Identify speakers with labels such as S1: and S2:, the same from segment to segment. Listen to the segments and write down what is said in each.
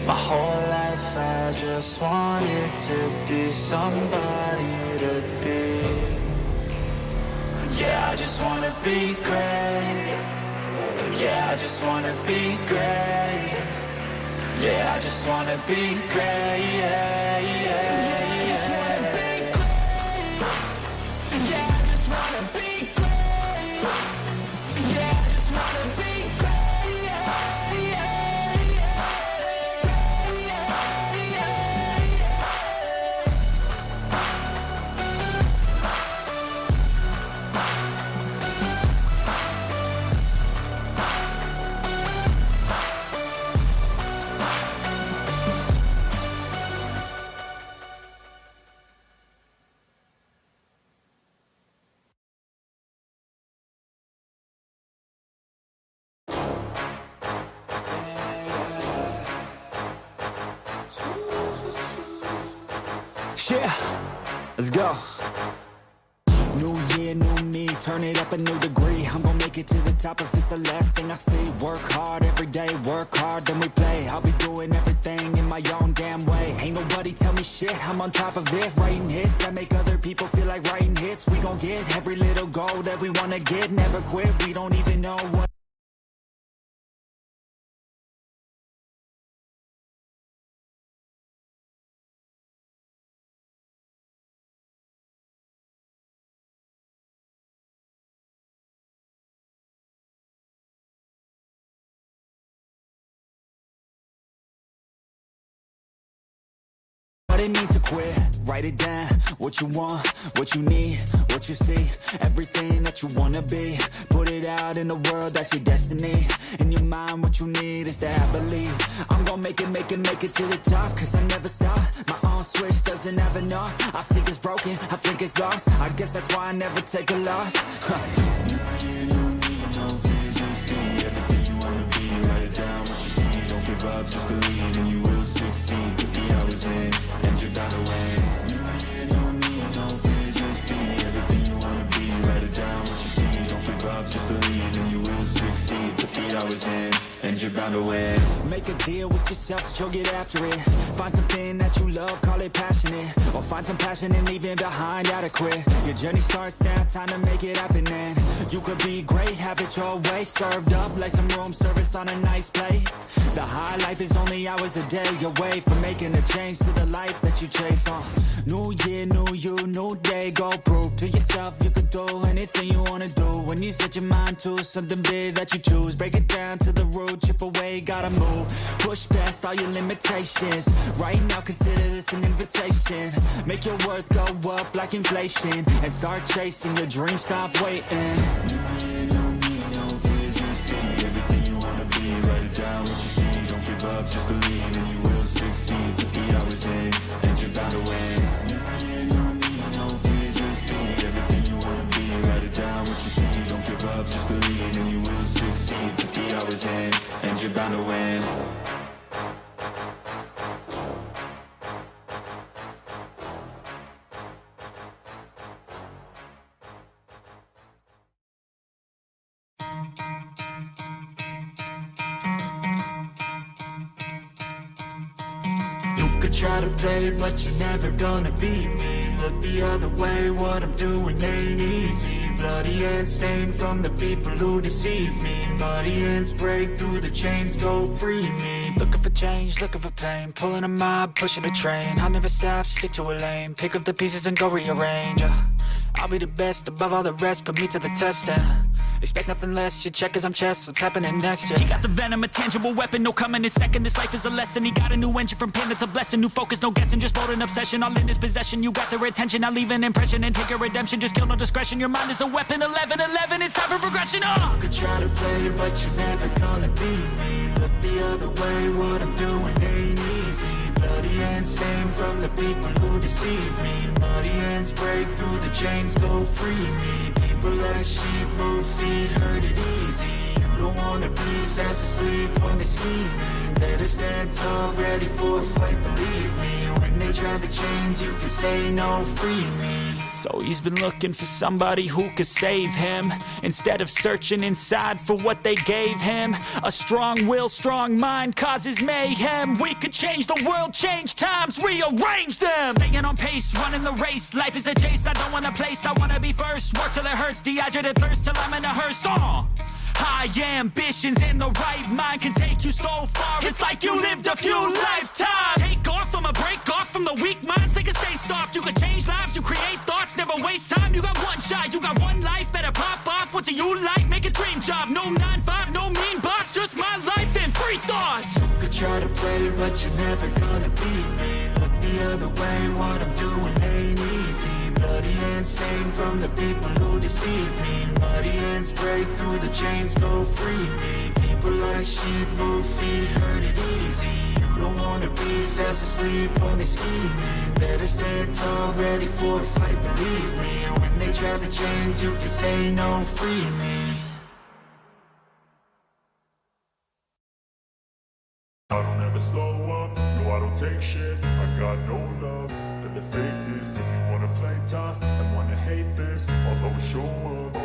S1: My whole life I just wanted to be somebody to be. Yeah, I just wanna be great. Yeah, I just wanna be great. Yeah, I just wanna be great. Yeah, yeah, yeah. I just wanna be great. Yeah, I just wanna be great. Yeah, I just wanna be great. Yeah, yeah,
S2: Yeah, let's go. New year, new me, turn it up a new degree. I'm gonna make it to the top if it's the last thing I see. Work hard every day, work hard, then we play. I'll be doing everything in my own damn way. Ain't nobody tell me shit, I'm on top of it. Writing hits that make other people feel like writing hits. We gon' get every little goal that we wanna get. Never quit, we don't even know what. What it means to quit, write it down. What you want, what you need, what you see. Everything that you wanna be. Put it out in the world, that's your destiny. In your mind, what you need is to have belief. I'm gonna make it to the top. Cause I never stop, my own switch doesn't have enough. I think it's broken, I think it's lost. I guess that's why I never take a loss. New year, new me, no fear, just be everything you wanna be. Write it down, what you see, don't give up, just believe and you will succeed. Put the hours in, and you're bound to win. New year, new me, no fear, just be everything you wanna be. Write it down, what you see, don't give up, just believe and you will succeed. Put the hours in, and you're bound to win. Make a deal with yourself that you'll get after it. Find something that you love, call it passionate. Or find some passion and leaving behind adequate. Your journey starts now, time to make it happen then. You could be great, have it your way. Served up like some room service on a nice plate. The high life is only hours a day away from making a change to the life that you chase on. New year, new you, new day. Go prove to yourself you could do anything you wanna do. When you set your mind to something big that you choose, break it down to the root, chip away, gotta move. Push past all your limitations. Right now consider this an invitation. Make your worth go up like inflation. And start chasing your dreams, stop waiting. New year, new me, no fear, just be everything you wanna be. Write it down, what you see, don't give up, just believe and you will succeed. Put the hours in, and you're bound to win. New year, new me, no fear, just be everything you wanna be. Write it down, what you see, don't give up, just believe and you will succeed. Put the hours in, and you're bound to win.
S1: Try to play, but you're never gonna beat me. Look the other way, what I'm doing ain't easy. Bloody hands stained from the people who deceive me. Muddy hands break through the chains, go free me. Looking for change, looking for pain. Pulling a mob, pushing a train. I'll never stop, stick to a lane. Pick up the pieces and go rearrange. I'll be the best above all the rest, put me to the test and expect nothing less. Your check is I'm chess, what's happening next? Yeah. He got the venom, a tangible weapon, no coming in second. This life is a lesson. He got a new engine from pain, that's a blessing. New focus, no guessing, just bold and obsession. All in his possession, you got their attention. I'll leave an impression and take your redemption. Just kill no discretion, your mind is a weapon. 11-11, it's time for progression. You could try to play, but you're never gonna beat me. Look the other way, what I'm doing ain't easy. Bloody hands stained from the people who deceive me. Muddy hands break through the chains, go free me. People like sheep move feet, hurt it easy. You don't wanna be fast asleep when they're scheming. Better stand tall, ready for a fight, believe me. When they try to change, you can say no, free me.
S2: So he's been looking for somebody who could save him, instead of searching inside for what they gave him. A strong will, strong mind causes mayhem. We could change the world, change times, rearrange them. Staying on pace, running the race. Life is a chase, I don't want a place, I wanna be first. Work till it hurts, dehydrated thirst till I'm in a hearse. High ambitions and the right mind can take you so far. It's like you lived a few lifetimes. Take off from a break off from the weak minds. They can stay soft. You can change lives. You create thoughts. Never waste time. You got one shot. You got one life. Better pop off. What do you like? Make a dream job. No 9-5. No mean boss. Just my life and free thoughts.
S1: You could try to play, but you're never gonna beat me. Look the other way. What I'm doing ain't easy. Bloody hands stained from the people who deceive me. Muddy hands break through the chains, go free me. People like sheep move feet, hurt it easy. You don't wanna be fast asleep on this scheming. Better stand tall, ready for a fight, believe me. And when they try the chains, you can say no, free me.
S3: I don't ever slow up, no I don't take shit. I got no love for the fakeness. If you wanna play tough and wanna hate this, I'll always show up.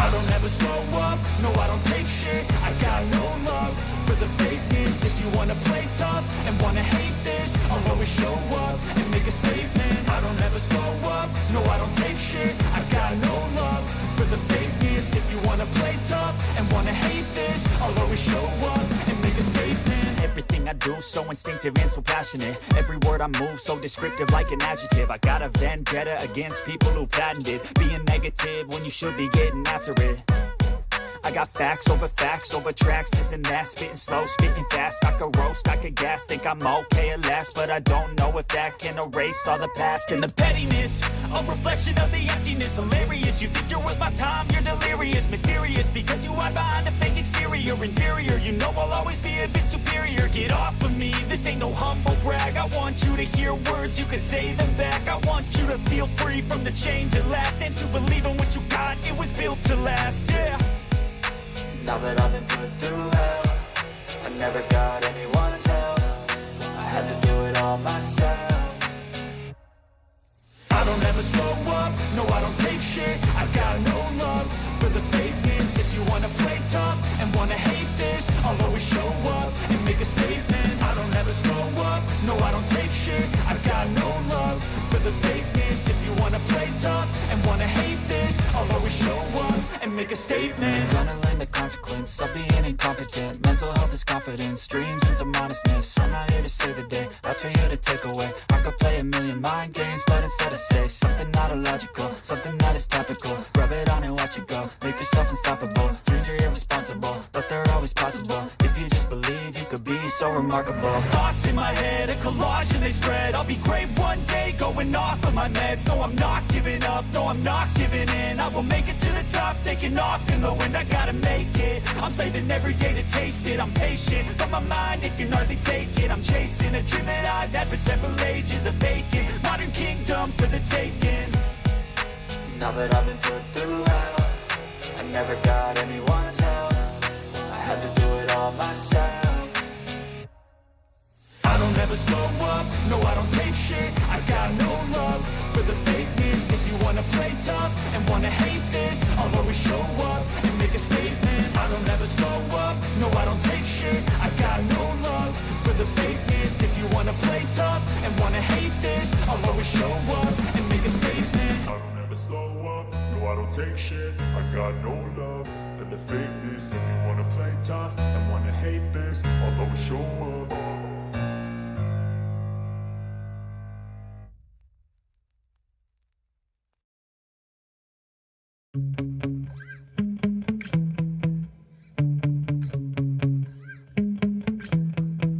S1: I don't ever slow up, no I don't take shit. I got no love for the fakeness. If you wanna play tough and wanna hate this, I'll always show up and make a statement. I don't ever slow up, no I don't take shit. I got no love for the fakeness. If you wanna play tough and wanna hate this, I'll always show up and make a statement.
S2: Everything I do so instinctive and so passionate. Every word I move so descriptive like an adjective. I got a vendetta against people who patented being negative when you should be getting after it. I got facts over tracks, this and that. Spitting slow, spitting fast. I could roast, I could gas. Think I'm okay at last, but I don't know if that can erase all the past. And the pettiness, a reflection of the emptiness. Hilarious, you think you're worth my time, you're delirious. Mysterious, because you hide behind a fake exterior. Inferior, you know I'll always be a bit superior. Get off of me, this ain't no humble brag. I want you to hear words, you can say them back. I want you to feel free from the chains at last, and to believe in what you got, it was built to last, yeah.
S1: Now that I've been put through hell, I never got anyone's help. I had to do it all myself. I don't ever slow up, no I don't take shit. I got no love for the fakeness. If you wanna play tough and wanna hate this, I'll always show up and make a statement. I don't ever slow up, no I don't take shit. I got no love for the fakeness. If you wanna play tough and wanna hate this, I'll always show up and make a statement.
S2: Gonna learn the consequence of being incompetent. Mental health is confidence, dreams and some honestness. I'm not here to save the day, that's for you to take away. I could play a million mind games, but instead I say something not illogical, something that is topical. Rub it on and watch it go, make yourself unstoppable. Dreams are irresponsible, but they're always possible. If you just believe, you could be so remarkable.
S1: Thoughts in my head, a collage and they spread. I'll be great one day, going off of my meds. No, I'm not giving up, no, I'm not giving in. I will make it to the top, taking off in the wind. I gotta make it, I'm saving every day to taste it. I'm patient, but my mind, it can hardly take it. I'm chasing a dream that I've had for several ages. A vacant, modern kingdom for the taking. Now that I've been put through hell, I never got anyone's help. I had to do it all myself. I don't ever slow up, no I don't take shit. I got no love for the fakeness. If you wanna play tough and wanna hate this, I'll always show up and make a statement. I don't ever slow up, no I don't take shit. I got no love for the fakeness. If you wanna play tough and wanna hate this, I'll always show up and make a statement.
S3: I don't ever slow up, no I don't take shit. I got no love for the fakeness. If you wanna play tough and wanna hate this, I'll always show up.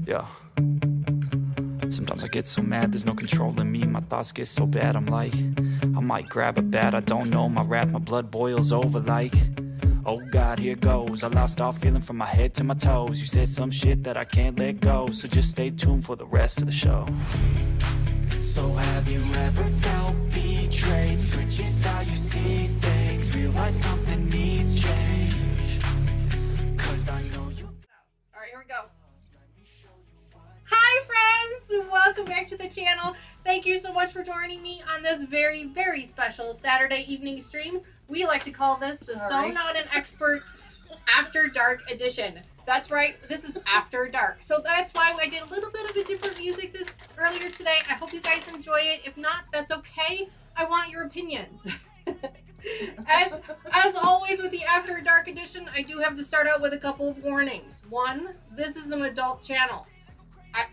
S2: Yeah. Sometimes I get so mad, there's no controlling me. My thoughts get so bad, I'm like, I might grab a bat, I don't know. My wrath, my blood boils over like, oh God, here goes. I lost all feeling from my head to my toes. You said some shit that I can't let go, so just stay tuned for the rest of the show.
S1: So have you ever felt betrayed? Switches how you see things. Realize something needs change. Cause I know you.
S4: Alright, here we go. Hi friends! Welcome back to the channel. Thank you so much for joining me on this very, very special Saturday evening stream. We like to call this the So Not an Expert After Dark edition. That's right, this is After Dark. So that's why I did a little bit of a different music earlier today. I hope you guys enjoy it. If not, that's okay. I want your opinions. As always with the After Dark edition, I do have to start out with a couple of warnings. One, this is an adult channel.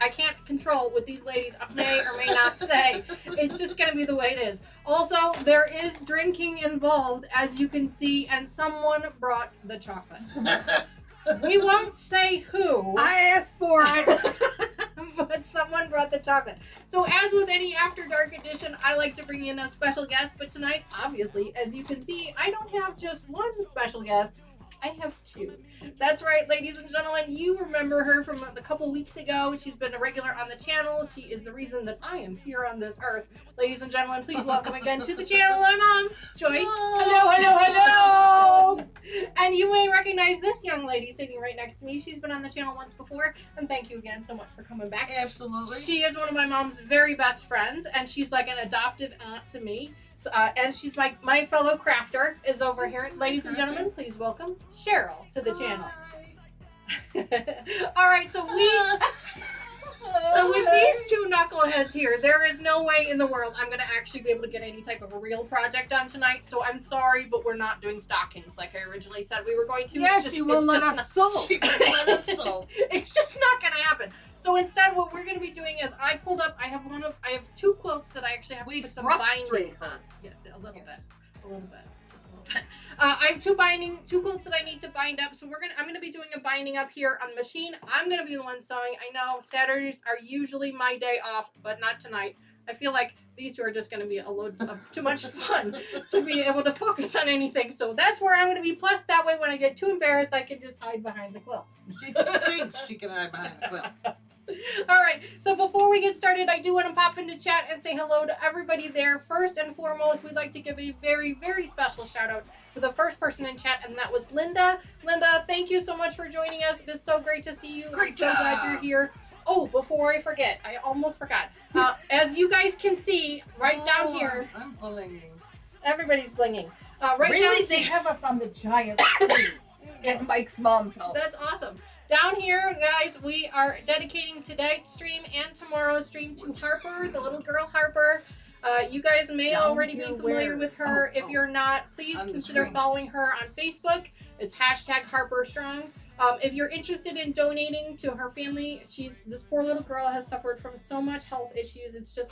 S4: I can't control what these ladies may or may not say. It's just going to be the way it is. Also, there is drinking involved, as you can see, and someone brought the chocolate. We won't say who.
S5: I asked for it.
S4: But someone brought the chocolate. So as with any After Dark edition, I like to bring in a special guest. But tonight, obviously, as you can see, I don't have just one special guest. I have two. That's right, ladies and gentlemen. You remember her from a couple weeks ago. She's been a regular on the channel. She is the reason that I am here on this earth. Ladies and gentlemen, please welcome again to the channel my mom, Joyce.
S5: Hello, hello, hello.
S4: And you may recognize this young lady sitting right next to me. She's been on the channel once before. And thank you again so much for coming back.
S5: Absolutely.
S4: She is one of my mom's very best friends. And she's like an adoptive aunt to me. And she's my fellow crafter is over here. Ladies and gentlemen, please welcome Cheryl to the channel. All right, so with these two knuckleheads here, there is no way in the world I'm going to actually be able to get any type of a real project done tonight. So I'm sorry, but we're not doing stockings like I originally said we were going to.
S5: Yes, she will let us sew.
S4: It's just not going to happen. So instead, what we're going to be doing is I have two quilts that I actually have to put some binding on. Yeah, a little bit. I have two quilts that I need to bind up. So I'm gonna be doing a binding up here on the machine. I'm gonna be the one sewing. I know Saturdays are usually my day off, but not tonight. I feel like these two are just gonna be a load of too much fun to be able to focus on anything. So that's where I'm gonna be. Plus, that way, when I get too embarrassed, I can just hide behind the quilt.
S5: She thinks she can hide behind the quilt.
S4: All right, so before we get started, I do want to pop into chat and say hello to everybody there. First and foremost, we'd like to give a very, very special shout out to the first person in chat, and that was Linda. Linda, thank you so much for joining us. It is so great to see you.
S5: Great
S4: I'm so glad you're here. Oh, before I forget, I almost forgot. As you guys can see, right down here.
S5: I'm blinging.
S4: Everybody's blinging. Right
S5: really,
S4: down
S5: they have us on the giant screen at Mike's mom's house.
S4: That's awesome. Down here, guys, we are dedicating tonight's stream and tomorrow's stream to Harper, the little girl Harper. You guys may already be familiar with her. If you're not, please consider following her on Facebook. It's #HarperStrong. If you're interested in donating to her family, this poor little girl has suffered from so much health issues. It's just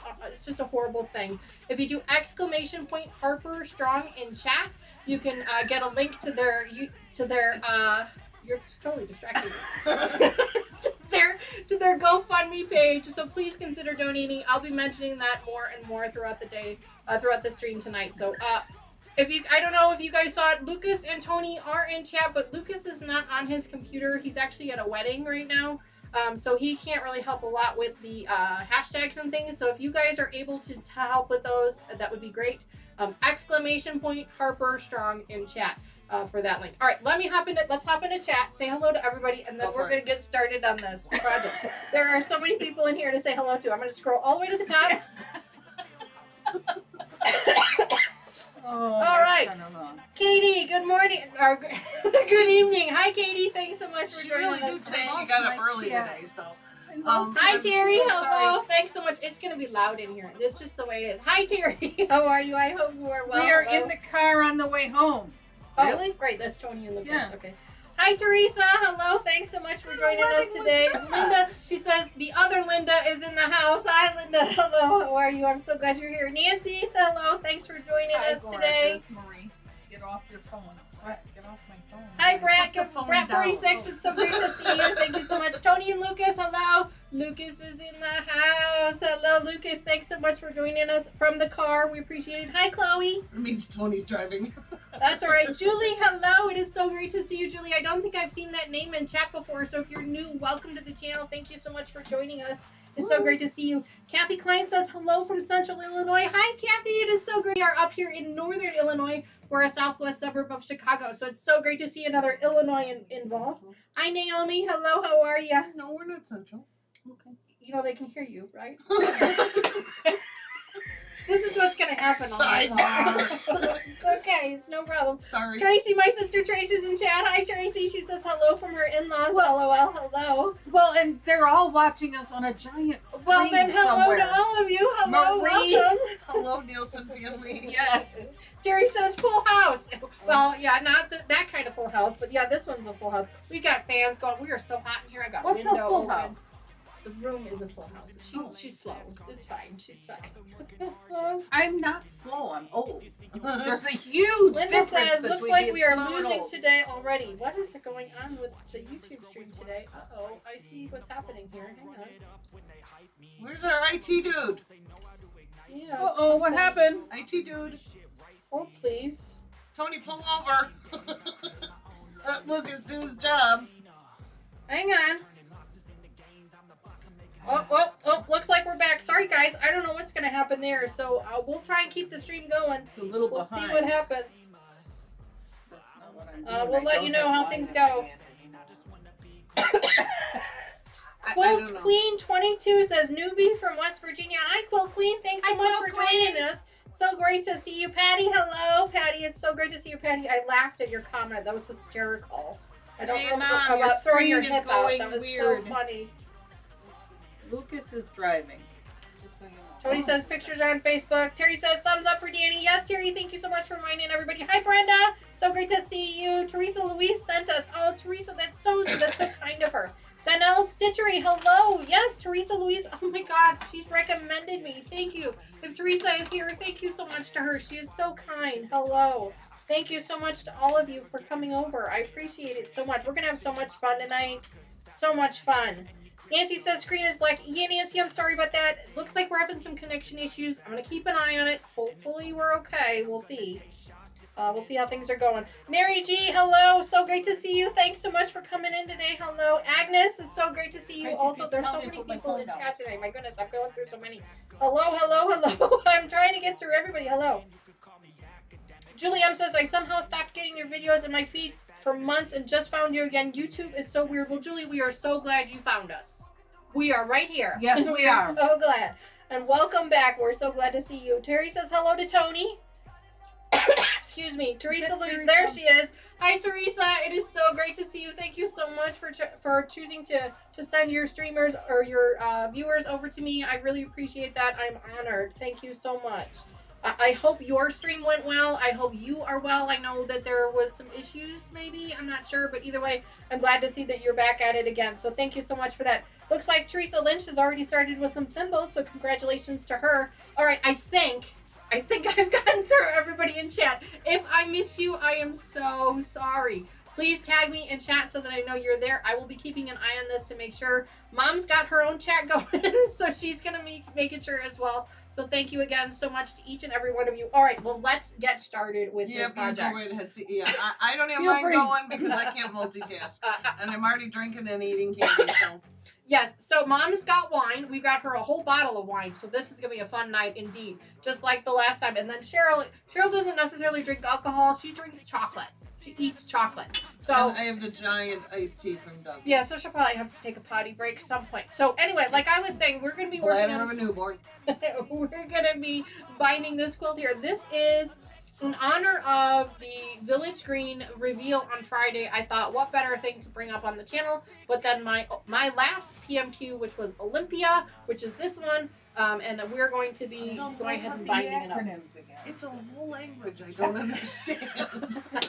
S4: a horrible thing. If you do !Harper Strong in chat, you can get a link to their you're totally distracted. to their GoFundMe page. So please consider donating. I'll be mentioning that more and more throughout the day, throughout the stream tonight. So I don't know if you guys saw it, Lucas and Tony are in chat, but Lucas is not on his computer. He's actually at a wedding right now. So he can't really help a lot with the hashtags and things. So if you guys are able to help with those, that would be great. !Harper Strong in chat. For that link. All right, let's hop into chat, say hello to everybody, and then we're going to get started on this project. There are so many people in here to say hello to. I'm going to scroll all the way to the top. All right. Katie, good morning. Or good evening. Hi, Katie. Thanks so much for joining us.
S5: She really did say she got up early today, so.
S4: Hi, Terry. Hello. Thanks so much. It's going to be loud in here. It's just the way it is. Hi, Terry. How are you? I hope you are well.
S5: We are in the car on the way home.
S4: Really? Great. That's Tony and Lucas. Yeah. Okay. Hi, Teresa. Hello. Thanks so much for joining us today. Linda, she says the other Linda is in the house. Hi, Linda. Hello. How are you? I'm so glad you're here. Nancy, hello. Thanks for joining us today.
S5: Marie. Get off your phone. Get off my phone.
S4: Hi, Brad. Brad 46. It's so great to see you. Thank you so much. Tony and Lucas, hello. Lucas is in the house. Hello, Lucas. Thanks so much for joining us from the car. We appreciate it. Hi, Chloe.
S5: It means Tony's driving.
S4: That's all right. Julie, hello. It is so great to see you, Julie. I don't think I've seen that name in chat before, so if you're new, welcome to the channel. Thank you so much for joining us. It's so great to see you. Kathy Klein says hello from Central Illinois. Hi, Kathy. It is so great. We are up here in Northern Illinois. We're a southwest suburb of Chicago, so it's so great to see another Illinois involved. Hi, Naomi. Hello. How are you?
S5: No, we're not Central. Okay.
S4: You know they can hear you, right? This is what's gonna happen all night long. It's okay, it's no problem.
S5: Sorry.
S4: Tracy, my sister Tracy's in chat. Hi Tracy, she says hello from her in-laws. LOL, hello.
S5: Well, and they're all watching us on a giant screen
S4: Well then, hello
S5: somewhere.
S4: to all of you. Hello,
S5: Marie.
S4: welcome.
S6: Hello, Nielsen family.
S5: Yes.
S4: Jerry says full house. Well, yeah, not that kind of full house, but yeah, this one's a full house. We got fans going. We are so hot in here. I got
S5: What's a
S4: window
S5: full
S4: open.
S5: house?
S4: The room is a full house. She's slow. It's fine. She's fine.
S5: I'm not slow. I'm old. There's a huge
S4: Linda
S5: difference
S4: says, looks
S5: between
S4: like
S5: being
S4: we are
S5: slow and
S4: losing
S5: old."
S4: today already. What is going on with the YouTube stream today? Uh-oh, I see what's happening here. Hang on.
S6: Where's our IT dude?
S4: Yeah.
S5: Uh-oh, what happened?
S6: IT dude.
S4: Hold, please.
S6: Tony, pull over. Let Lucas do his job.
S4: Hang on. Oh, looks like we're back. Sorry, guys. I don't know what's going to happen there, so we'll try and keep the stream going.
S5: It's a little
S4: We'll
S5: behind.
S4: see what happens.
S5: That's not what I'm doing.
S4: We'll
S5: I
S4: let
S5: don't
S4: you know
S5: have
S4: how
S5: mine
S4: things
S5: in
S4: go.
S5: my hand.
S6: I
S4: Quilt
S6: don't know.
S4: Queen 22 says, newbie from West Virginia. Hi, Quilt Queen. Thanks so
S5: Hi,
S4: much
S5: Quilt
S4: for joining us. So great to see you, Patty. Hello, Patty. It's so great to see you, Patty. I lauged at your comment. That was hysterical. I don't
S5: Hey,
S4: remember
S5: Mom, your
S4: about throwing your
S5: screen is
S4: hip out.
S5: going
S4: That was
S5: weird.
S4: so funny.
S5: Lucas is driving. Just so you know.
S4: Tony says pictures on Facebook. Terry says thumbs up for Dani. Yes, Terry, thank you so much for reminding everybody. Hi, Brenda. So great to see you. Teresa Louise sent us. Oh, Teresa, that's so kind of her. Donnell Stitchery, hello. Yes, Teresa Louise. Oh my God, she's recommended me. Thank you. If Teresa is here, thank you so much to her. She is so kind. Hello. Thank you so much to all of you for coming over. I appreciate it so much. We're going to have so much fun tonight. So much fun. Nancy says screen is black. Yeah, Nancy, I'm sorry about that. Looks like we're having some connection issues. I'm going to keep an eye on it. Hopefully we're okay. We'll see. We'll see how things are going. Mary G, hello. So great to see you. Thanks so much for coming in today. Hello. Agnes, it's so great to see you.
S5: Tracy,
S4: Also,
S5: if you
S4: there's
S5: tell
S4: so
S5: me to
S4: many
S5: put my
S4: people
S5: phone
S4: in
S5: down.
S4: chat today. My goodness, I'm going through so many. Hello. I'm trying to get through everybody. Hello. Julie M says, I somehow stopped getting your videos in my feed for months and just found you again. YouTube is so weird. Well, Julie, we are so glad you found us. We are right here.
S5: Yes, we are.
S4: So glad. And welcome back. We're so glad to see you. Terry says hello to Tony. Excuse me. Teresa
S5: that
S4: Louise,
S5: Teresa?
S4: there she is. Hi, Teresa. It is so great to see you. Thank you so much for choosing to send your streamers or your viewers over to me. I really appreciate that. I'm honored. Thank you so much. I hope your stream went well. I hope you are well. I know that there was some issues, maybe. I'm not sure. But either way, I'm glad to see that you're back at it again. So thank you so much for that. Looks like Teresa Lynch has already started with some thimbles. So congratulations to her. All right. I think I've gotten through everybody in chat. If I missed you, I am so sorry. Please tag me in chat so that I know you're there. I will be keeping an eye on this to make sure. Mom's got her own chat going, so she's going to make it sure as well. So thank you again so much to each and every one of you. All right, well, let's get started with this
S6: Go
S4: project.
S6: right ahead. See, yeah, I don't have
S5: Feel
S6: mine
S5: free.
S6: going because I can't multitask. And I'm already drinking and eating candy, so.
S4: Yes, so Mom's got wine. We've got her a whole bottle of wine, so this is going to be a fun night indeed, just like the last time. And then Cheryl doesn't necessarily drink alcohol. She drinks chocolate. She eats chocolate. So
S6: And I have the giant iced tea from Doug.
S4: yeah, so she'll probably have to take a potty break at some point. So anyway, like I was saying, we're going to be working
S6: Bladder of a
S4: on
S6: newborn.
S4: we're going to be binding this quilt here. This is in honor of the Village Green reveal on Friday. I thought, what better thing to bring up on the channel? But then my last PMQ, which was Olympia, which is this one, and we're going to be going ahead and binding it up.
S5: Acronyms again.
S6: It's a whole language I don't understand.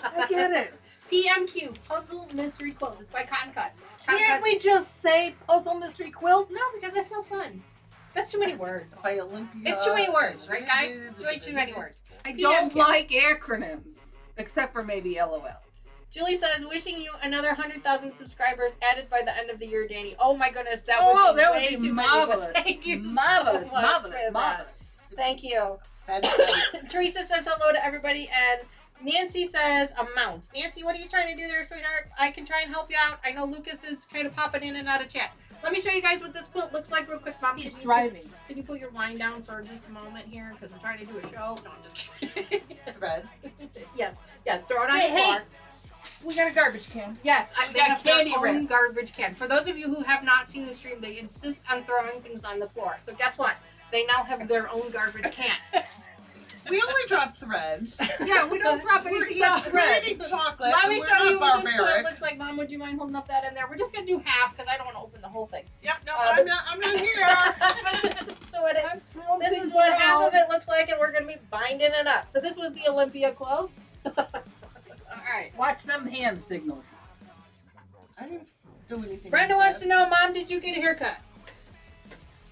S5: I get it.
S4: PMQ, Puzzle Mystery Quilt. It's by Cotton Cuts. Cotton
S5: Can't
S4: Cuts-
S5: we just say puzzle mystery quilt?
S4: No, because that's no fun. That's too many words.
S6: By Olympia.
S4: It's too many words, right, guys? It's way too many words.
S5: I don't
S4: PMQ.
S5: like acronyms, except for maybe LOL.
S4: Julie says, wishing you another 100,000 subscribers added by the end of the year, Dani. Oh my goodness, that would be way too
S5: marvelous.
S4: many. But thank you
S5: Marvelous,
S4: so much
S5: marvelous,
S4: for that.
S5: marvelous.
S4: Thank you.
S6: That's
S4: Teresa says hello to everybody, and Nancy says amount. Nancy, what are you trying to do there, sweetheart? I can try and help you out. I know Lucas is kind of popping in and out of chat. Let me show you guys what this quilt looks like real quick, Mom.
S5: He's
S4: Can you
S5: driving.
S4: Can you put your wine down for just a moment here? Because I'm trying to do a show. No, I'm just kidding.
S6: thread.
S4: Yes, throw it on
S5: Hey,
S4: the floor.
S5: We got a garbage can.
S4: Yes,
S5: We
S4: they
S5: got
S4: have their
S5: candy
S4: own
S5: wrap.
S4: garbage can. For those of you who have not seen the stream, they insist on throwing things on the floor. So guess what? They now have their own garbage can.
S6: We only drop threads.
S5: Yeah, we don't drop
S6: We're
S5: any
S6: eating,
S5: stuff.
S6: we're eating chocolate.
S4: Let
S6: and
S4: me
S6: we're
S4: show you
S6: not
S4: what this quilt
S6: barbaric.
S4: looks like. Mom, would you mind holding up that in there? We're just going to do half because I don't want to open the whole thing.
S6: Yep, no,
S4: but-
S6: I'm not here.
S4: So this is what half of it looks like, and we're going to be binding it up. So this was the Olympia quilt. All right.
S5: Watch them hand signals.
S6: I didn't do anything.
S4: Brenda
S6: like
S4: wants
S6: that.
S4: to know, Mom, did you get a haircut?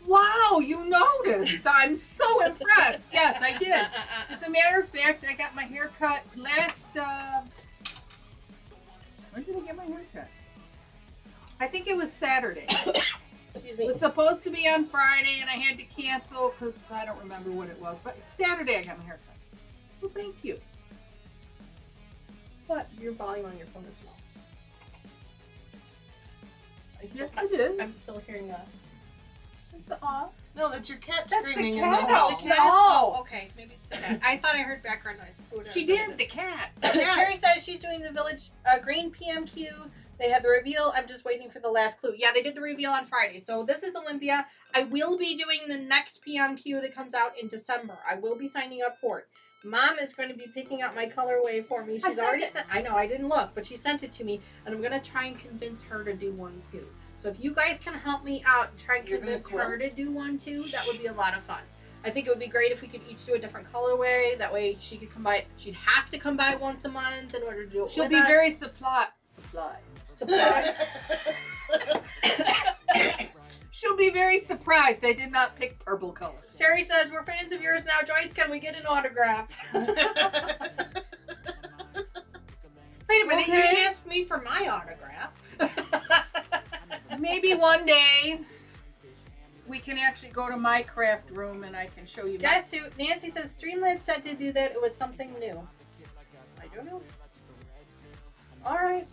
S5: Wow, you noticed. I'm so impressed. Yes, I did. As a matter of fact, I got my hair cut last, when did I get my hair cut? I think it was Saturday.
S4: Excuse
S5: It
S4: me.
S5: was supposed to be on Friday, and I had to cancel because I don't remember what it was. But Saturday I got my hair cut. So thank you.
S4: What? Your volume on your phone is small.
S5: Yes, it is.
S4: I'm still hearing that.
S5: It's off.
S6: No, that's your cat
S5: That's the
S6: screaming in the
S5: cat.
S6: hall.
S5: The cat.
S4: Oh, okay. Maybe it's the cat. I thought I heard background noise. Who knows?
S5: She did, the cat.
S4: Terry says she's doing the Village Green PMQ. They had the reveal. I'm just waiting for the last clue. Yeah, they did the reveal on Friday. So this is Olympia. I will be doing the next PMQ that comes out in December. I will be signing up for it. Mom is going to be picking out my colorway for me.
S5: I
S4: She's
S5: sent
S4: already
S5: it.
S4: sent. I know I didn't look, but she sent it to me, and I'm going to try and convince her to do one too. So if you guys can help me out and try and
S6: You're gonna
S4: convince
S6: quilt?
S4: her to do one too, that would be a lot of fun. I think it would be great if we could each do a different colorway. That way she could come by. She'd have to come by once a month in order to do it.
S5: She'll
S4: with
S5: be
S4: us.
S5: very surprised. She'll be very surprised I did not pick purple colors.
S4: Terry says, we're fans of yours now. Joyce, can we get an autograph? Wait a minute, you
S5: Okay.
S4: didn't ask me for my autograph.
S5: Maybe one day we can actually go to my craft room and I can show you.
S4: Guess who? Nancy says, Streamlit said to do that. It was something new. I don't know. All right.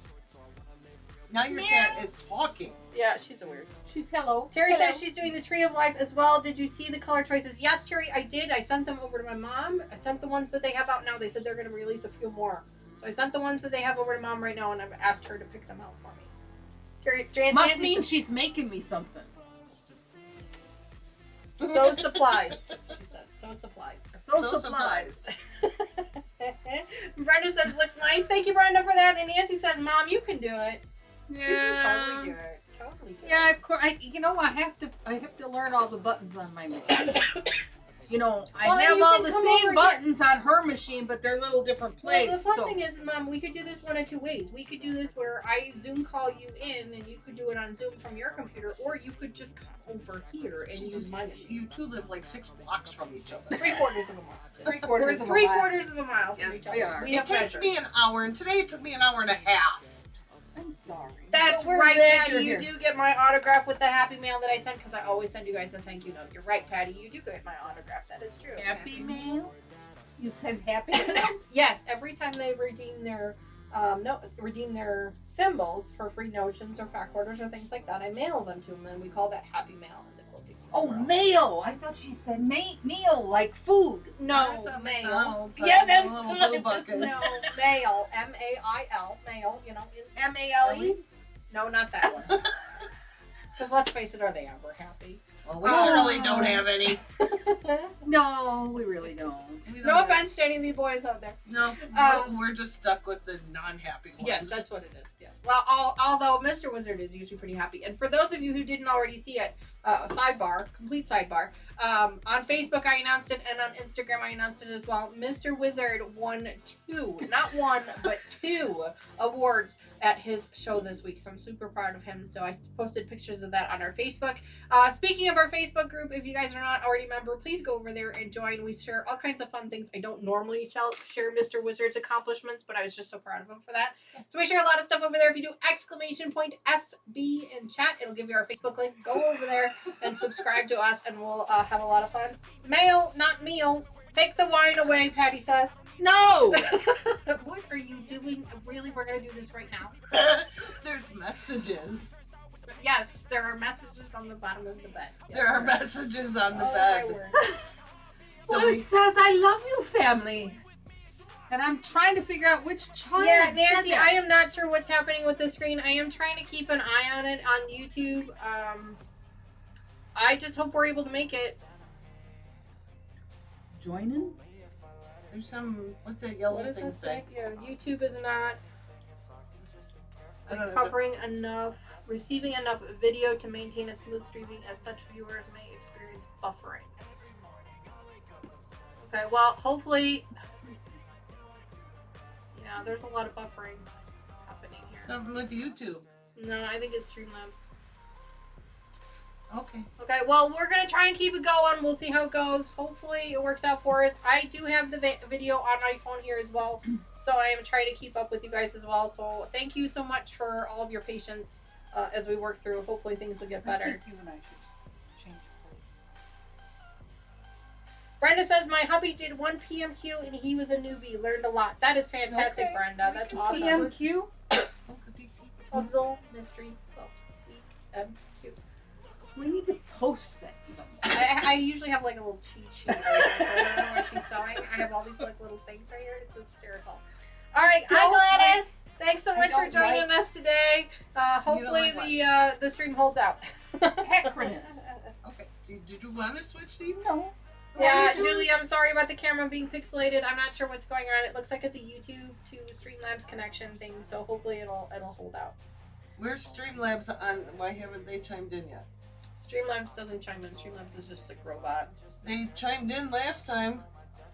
S6: Now your cat is talking.
S4: Yeah, she's a weird.
S5: She's hello.
S4: Terry
S5: Hello.
S4: says she's doing the Tree of Life as well. Did you see the color choices? Yes, Terry, I did. I sent them over to my mom. I sent the ones that they have out now. They said they're going to release a few more. So I sent the ones that they have over to Mom right now, and I've asked her to pick them out for me. Terry,
S5: Must
S4: Nancy
S5: mean
S4: says,
S5: she's making me something.
S4: so supplies. She said, so supplies.
S5: So
S6: supplies.
S4: Brenda says, looks nice. Thank you, Brenda, for that. And Nancy says, Mom, you can do it. You can
S5: Yeah.
S4: totally do it. Totally do
S5: Yeah,
S4: it.
S5: of course. I have to learn all the buttons on my machine. You know, I
S4: Well,
S5: have
S4: you
S5: all
S4: can
S5: the
S4: come
S5: same
S4: over
S5: buttons on her machine, but they're little different
S4: Well,
S5: places.
S4: the fun
S5: so
S4: thing is, Mom, we could do this one of two ways. We could do this where I Zoom call you in, and you could do it on Zoom from your computer, or you could just come over here and use my machine.
S6: You two live like 6 blocks from each other.
S4: 3/4 of a mile.
S5: Three-quarters of a
S4: Three
S5: mile.
S4: quarters of a mile from
S5: Yes,
S4: each other.
S5: we are.
S4: We
S6: It
S4: have
S6: takes
S4: measured.
S6: me an hour, and today it took me an hour and a half.
S5: I'm sorry.
S4: That's
S5: But we're
S4: right,
S5: glad
S4: Patty.
S5: you're
S4: You
S5: here.
S4: do get my autograph with the happy mail that I sent, because I always send you guys a thank you note. You're right, Patty. You do get my autograph. That is true.
S5: Happy mail? You send happy mails?
S4: Yes, every time they redeem their thimbles for free notions or fact orders or things like that, I mail them to them, and we call that happy mail in the quilting
S5: Oh,
S4: world.
S5: mail. I thought she said meal, like food.
S4: No,
S6: That's a
S4: mail.
S6: McDonald's,
S5: Yeah,
S6: like
S5: that's
S6: little
S5: good.
S6: blue buckets.
S4: No, mail. M-A-I-L. Mail. You know.
S5: M-A-L-E?
S4: No, not that one. Because let's face it, are they ever happy?
S6: Well, we surely don't have any.
S5: No, we really don't.
S6: We don't
S4: No
S6: have-
S4: offense to any of the boys out there.
S6: No,
S4: Um,
S6: we're just stuck with the non-happy ones.
S4: Yes, that's what it is. Yeah. Well, although Mr. Wizard is usually pretty happy, and for those of you who didn't already see it, complete sidebar. On Facebook I announced it, and on Instagram I announced it as well. Mr. Wizard won not one, but 2 awards at his show this week. So I'm super proud of him. So I posted pictures of that on our Facebook. Speaking of our Facebook group, if you guys are not already a member, please go over there and join. We share all kinds of fun things. I don't normally share Mr. Wizard's accomplishments, but I was just so proud of him for that. So we share a lot of stuff over there. If you do !FB in chat, it'll give you our Facebook link. Go over there and subscribe to us, and we'll have a lot of fun. Mail, not meal. Take the wine away, Patty says.
S5: No!
S4: What are you doing? Really, we're going to do this right now.
S6: There's messages.
S4: Yes, there are messages on the bottom of the bed. Yes.
S6: There are messages on the
S4: Oh, my
S6: bed.
S4: word.
S6: So
S5: Well,
S6: we-
S5: it says, I love you, family. And I'm trying to figure out which child.
S4: Yeah,
S5: said
S4: Nancy,
S5: that.
S4: I am not sure what's happening with the screen. I am trying to keep an eye on it on YouTube. I just hope we're able to make it.
S5: Joining?
S6: There's some, what's that yellow
S4: What does
S6: thing
S4: that say?
S6: say?
S4: Yeah, YouTube is not
S6: I don't know.
S4: covering enough, receiving enough video to maintain a smooth streaming. As such, viewers may experience buffering. Okay, well, hopefully, yeah, there's a lot of buffering happening here.
S6: Something with YouTube.
S4: No, I think it's Streamlabs.
S6: Okay.
S4: Okay, well, we're going to try and keep it going. We'll see how it goes. Hopefully, it works out for us. I do have the video on my phone here as well, so I am trying to keep up with you guys as well. So thank you so much for all of your patience as we work through. Hopefully, things will get better.
S5: I think you and I should change places.
S4: Brenda says, my hubby did one PMQ and he was a newbie. Learned a lot. That is fantastic,
S5: Okay.
S4: Brenda. That's awesome.
S5: PMQ?
S4: Puzzle, mystery, PMQ.
S5: We need to post that somewhere.
S4: I usually have like a little cheat sheet. Right there. I don't know what she's sewing. I have all these like little things right here. It's hysterical. All right, hi Gladys. Thanks so much for joining us today. Hopefully the stream holds out.
S5: Acronyms.
S6: Okay. Did you want to switch seats?
S5: No.
S4: Yeah, Julie, I'm sorry about the camera being pixelated. I'm not sure what's going on. It looks like it's a YouTube to Streamlabs connection thing, so hopefully it'll hold out.
S6: Where's Streamlabs on? Why haven't they chimed in yet?
S4: Streamlabs doesn't chime in. Streamlabs is just a robot.
S6: They chimed in last time,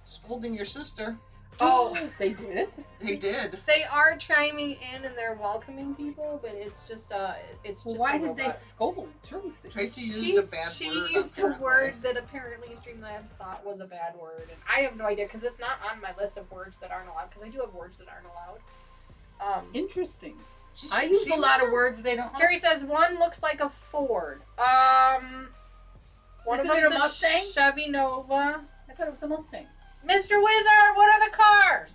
S6: scolding your sister.
S4: Oh,
S5: They did?
S6: They did.
S4: they are chiming in and they're welcoming people, but it's just it's
S5: Well,
S4: just
S5: why
S4: a
S5: did they
S4: robot.
S5: scold Tracy?
S6: Tracy used
S4: She
S6: a bad
S4: she
S6: word.
S4: used a
S6: apparently.
S4: word that apparently Streamlabs thought was a bad word, and I have no idea because it's not on my list of words that aren't allowed. Because I do have words that aren't allowed.
S5: Interesting.
S6: She's-
S5: I use
S6: she-
S5: a lot of words they don't.
S4: Terry says one looks like a Ford. One of
S5: Isn't
S4: them
S5: it
S4: is
S5: a Mustang?
S4: Chevy Nova.
S5: I thought it was a Mustang.
S4: Mr. Wizard, what are the cars?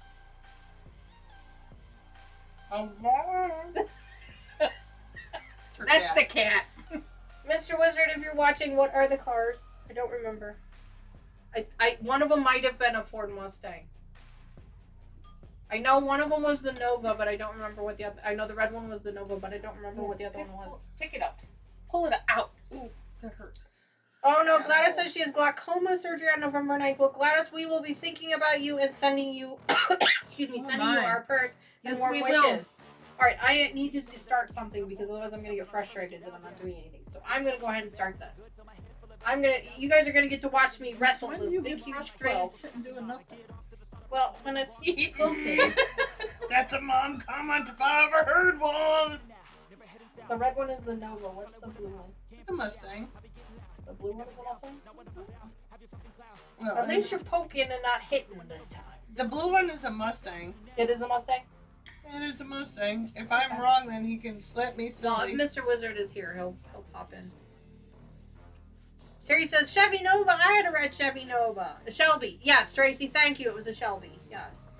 S6: Her
S5: That's
S6: cat.
S5: the cat.
S4: Mr. Wizard, if you're watching, what are the cars? I don't remember. I one of them might have been a Ford Mustang. I know one of them was the Nova, but I don't remember what the other. I know the red one was the Nova, but I don't remember what the other one was.
S5: Pick it up. Pull it out. Ooh, that hurts.
S4: Oh no, Gladys says she has glaucoma surgery on November 9th. Well, Gladys, we will be thinking about you and sending you, excuse me,
S5: Oh,
S4: sending you
S5: my.
S4: our prayers and
S5: Yes,
S4: more
S5: we
S4: wishes.
S5: will.
S4: All right, I need to just start something because otherwise I'm gonna get frustrated that I'm not doing anything. So I'm gonna go ahead and start this. You guys are gonna get to watch me wrestle
S5: When
S4: this
S5: do you
S4: big
S5: get
S4: huge
S5: frustrated
S4: quilt.
S5: sitting doing nothing?
S4: Well, when it's quilting,
S6: That's a mom comment if I ever heard one.
S4: the red one is the Nova. What's the blue one?
S6: It's a Mustang.
S4: The blue one is the Mustang.
S6: Well,
S4: At least you're poking and not hitting this time.
S6: the blue one is a Mustang.
S4: It is a Mustang.
S6: It is a Mustang. If I'm wrong, then he can slap me
S4: Well,
S6: silly.
S4: if Mr. Wizard is here, he'll pop in. Terry says Chevy Nova. I had a red Chevy Nova. A Shelby. Yes, Tracy. Thank you. It was a Shelby. Yes.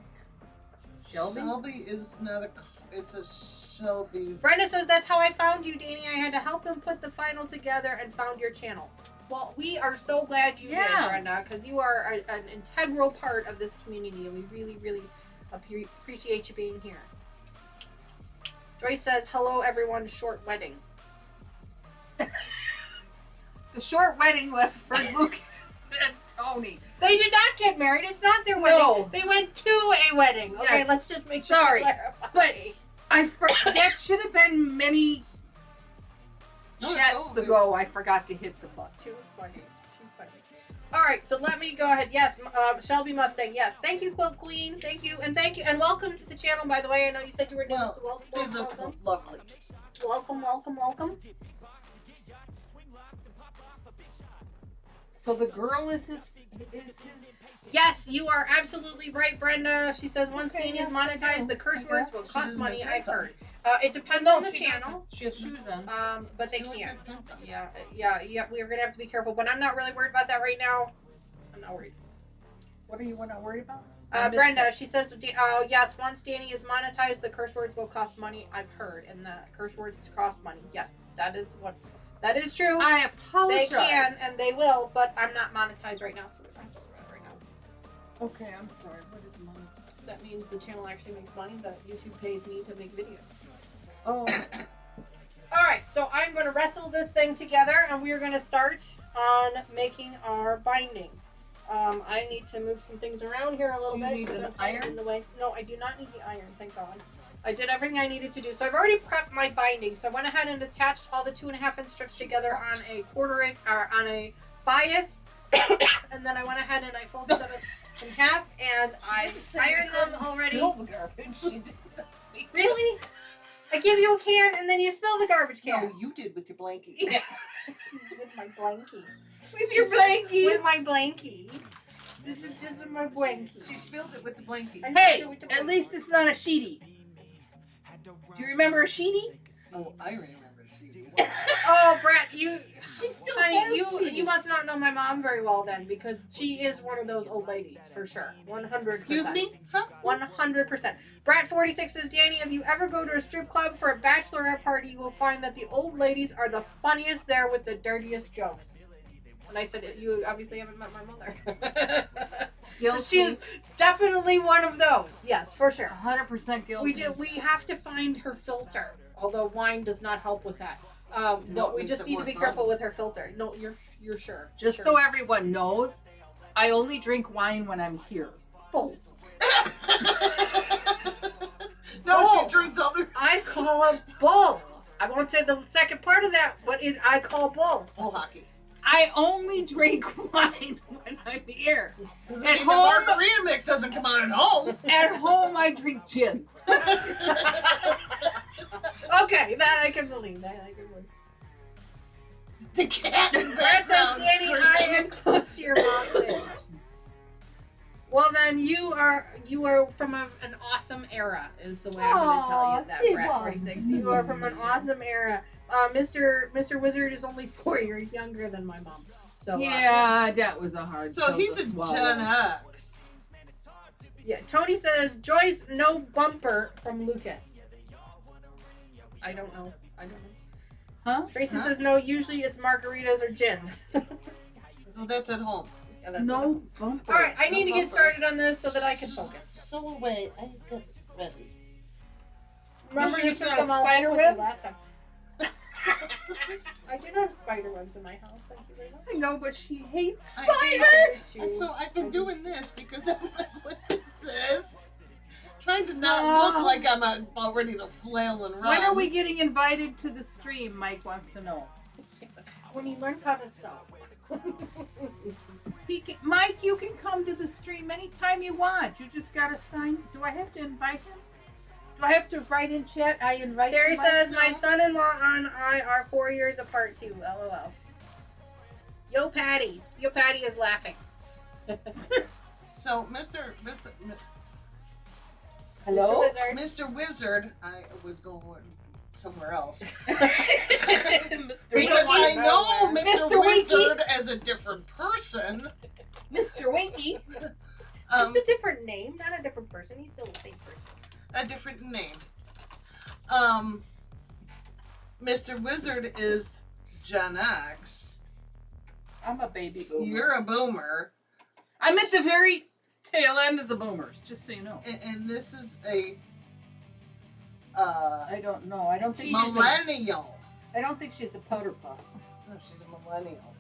S5: Shelby?
S6: Shelby is not a. It's a Shelby.
S4: Brenda says that's how I found you, Dani. I had to help him put the final together and found your channel. Well, we are so glad you did,
S5: Yeah.
S4: Brenda, because you are an integral part of this community, and we really, really appreciate you being here. Joyce says, "Hello, everyone. Short wedding."
S5: The short wedding was for Lucas and Tony.
S4: They did not get married. It's not their
S5: No.
S4: wedding. They went to a wedding. Okay,
S5: Yes.
S4: let's just make sure
S5: Sorry,
S4: we clarify.
S5: but that should have been many
S6: No,
S5: chats
S6: totally.
S5: ago. I forgot to hit the button.
S4: Too funny. Too funny. All right, so let me go ahead. Yes, Shelby Mustang. Yes, thank you, Quilt Queen. Thank you, and welcome to the channel. By the way, I know you said you were new, so
S6: they look
S4: welcome,
S5: Lovely.
S4: welcome.
S5: So the girl is his.
S4: Yes, you are absolutely right, Brenda. She says once
S5: Okay,
S4: Dani
S5: yes,
S4: is
S5: I
S4: monetized,
S5: know.
S4: the curse
S5: I
S4: words
S5: know.
S4: will
S6: She
S4: cost
S6: doesn't
S4: money.
S6: have
S4: I've
S6: pants on.
S4: heard. It depends
S5: No,
S4: on the
S5: she
S4: channel.
S5: She has shoes on.
S4: But they
S6: She always
S4: can.
S6: has pants on.
S4: Yeah. We're gonna have to be careful, but I'm not really worried about that right now. I'm not worried.
S5: What are you not worried about? I missed
S4: Brenda,
S5: it.
S4: she says, yes, once Dani is monetized, the curse words will cost money. I've heard, and the curse words cost money. Yes, that is true.
S5: I apologize.
S4: They can and they will, but I'm not monetized right now, so we're not talking about it right now.
S5: Okay, I'm sorry. What is money?
S4: That means the channel actually makes money, that YouTube pays me to make videos.
S5: Oh.
S4: Alright, so I'm going to wrestle this thing together and we're going to start on making our binding. I need to move some things around here a little
S5: Do you
S4: bit.
S5: need
S4: 'cause
S5: an
S4: I'm kind of
S5: iron?
S4: in the way. No, I do not need the iron, thank God. I did everything I needed to do. So I've already prepped my binding. So I went ahead and attached all the 2.5-inch strips together on a 1/4 inch, or on a bias. And then I went ahead and I folded them in half and I ironed them already. Really? I give you a can and then you spill the garbage can.
S5: No, you did with your blankie.
S4: With my blankie.
S5: With your blankie.
S4: With my blankie. This is my blankie.
S5: She spilled it with the blankie.
S4: I
S5: Hey,
S4: spilled it with the
S5: at
S4: blankie.
S5: least it's not a sheetie. Do you remember a sheetie?
S6: Oh, I remember she.
S4: Oh, Brett, you.
S5: She still
S4: Honey,
S5: has
S4: you
S5: sheeties.
S4: must not know my mom very well then, because she is one of those old ladies for sure. 100%.
S6: Excuse me? Huh?
S4: 100%. Brat46 says, Danny, if you ever go to a strip club for a bachelorette party, you will find that the old ladies are the funniest there with the dirtiest jokes. And I said, you obviously haven't met my mother. She is definitely one of those. Yes, for sure.
S5: 100% guilty.
S4: We have to find her filter, although wine does not help with that.
S6: No,
S4: But we
S6: it
S4: just
S6: makes it
S4: need to
S6: more
S4: be
S6: fun.
S4: careful with her filter. No, you're sure.
S5: Just
S4: sure.
S5: so everyone knows, I only drink wine when I'm here.
S4: Bull.
S6: No,
S4: Oh.
S6: she drinks other.
S4: I call it bull. I won't say the second part of that, but I call bull.
S6: Bull hockey.
S5: I only drink wine when I'm here.
S6: Does it
S5: At
S6: mean
S5: home-
S6: the margarita mix doesn't come out at home?
S5: At home, I drink gin.
S4: Okay, that I can believe. That I can believe.
S6: The cat in the
S4: Brad says,
S6: background
S4: Danny,
S6: screaming.
S4: I am close to your mom's age. Well, then you are from an awesome era, is the way I'm going to tell you that,
S5: Aw,
S4: Brad 46. You are from an awesome era. Mr. Wizard is only 4 years younger than my mom. So
S5: Yeah, that was a hard
S6: So
S5: pill
S6: he's
S5: to
S6: a
S5: swallow.
S6: Gen X.
S4: yeah. Tony says Joyce no bumper from Lucas. I don't know.
S5: Huh?
S4: Tracy
S6: Huh?
S4: says no. Usually it's margaritas or gin.
S6: So that's at home.
S4: Yeah, that's
S5: No bumper.
S4: All right, I need to
S6: No
S4: get
S6: bumpers.
S4: started on this so that I can focus.
S6: So wait, I got ready.
S4: Remember
S5: sure
S4: you
S5: it's
S4: took
S5: not
S4: them
S5: a
S4: all
S5: spider
S4: with you
S5: web?
S4: last time. I do not have spider webs in my house. Thank you very much.
S5: I know, but she hates
S6: I
S5: spiders.
S6: And so I've been doing this because I'm like, what is this? Trying to not
S5: Oh.
S6: look like I'm about ready to flail and run.
S5: When are we getting invited to the stream? Mike wants to know.
S4: When he learns how to sew.
S5: Mike, you can come to the stream anytime you want. You just gotta sign. Do I have to invite him? Do I have to write in chat? I invite
S4: Terry
S5: you, Mike?
S4: says my
S5: No?
S4: son-in-law and I are 4 years apart too. LOL. Yo, Patty. Yo, Patty is laughing.
S6: So,
S5: Hello?
S4: Wizard.
S6: Mr. Wizard, I was going somewhere else.
S4: We
S6: Because
S4: don't want
S6: I
S4: to
S6: know
S4: where.
S6: Mr. Wizard as a different person.
S5: Mr. Winky.
S4: Just a different name, not a different person. He's still the same person.
S6: A different name. Mr. Wizard is Gen X.
S5: I'm a baby boomer.
S6: You're a boomer.
S5: I'm at the very tail end of the boomers, just so you know.
S6: And this is a
S5: I don't know. I don't think
S6: millennial.
S5: I don't think she's a powder puff.
S6: No, she's a millennial.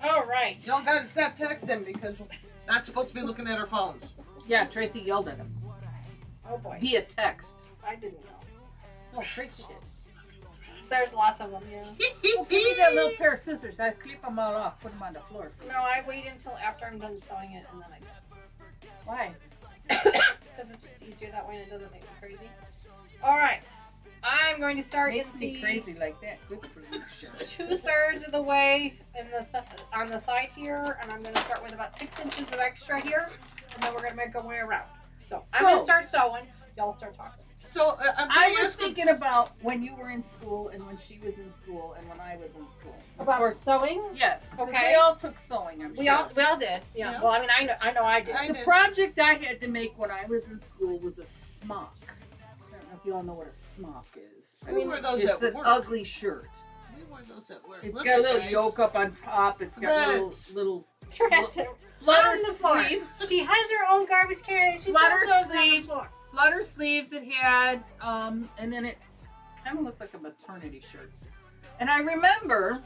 S4: All right.
S6: You don't gotta stop texting because we're not supposed to be looking at our phones.
S5: Yeah, Tracy yelled at us
S4: Oh boy.
S5: via text.
S4: I didn't know.
S5: No, Tracy did.
S4: There's lots of them, yeah.
S5: Well, give me that little pair of scissors. I clip them all off, put them on the floor. For you.
S4: No, I wait until after I'm done sewing it and then I
S5: Why?
S4: because it's just easier that way and it doesn't make me crazy. All right. I'm going to start
S5: Makes
S4: in
S5: me
S4: the
S5: crazy like that. Good for you, sure.
S4: 2/3 of the way on the side here, and I'm going to start with about 6 inches of extra here, and then we're going to make our way around. So I'm going to start sewing. Y'all start talking.
S6: So
S5: I was thinking about when you were in school and when she was in school and when I was in school.
S4: About sewing?
S5: Yes. 'cause
S4: Okay.
S5: We all took sewing. I'm
S4: We
S5: sure.
S4: all did. Yeah.
S6: Yeah.
S4: Well, I mean, I know I did.
S6: I
S5: The
S6: did.
S5: project I had to make when I was in school was a smock. I don't know if you all know what a smock is.
S6: We wore those
S5: It's
S6: at
S5: an
S6: work.
S5: ugly shirt.
S6: We wore those at work.
S5: It's
S6: Look
S5: got a
S6: at
S5: little
S6: guys.
S5: yoke up on top. It's got
S6: Right.
S5: little
S4: Dresser
S5: Flutter
S4: on the floor.
S5: sleeves.
S4: She has her own garbage can and she
S5: Flutter
S4: still throws it on the
S5: sleeves.
S4: floor.
S5: Flutter sleeves it had, and then it kind of looked like a maternity shirt. And I remember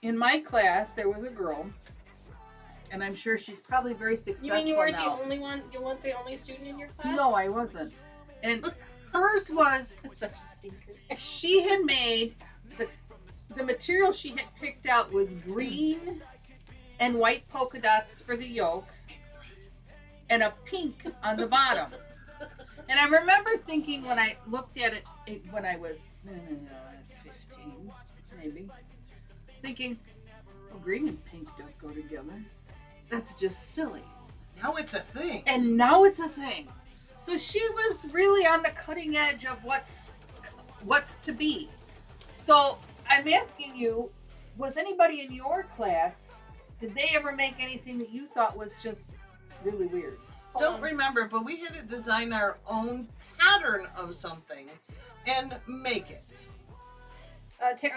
S5: in my class there was a girl, and I'm sure she's probably very successful
S4: You mean you weren't
S5: now.
S4: the only one? You weren't the only student in your class?
S5: No, I wasn't. And hers was,
S4: I'm such a stinker.
S5: she had made, the material she had picked out was green and white polka dots for the yoke and a pink on the bottom. And I remember thinking when I looked at it when I was 15, maybe, thinking, oh, green and pink don't go together. That's just silly.
S6: Now it's a thing.
S5: And now it's a thing. So she was really on the cutting edge of what's to be. So I'm asking you, was anybody in your class, did they ever make anything that you thought was just really weird?
S6: Don't remember, but we had to design our own pattern of something and make it.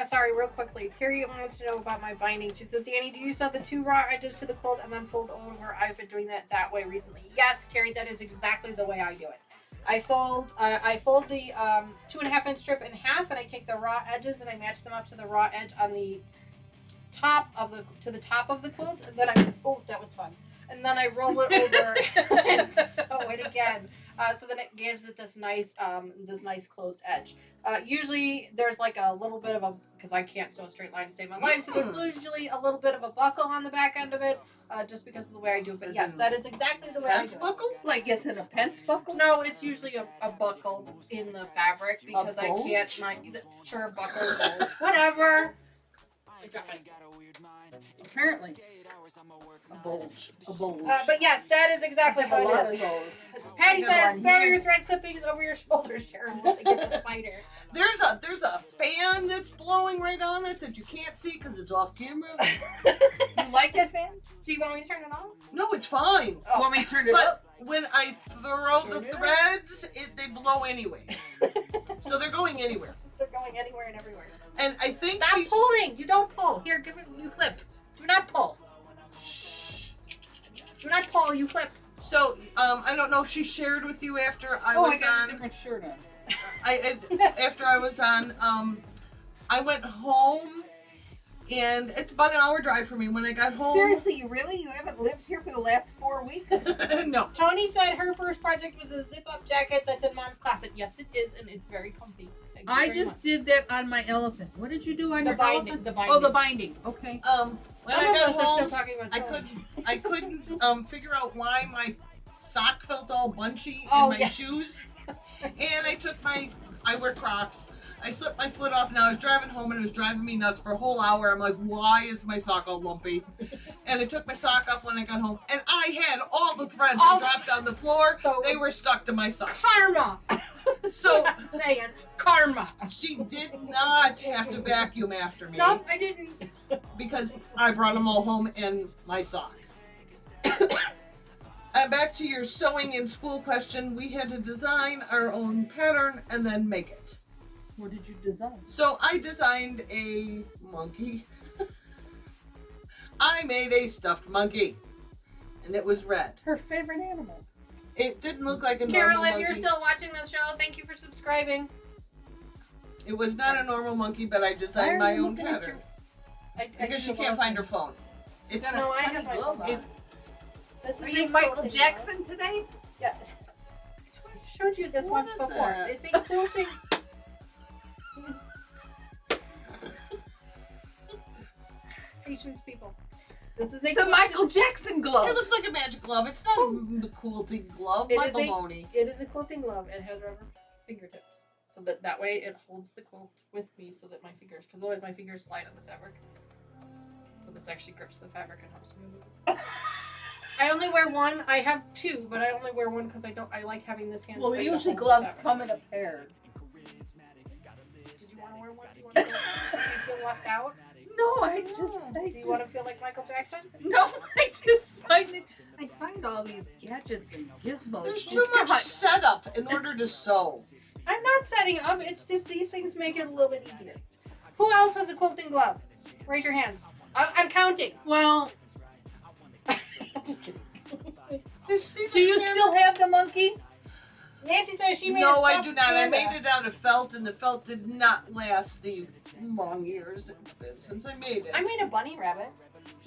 S4: Sorry, real quickly. Terry wants to know about my binding. She says, Danny, do you sew the 2 raw edges to the quilt and then fold over? I've been doing that way recently. Yes, Terry, that is exactly the way I do it. I fold the 2.5-inch strip in half, and I take the raw edges and I match them up to the raw edge on the top of the quilt. And then that was fun. And then I roll it over and sew it again. So then it gives it this nice closed edge. Usually there's like a little bit of because I can't sew a straight line to save my life, so there's usually a little bit of a buckle on the back end of it, just because of the way I do it. But yes, that is exactly the way I do it.
S6: Buckle?
S5: Like it's in a pence buckle?
S4: No, it's usually a buckle in the fabric because I
S6: bulge?
S4: can't. Sure, buckle, bulge, whatever.
S5: Apparently.
S6: A bulge.
S5: A bulge.
S4: But yes, that is exactly
S5: a
S4: how
S5: lot
S4: it
S5: of
S4: is.
S5: those.
S4: Patty
S5: Good
S4: says,
S5: one
S4: throw
S5: here.
S4: your thread clippings over your shoulders, Sharon, while they get the spider.
S6: There's a fan that's blowing right on us that you can't see because it's off camera.
S5: You like that fan?
S4: Do you want me to turn it on?
S6: No, it's fine.
S5: You want me to turn it
S6: But
S5: up?
S6: when I throw the
S4: Turn it up.
S6: threads, they blow anyways. So they're going anywhere.
S4: They're going anywhere and everywhere.
S6: And I think
S4: Stop
S6: she-
S4: pulling! You don't pull. Here, give it. You clip. Do not pull. Shh. Do not pull. You clip.
S6: So, I don't know if she shared with you after I
S5: I
S6: was
S5: got a
S6: on.
S5: different shirt on.
S6: After I was on, I went home, and it's about an hour drive for me. When I got home,
S5: Seriously, you really? You haven't lived here for the last 4 weeks?
S6: no.
S4: Tony said her first project was a zip-up jacket that's in Mom's closet. Yes, it is, and it's very comfy. Thank you
S5: I
S4: very
S5: just
S4: much.
S5: did that on my elephant. What did you do on
S4: The
S5: your
S4: binding,
S5: elephant?
S4: the binding.
S5: Oh, the binding. Okay.
S6: When
S4: Some
S6: I
S4: of
S6: got
S4: us are
S6: home,
S4: still talking about
S6: I
S4: Tony.
S6: couldn't figure out why my sock felt all bunchy in
S4: Oh,
S6: my
S4: yes.
S6: shoes, and I wear Crocs. I slipped my foot off, and I was driving home, and it was driving me nuts for a whole hour. I'm like, why is my sock all lumpy? And I took my sock off when I got home, and I had all the threads
S4: Oh.
S6: dropped on the floor.
S4: So-
S6: they were stuck to my sock.
S4: Karma.
S6: So
S4: I'm saying karma.
S6: she did not have to vacuum after me
S4: Nope, I didn't.
S6: because I brought them all home in my sock. And back to your sewing in school question, we had to design our own pattern and then make it.
S5: What did you design?
S6: So I designed a monkey. I made a stuffed monkey, and it was red.
S5: Her favorite animal.
S6: It didn't look like a normal
S4: Carol, if
S6: monkey.
S4: you're still watching this show, thank you for subscribing.
S6: It was not a normal monkey, but I designed my own pattern because she can't find her phone. It's
S4: No, I have my
S5: glove
S4: phone.
S6: it,
S4: This
S5: Are
S4: is
S5: you
S4: a
S5: Michael
S4: quilting
S5: Jackson today?
S4: glove. Yeah. I showed you this
S6: What
S4: once
S6: is
S4: before.
S6: that?
S4: It's a quilting. Patience, people. This is
S5: It's a Michael Jackson glove.
S6: it looks like a magic glove. It's not the quilting glove.
S4: It
S6: My
S4: is a-
S6: baloney.
S4: It is a quilting glove. It has rubber fingertips, so that way it holds the quilt with me, so that my fingers, because otherwise my fingers slide on the fabric. So this actually grips the fabric and helps me move it. I only wear one. I have two, but I only wear one because I like having this hand.
S5: Well,
S4: free to
S5: usually
S4: hold the
S5: gloves
S4: fabric.
S5: come in a pair.
S4: Did you want to wear one? Do you, want to do you feel left out?
S5: No, I
S4: Do you want to feel like Michael Jackson?
S5: No, I just find it. I find all these gadgets and gizmos.
S6: There's
S5: just
S6: too much
S5: God.
S6: setup in order to sew.
S4: I'm not setting up. It's just these things make it a little bit easier. Who else has a quilting glove? Raise your hands. I'm counting.
S5: Well, Do you still have the monkey?
S4: Nancy says she made a
S6: No, I
S4: stuffed
S6: do not. I
S4: panda.
S6: made it out of felt, and the felt did not last the long years it's been since I made it.
S4: I made a bunny rabbit.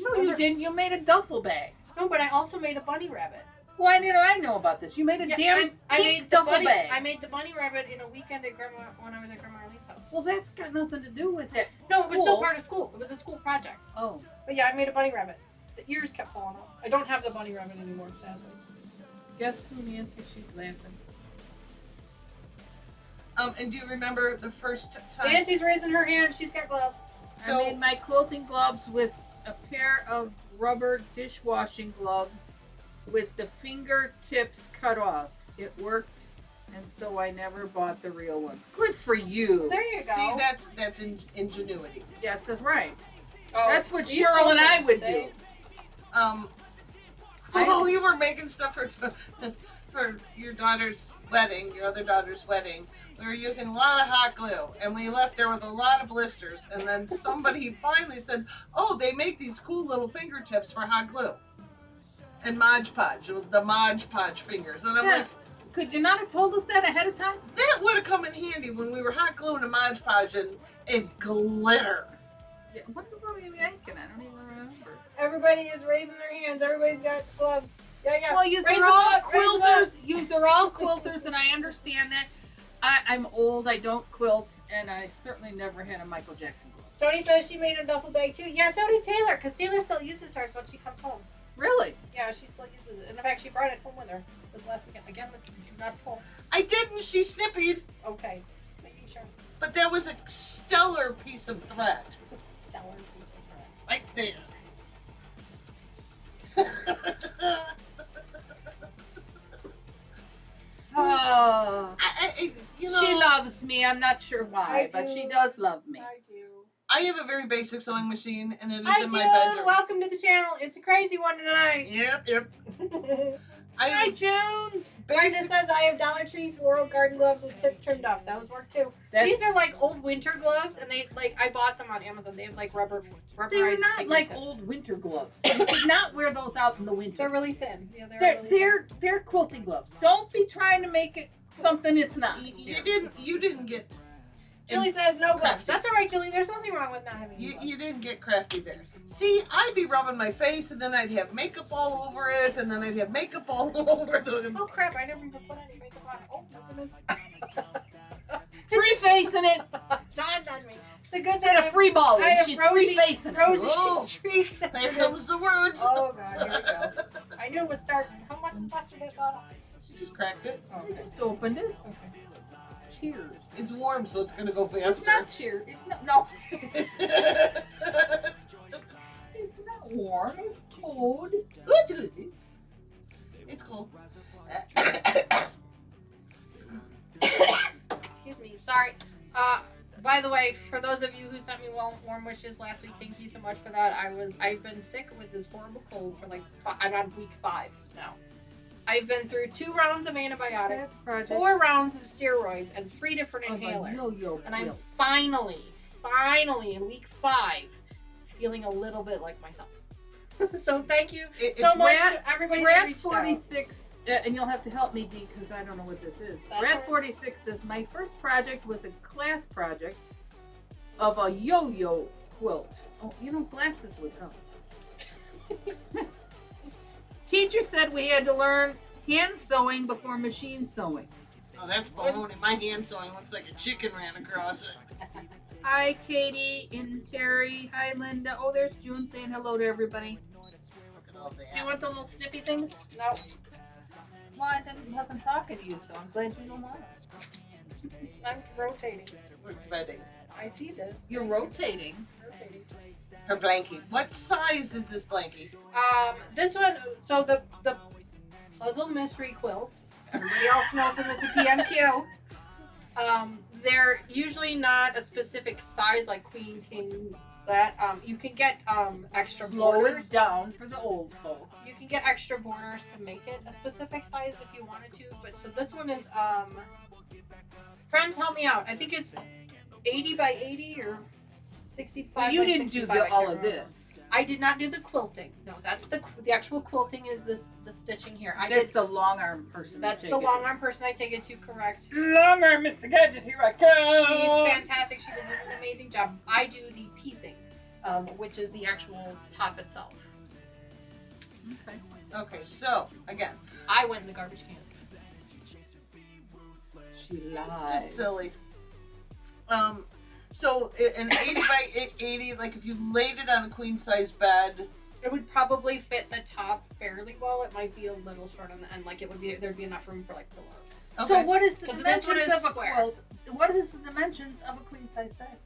S5: No, you didn't. You made a duffel bag.
S4: No, but I also made a bunny rabbit.
S5: Why didn't I know about this? You made a damn
S4: I
S5: pink
S4: made the
S5: duffel
S4: bunny.
S5: bag.
S4: I made the bunny rabbit in a weekend at Grandma when I was at Grandma Arlene's house.
S5: Well, that's got nothing to do with it.
S4: No, it was still
S5: School.
S4: part of school. It was a school project.
S5: Oh.
S4: But yeah, I made a bunny rabbit. The ears kept falling off. I don't have the bunny rabbit anymore, sadly.
S5: Guess who, Nancy? She's laughing.
S6: And do you remember the first time?
S4: Nancy's raising her hand. She's got gloves.
S5: I made my quilting gloves with a pair of rubber dishwashing gloves with the fingertips cut off. It worked, and so I never bought the real ones. Good for you.
S4: There you go.
S6: See, that's ingenuity.
S5: Yes, that's right.
S4: Oh,
S5: That's what
S4: these
S5: Cheryl and I
S4: quilters,
S5: would
S4: they-
S5: do.
S6: We were making stuff for your daughter's wedding, your other daughter's wedding. We were using a lot of hot glue, and we left there with a lot of blisters. And then somebody finally said, "Oh, they make these cool little fingertips for hot glue." And Mod Podge, the Mod Podge fingers. And I'm
S5: Yeah.
S6: like,
S5: Could you not have told us that ahead of time?
S6: that would have come in handy when we were hot gluing a Mod Podge and glitter.
S5: Yeah, what were we making? I don't even remember.
S4: Everybody is raising their hands. Everybody's got gloves. Yeah.
S5: Well, you
S4: Raise
S5: are
S4: them
S5: all
S4: up, raise them up.
S5: quilters. You are all quilters, and I understand that. I'm old. I don't quilt, and I certainly never had a Michael Jackson glove.
S4: Tony says she made a duffel bag too. Yeah, so did Taylor, because Taylor still uses hers when she comes home.
S5: Really?
S4: Yeah, she still uses it. And in fact, she brought it home with her this last weekend. Again, do not pull.
S6: I didn't. She snippied,
S4: Okay, just making sure.
S6: but that was a stellar piece of thread
S4: Stellar piece of thread.
S6: right there.
S5: Oh.
S6: You know,
S5: She loves me. I'm not sure why,
S4: I
S5: but
S4: do.
S5: she does love me.
S4: I do.
S6: I have a very basic sewing machine, and it is
S4: Hi,
S6: in my
S4: June.
S6: bedroom.
S4: Welcome to the channel. It's a crazy one tonight.
S6: Yep. I
S5: Hi,
S6: have
S5: June.
S4: Brenda
S6: basic.
S4: says I have Dollar Tree floral garden gloves with tips trimmed off. That was work too. These are like old winter gloves, and they like I bought them on Amazon. They have like rubberized.
S5: They're not like
S4: fingertips.
S5: old winter gloves. You could not wear those out in the winter.
S4: They're really thin. Yeah, they're really
S5: They're quilting gloves. Don't be trying to make it something it's not.
S6: You didn't get.
S4: Julie says no gloves.
S6: Crafty.
S4: That's all right, Julie. There's nothing wrong with not having
S6: You,
S4: gloves.
S6: you didn't get crafty there. See, I'd be rubbing my face, and then I'd have makeup all over it, and then I'd have makeup all over the.
S4: Oh crap! I never even put any makeup on. Oh my goodness.
S5: Free facing it.
S4: Dawned on me. It's a good thing.
S5: Instead of free balling,
S4: I have
S5: she's
S4: rosy-
S5: free facing it.
S4: Rosy
S6: Oh.
S4: streaks.
S6: There comes the words.
S4: Oh god, here we go. I knew it was starting. How much is left of that bottle?
S6: You just cracked it.
S5: I just opened it.
S4: Okay.
S5: Cheers.
S6: It's warm, so it's gonna go
S5: It's
S6: faster.
S5: not cheers. It's not. No. It's not warm. It's cold.
S6: It's cold.
S4: Excuse me. Sorry. By the way, for those of you who sent me warm wishes last week, thank you so much for that. I've been sick with this horrible cold for like I'm on week 5 now. I've been through 2 rounds of antibiotics, 4 rounds of steroids, and 3 different inhalers. And I'm finally in week 5 feeling a little bit like myself. So thank you so much to everybody that
S5: Brad
S4: reached out.
S5: 46, and you'll have to help me, Dee, because I don't know what this is.
S4: That's
S5: Brad
S4: all right.
S5: 46 says, my first project was a class project of a yo-yo quilt. Oh, you know, glasses would help. Teacher said we had to learn hand sewing before machine sewing.
S6: Oh, that's baloney. My hand sewing looks like a chicken ran across it.
S5: Hi, Katie and Terry. Hi, Linda. Oh, there's June saying hello to everybody.
S6: Look at all that.
S4: Do you want the little snippy things? No.
S5: Well, I wasn't talking to you, so I'm glad you don't want it.
S4: I'm rotating.
S6: We're threading.
S4: I see this.
S5: You're rotating.
S4: Rotating.
S6: Her blankie. What size is this blankie?
S4: This one, so the Puzzle Mystery Quilts, everybody else knows them as a PMQ. They're usually not a specific size like Queen, King, that. You can get extra
S5: Slow
S4: borders.
S5: it down for the old folks.
S4: You can get extra borders to make it a specific size if you wanted to. But so this one is, friends help me out. I think it's 80 by 80 or 65
S5: Well, you
S4: by
S5: didn't do
S4: 65, I
S5: all
S4: can't
S5: of
S4: remember.
S5: this.
S4: I did not do the quilting. No, that's the actual quilting is the stitching here.
S5: That's the long arm person.
S4: That's the long arm person I take it to, correct.
S5: Long arm, Mr. Gadget, here I come.
S4: She's fantastic. She does an amazing job. I do the piecing, which is the actual top itself.
S5: Okay.
S6: Okay, so again,
S4: I went in the garbage can.
S5: She lies.
S6: it's just silly. So an 80 by 80, like if you laid it on a queen size bed,
S4: It would probably fit the top fairly well. It might be a little short on the end. Like there'd be enough room for like pillows.
S6: Okay.
S5: So what is the
S4: 'Cause this one
S5: dimensions
S4: is
S5: of a
S4: square.
S5: quilt? What is the dimensions of a queen size bed?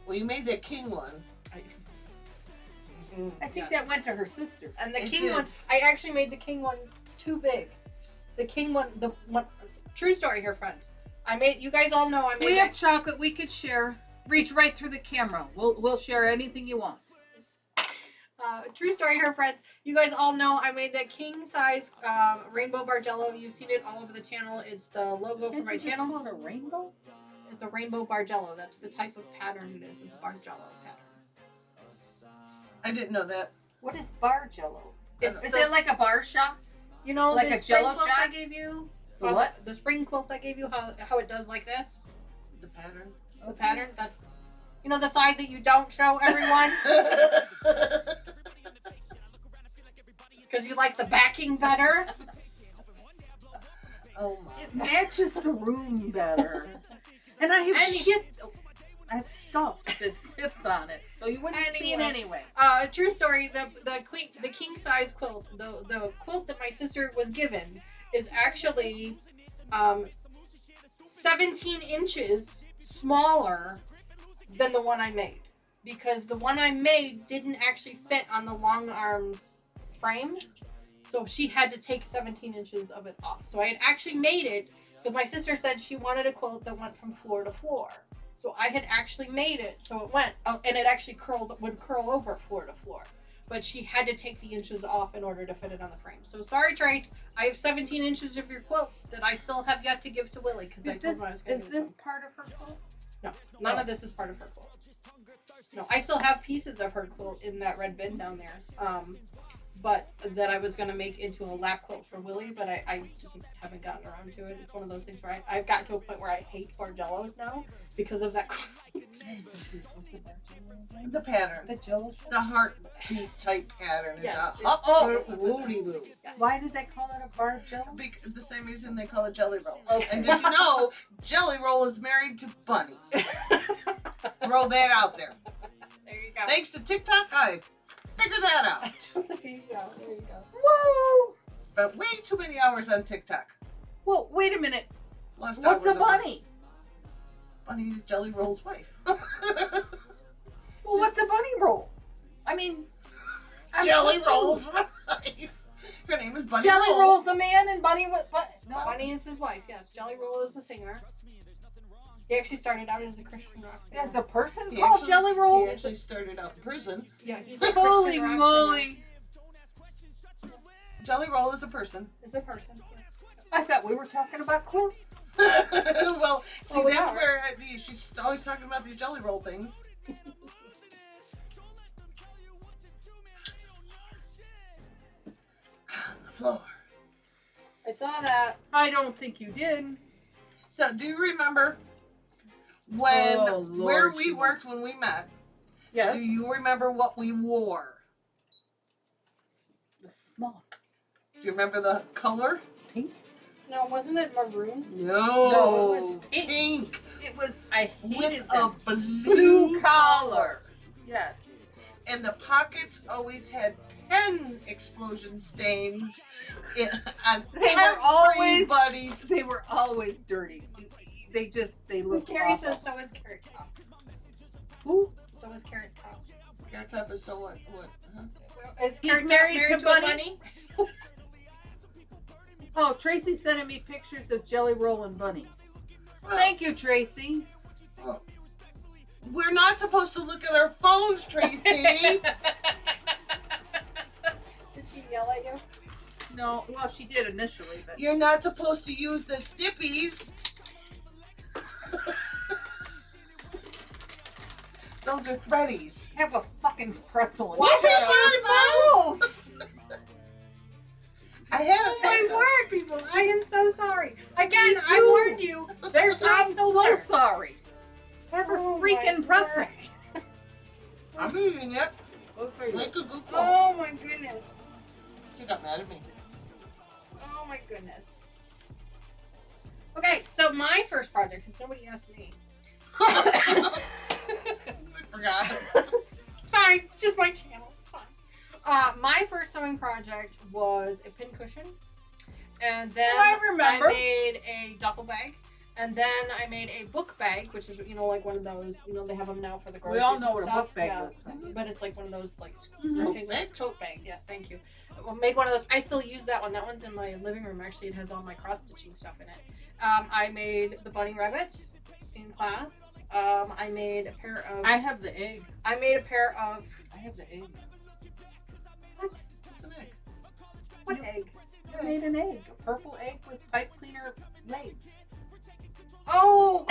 S6: well, you made that king one.
S5: I think that went to her sister.
S4: And the
S6: It
S4: king
S6: did.
S4: one, I actually made the king one too big. The king one, the one, true story here, friends. You guys all know I made
S5: We
S4: that-
S5: have chocolate we could share. Reach right through the camera. We'll share anything you want.
S4: true story here, friends. You guys all know I made that king size rainbow Bargello. You've seen it all over the channel. It's the logo for my channel.
S5: Call it a rainbow?
S4: It's a rainbow Bargello. That's the type of pattern it is. It's a Bargello pattern.
S6: I didn't know that.
S4: What is Bargello?
S5: Is it like a bar shop?
S4: You know,
S5: like
S4: the
S5: a
S4: spring
S5: Jell-O
S4: quilt
S5: shot?
S4: I gave you.
S5: The what?
S4: The spring quilt I gave you. How it does like this.
S6: The pattern.
S4: The pattern. That's, you know, the side that you don't show everyone because you like the backing better.
S6: Oh my.
S5: It matches the room better. And I have I have stuff that sits on it, so you wouldn't see it anyway.
S4: True story. The king size quilt, the quilt that my sister was given, is actually 17 inches smaller than the one I made, because the one I made didn't actually fit on the long arms frame, so she had to take 17 inches of it off. So I had actually made it because my sister said she wanted a quilt that went from floor to floor. So I had actually made it so it went, and it actually would curl over floor to floor. But she had to take the inches off in order to fit it on the frame. So sorry, Trace. I have 17 inches of your quilt that I still have yet to give to Willie because I told him I was going to.
S5: Is this part of her quilt?
S4: No, none of this is part of her quilt. No, I still have pieces of her quilt in that red bin down there. But that I was going to make into a lap quilt for Willie, but I just haven't gotten around to it. It's one of those things where I've gotten to a point where I hate Bargellos now because of that quilt.
S6: The pattern.
S5: The Jello.
S6: The heartbeat type pattern. It's
S4: Yes,
S6: a woody woo.
S5: Why did they call it a bar Jello?
S6: The same reason they call it Jelly Roll. And did you know Jelly Roll is married to Bunny? Throw that out there.
S4: There you go.
S6: Thanks to TikTok, I figured that out.
S4: There you go. There you go.
S5: Whoa!
S6: But way too many hours on TikTok.
S5: Well, wait a minute.
S6: Lost
S5: What's
S6: hours
S5: a
S6: of work.
S5: bunny?
S6: Bunny is Jelly Roll's wife.
S5: Well, what's a bunny roll? I mean,
S6: Jelly Roll's wife. Her name is Bunny
S5: Jelly
S6: Roll.
S5: Roll's a man and Bunny what? No.
S4: Bunny is his wife, yes. Jelly Roll is the singer. He actually started out as a Christian rock singer.
S5: There's a person
S6: He
S5: called
S6: actually-
S5: Jelly Roll.
S6: He actually started out in prison.
S4: Yeah, he's a
S5: Holy
S4: Christian rock
S5: moly!
S6: Jelly Roll is a person.
S4: singer. Is a person.
S5: I thought we were talking about quilts.
S6: Well, see,
S4: Oh, we
S6: that's
S4: are.
S6: where she's always talking about these Jelly Roll things. The floor.
S4: I saw that.
S5: I don't think you did.
S6: So, do you remember when
S5: Oh, Lord,
S6: where we
S5: she
S6: worked when we met?
S5: Yes.
S6: Do you remember what we wore?
S5: The smock.
S6: Do you remember the color?
S5: Pink?
S4: No, wasn't it maroon?
S5: No, it was
S6: pink
S5: It was. I hated
S6: with a
S5: them.
S6: blue
S5: collar. Yes.
S6: and the pockets always had pen explosion stains on
S5: They were always-
S6: everybody's.
S5: They were always dirty. They looked
S4: Terry
S5: awful.
S4: says so is Carrot Top.
S5: Who?
S4: So is Carrot Top.
S6: Carrot Top is so what? Huh?
S4: Is
S5: He's
S4: Carrot Top
S5: married to
S4: a
S5: Bunny? Oh, Tracy's sending me pictures of Jelly Roll and Bunny. Thank you, Tracy.
S6: Oh. We're not supposed to look at our phones, Tracy.
S4: Did she yell at you?
S5: No, well, she did initially, but
S6: You're not supposed to use the snippies. Those are threadies.
S5: Have a fucking pretzel.
S6: What
S4: Shut
S6: is
S4: up.
S6: mouth? I had
S4: Oh
S6: a
S4: my
S6: pencil.
S4: word, people! I am so sorry. Again,
S5: Me
S4: I
S5: too.
S4: warned you. There's not
S5: I'm so
S4: filter.
S5: sorry. Have a
S4: Oh my
S5: freaking pretzel.
S4: word.
S6: I'm eating it.
S5: Good for you.
S6: Like a good girl.
S4: Oh my goodness.
S6: She got mad at me.
S4: Oh my goodness. Okay, so my first project, because somebody asked me.
S6: I forgot.
S4: It's fine. It's just my channel. It's fine. My first sewing project was a pin cushion, and then
S5: I remember.
S4: I made a duffel bag, and then I made a book bag, which is like one of those. They have them now for the
S5: We
S4: groceries.
S5: all know
S4: and
S5: what a
S4: stuff.
S5: book bag
S4: Yeah.
S5: looks like.
S4: But it's like one of those like
S6: Tote bag?
S4: tote bag. Yes, thank you. I made one of those. I still use that one. That one's in my living room. Actually, it has all my cross stitching stuff in it. I made the bunny rabbit in class. I made a pair of.
S5: I have the egg.
S4: I made a pair of.
S5: I have the egg.
S6: What's an egg?
S4: What egg?
S5: I made an egg. A purple egg with pipe cleaner legs.
S4: Oh!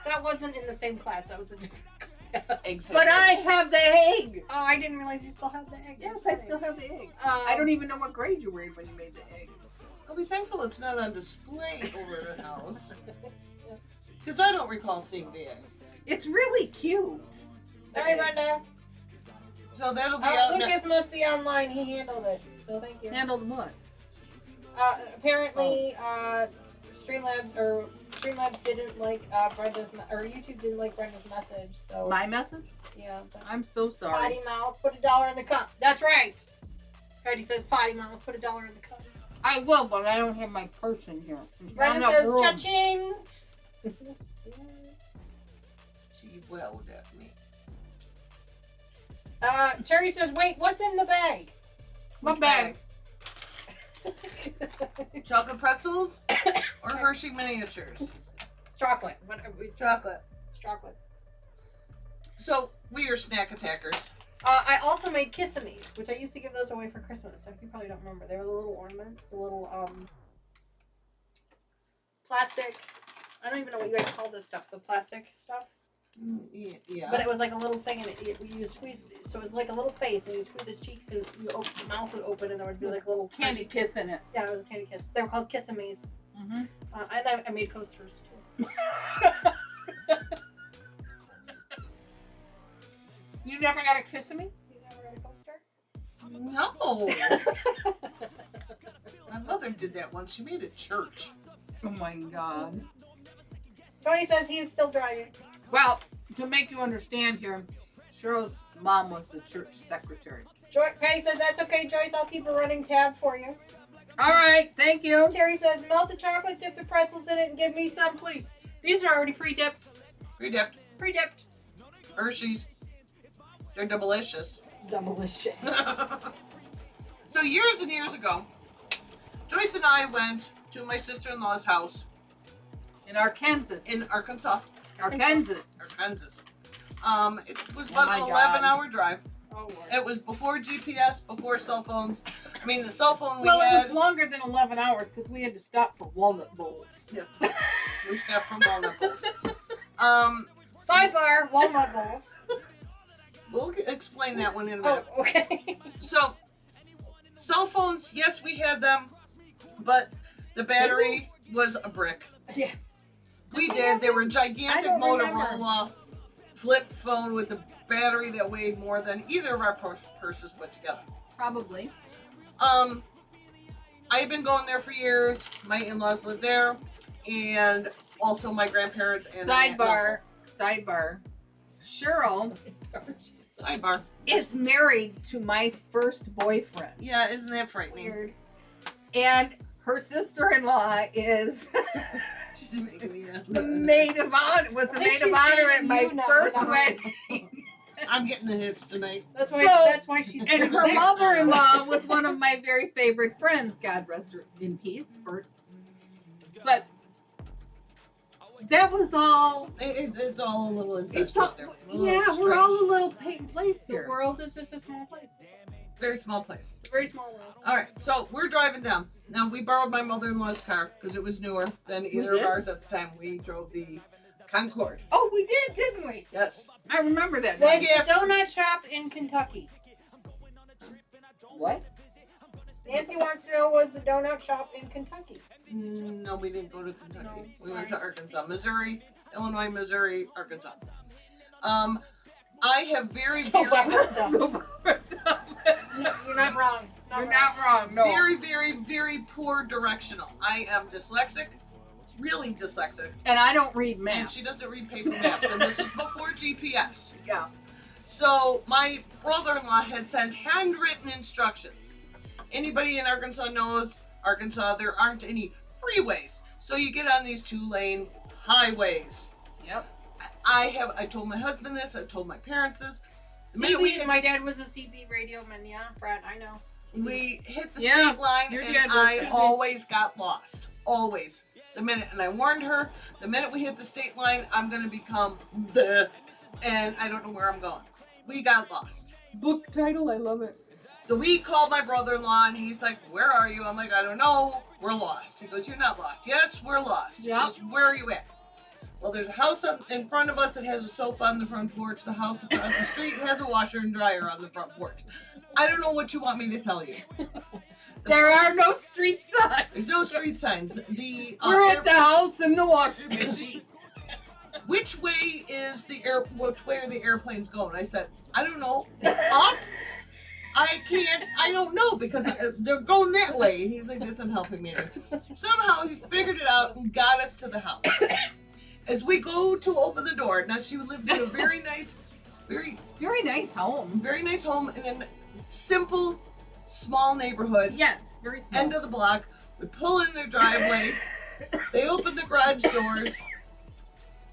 S4: That wasn't in the same class. That was a different class.
S6: Eggs.
S5: But I have the egg.
S4: Oh, I didn't realize you still had the egg.
S5: Yes,
S4: That's
S5: I still
S4: funny.
S5: have the egg.
S4: I
S5: I don't even know what grade you were in when you made the egg.
S6: I'll be thankful it's not on display over the house. Because I don't recall seeing the egg.
S5: It's really cute.
S4: Sorry, Brenda.
S6: So that'll be out now.
S4: Lucas must be online. He handled it. So thank you.
S5: Handled what?
S4: Apparently, Streamlabs didn't like Brenda's, or YouTube didn't like Brenda's message. So
S5: My message?
S4: yeah.
S5: I'm so sorry.
S4: Potty mouth, put $1 in the cup. That's right. Heidi says potty mouth, put $1 in the cup.
S5: I will, but I don't have my purse in here.
S4: Brenda
S5: Not
S4: says
S5: room.
S4: cha-ching.
S6: She welled at me.
S4: Terry says, wait, what's in the bag?
S5: My bag.
S6: Chocolate pretzels or Hershey miniatures?
S4: Chocolate. What are we?
S6: Chocolate.
S4: It's chocolate.
S6: So we are snack attackers.
S4: I also made Kissimmys, which I used to give those away for Christmas. So you probably don't remember. They were the little ornaments, the little plastic. I don't even know what you guys call this stuff. The plastic stuff.
S6: Yeah.
S4: But it was like a little thing, and you squeeze. So it was like a little face, and you squeeze his cheeks, and the mouth would open, and there would be like a little
S5: Candy kiss in it.
S4: Yeah, it was a candy kiss. They were called Kissimmys.
S5: Mm-hmm.
S4: And I made coasters too.
S5: You never got a kiss of me?
S4: You never got a coaster?
S6: No. My mother did that once. She made a church.
S5: Oh my god.
S4: Tony says he is still driving.
S5: Well, to make you understand here, Cheryl's mom was the church secretary.
S4: Patty says that's okay, Joyce. I'll keep a running tab for you.
S5: All right, thank you.
S4: Terry says melt the chocolate, dip the pretzels in it, and give me some, please. These are already pre-dipped.
S6: Pre-dipped.
S4: Pre-dipped.
S6: Hershey's. They're delicious.
S4: Delicious.
S6: So years and years ago, Joyce and I went to my sister-in-law's house
S5: In Arkansas.
S6: in Arkansas.
S5: Arkansas.
S6: It was about
S5: Oh
S6: an
S5: my God.
S6: 11-hour drive.
S4: Oh, Lord.
S6: It was before GPS, before cell phones. I mean, the cell phone we
S5: Well, it
S6: had.
S5: was longer than 11 hours because we had to stop for walnut bowls.
S6: Yes. We stepped from walnut bowls.
S4: Sidebar, walnut bowls.
S6: We'll explain that one in a minute.
S4: Oh, okay.
S6: So, cell phones, yes, we had them, but the battery was a brick.
S4: Yeah.
S6: We did. They were gigantic
S5: I don't
S6: Motorola flip phone with a battery that weighed more than either of our purses put together.
S5: Probably.
S6: I've been going there for years. My in-laws live there, and also my grandparents and
S5: Sidebar. Cheryl
S6: Sidebar.
S5: is married to my first boyfriend.
S6: Yeah, isn't that frightening?
S4: Weird.
S5: And her sister-in-law is
S6: She's making me
S5: the maid of honor, was the
S4: I think
S5: maid of
S4: she's
S5: honor at
S4: dating
S5: my
S4: you now,
S5: first
S4: not
S5: wedding.
S6: I'm getting the hits tonight.
S4: That's
S5: So-
S4: why. That's why she's.
S5: And her mother-in-law was one of my very favorite friends. God rest her in peace. But that was all.
S6: It's all a little
S5: It's
S6: incestuous
S5: all,
S6: there.
S5: yeah, we're all a little paint place
S4: The
S5: here.
S4: world is just a small place.
S6: Very small place.
S4: It's a very small world.
S6: All right, so we're driving down. Now, we borrowed my mother-in-law's car because it was newer than either of
S5: did?
S6: ours at the time. We drove the Concord.
S5: Oh, we did, didn't we?
S6: Yes.
S5: I remember that.
S4: Was
S6: Yes.
S4: the donut shop in Kentucky?
S5: What?
S4: Nancy wants to know, was the donut shop in Kentucky?
S6: No, we didn't go to Kentucky.
S4: No,
S6: We went to
S4: sorry.
S6: Arkansas, Missouri, Illinois, Missouri, Arkansas. I have very,
S4: So
S6: very,
S4: backwards up.
S5: So first up,
S4: No, you're not wrong.
S5: you're not wrong. No.
S6: very, very, very poor directional. I am dyslexic, really dyslexic,
S5: And I don't read maps.
S6: and she doesn't read paper maps. And this was before GPS.
S5: Yeah.
S6: So my brother-in-law had sent handwritten instructions. Anybody in Arkansas knows Arkansas, there aren't any freeways. So you get on these 2-lane highways.
S5: Yep.
S6: I told my husband this, I told my parents this. The minute we
S4: CB,
S6: hit
S4: my
S6: the-
S4: dad was a CB radio man. Yeah, Brad, I know.
S6: we hit the
S5: Yeah,
S6: state line
S5: your
S6: and
S5: dad was
S6: I
S5: too.
S6: always got lost. Always. The minute, and I warned her, the minute we hit the state line, I'm going to become the, and I don't know where I'm going. We got lost.
S5: Book title, I love it.
S6: So we called my brother-in-law and he's like, where are you? I'm like, I don't know. We're lost. He goes, you're not lost. Yes, we're lost. He
S5: Yeah.
S6: goes, where are you at? Well, there's a house up in front of us that has a sofa on the front porch. The house across the street has a washer and dryer on the front porch. I don't know what you want me to tell you.
S5: There are no street signs.
S6: There's no street signs. The
S5: We're at the house in the washing machine.
S6: which way is which way are the airplanes going? I said, I don't know. Up? I don't know because they're going that way. He's like, this isn't helping me. Somehow he figured it out and got us to the house. As we go to open the door, now she lived in a very nice, very
S5: nice home.
S6: very nice home in a simple, small neighborhood.
S5: Yes, very small.
S6: End of the block. We pull in their driveway. They open the garage doors.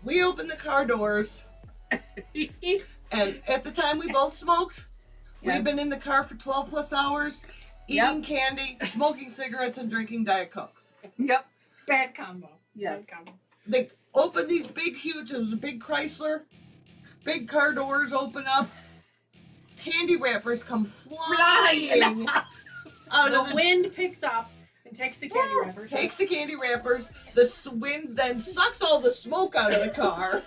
S6: We open the car doors. And at the time we both smoked,
S5: Yes.
S6: we've been in the car for 12 plus hours, eating candy, smoking cigarettes, and drinking Diet Coke.
S5: Yep.
S4: Bad combo.
S5: Yes.
S4: Bad combo.
S6: They open these big, huge, it was a big Chrysler, big car doors open up. Candy wrappers come flying out of
S4: The
S6: the
S4: wind picks up and takes the candy wrappers.
S6: takes the candy wrappers. The wind then sucks all the smoke out of the car.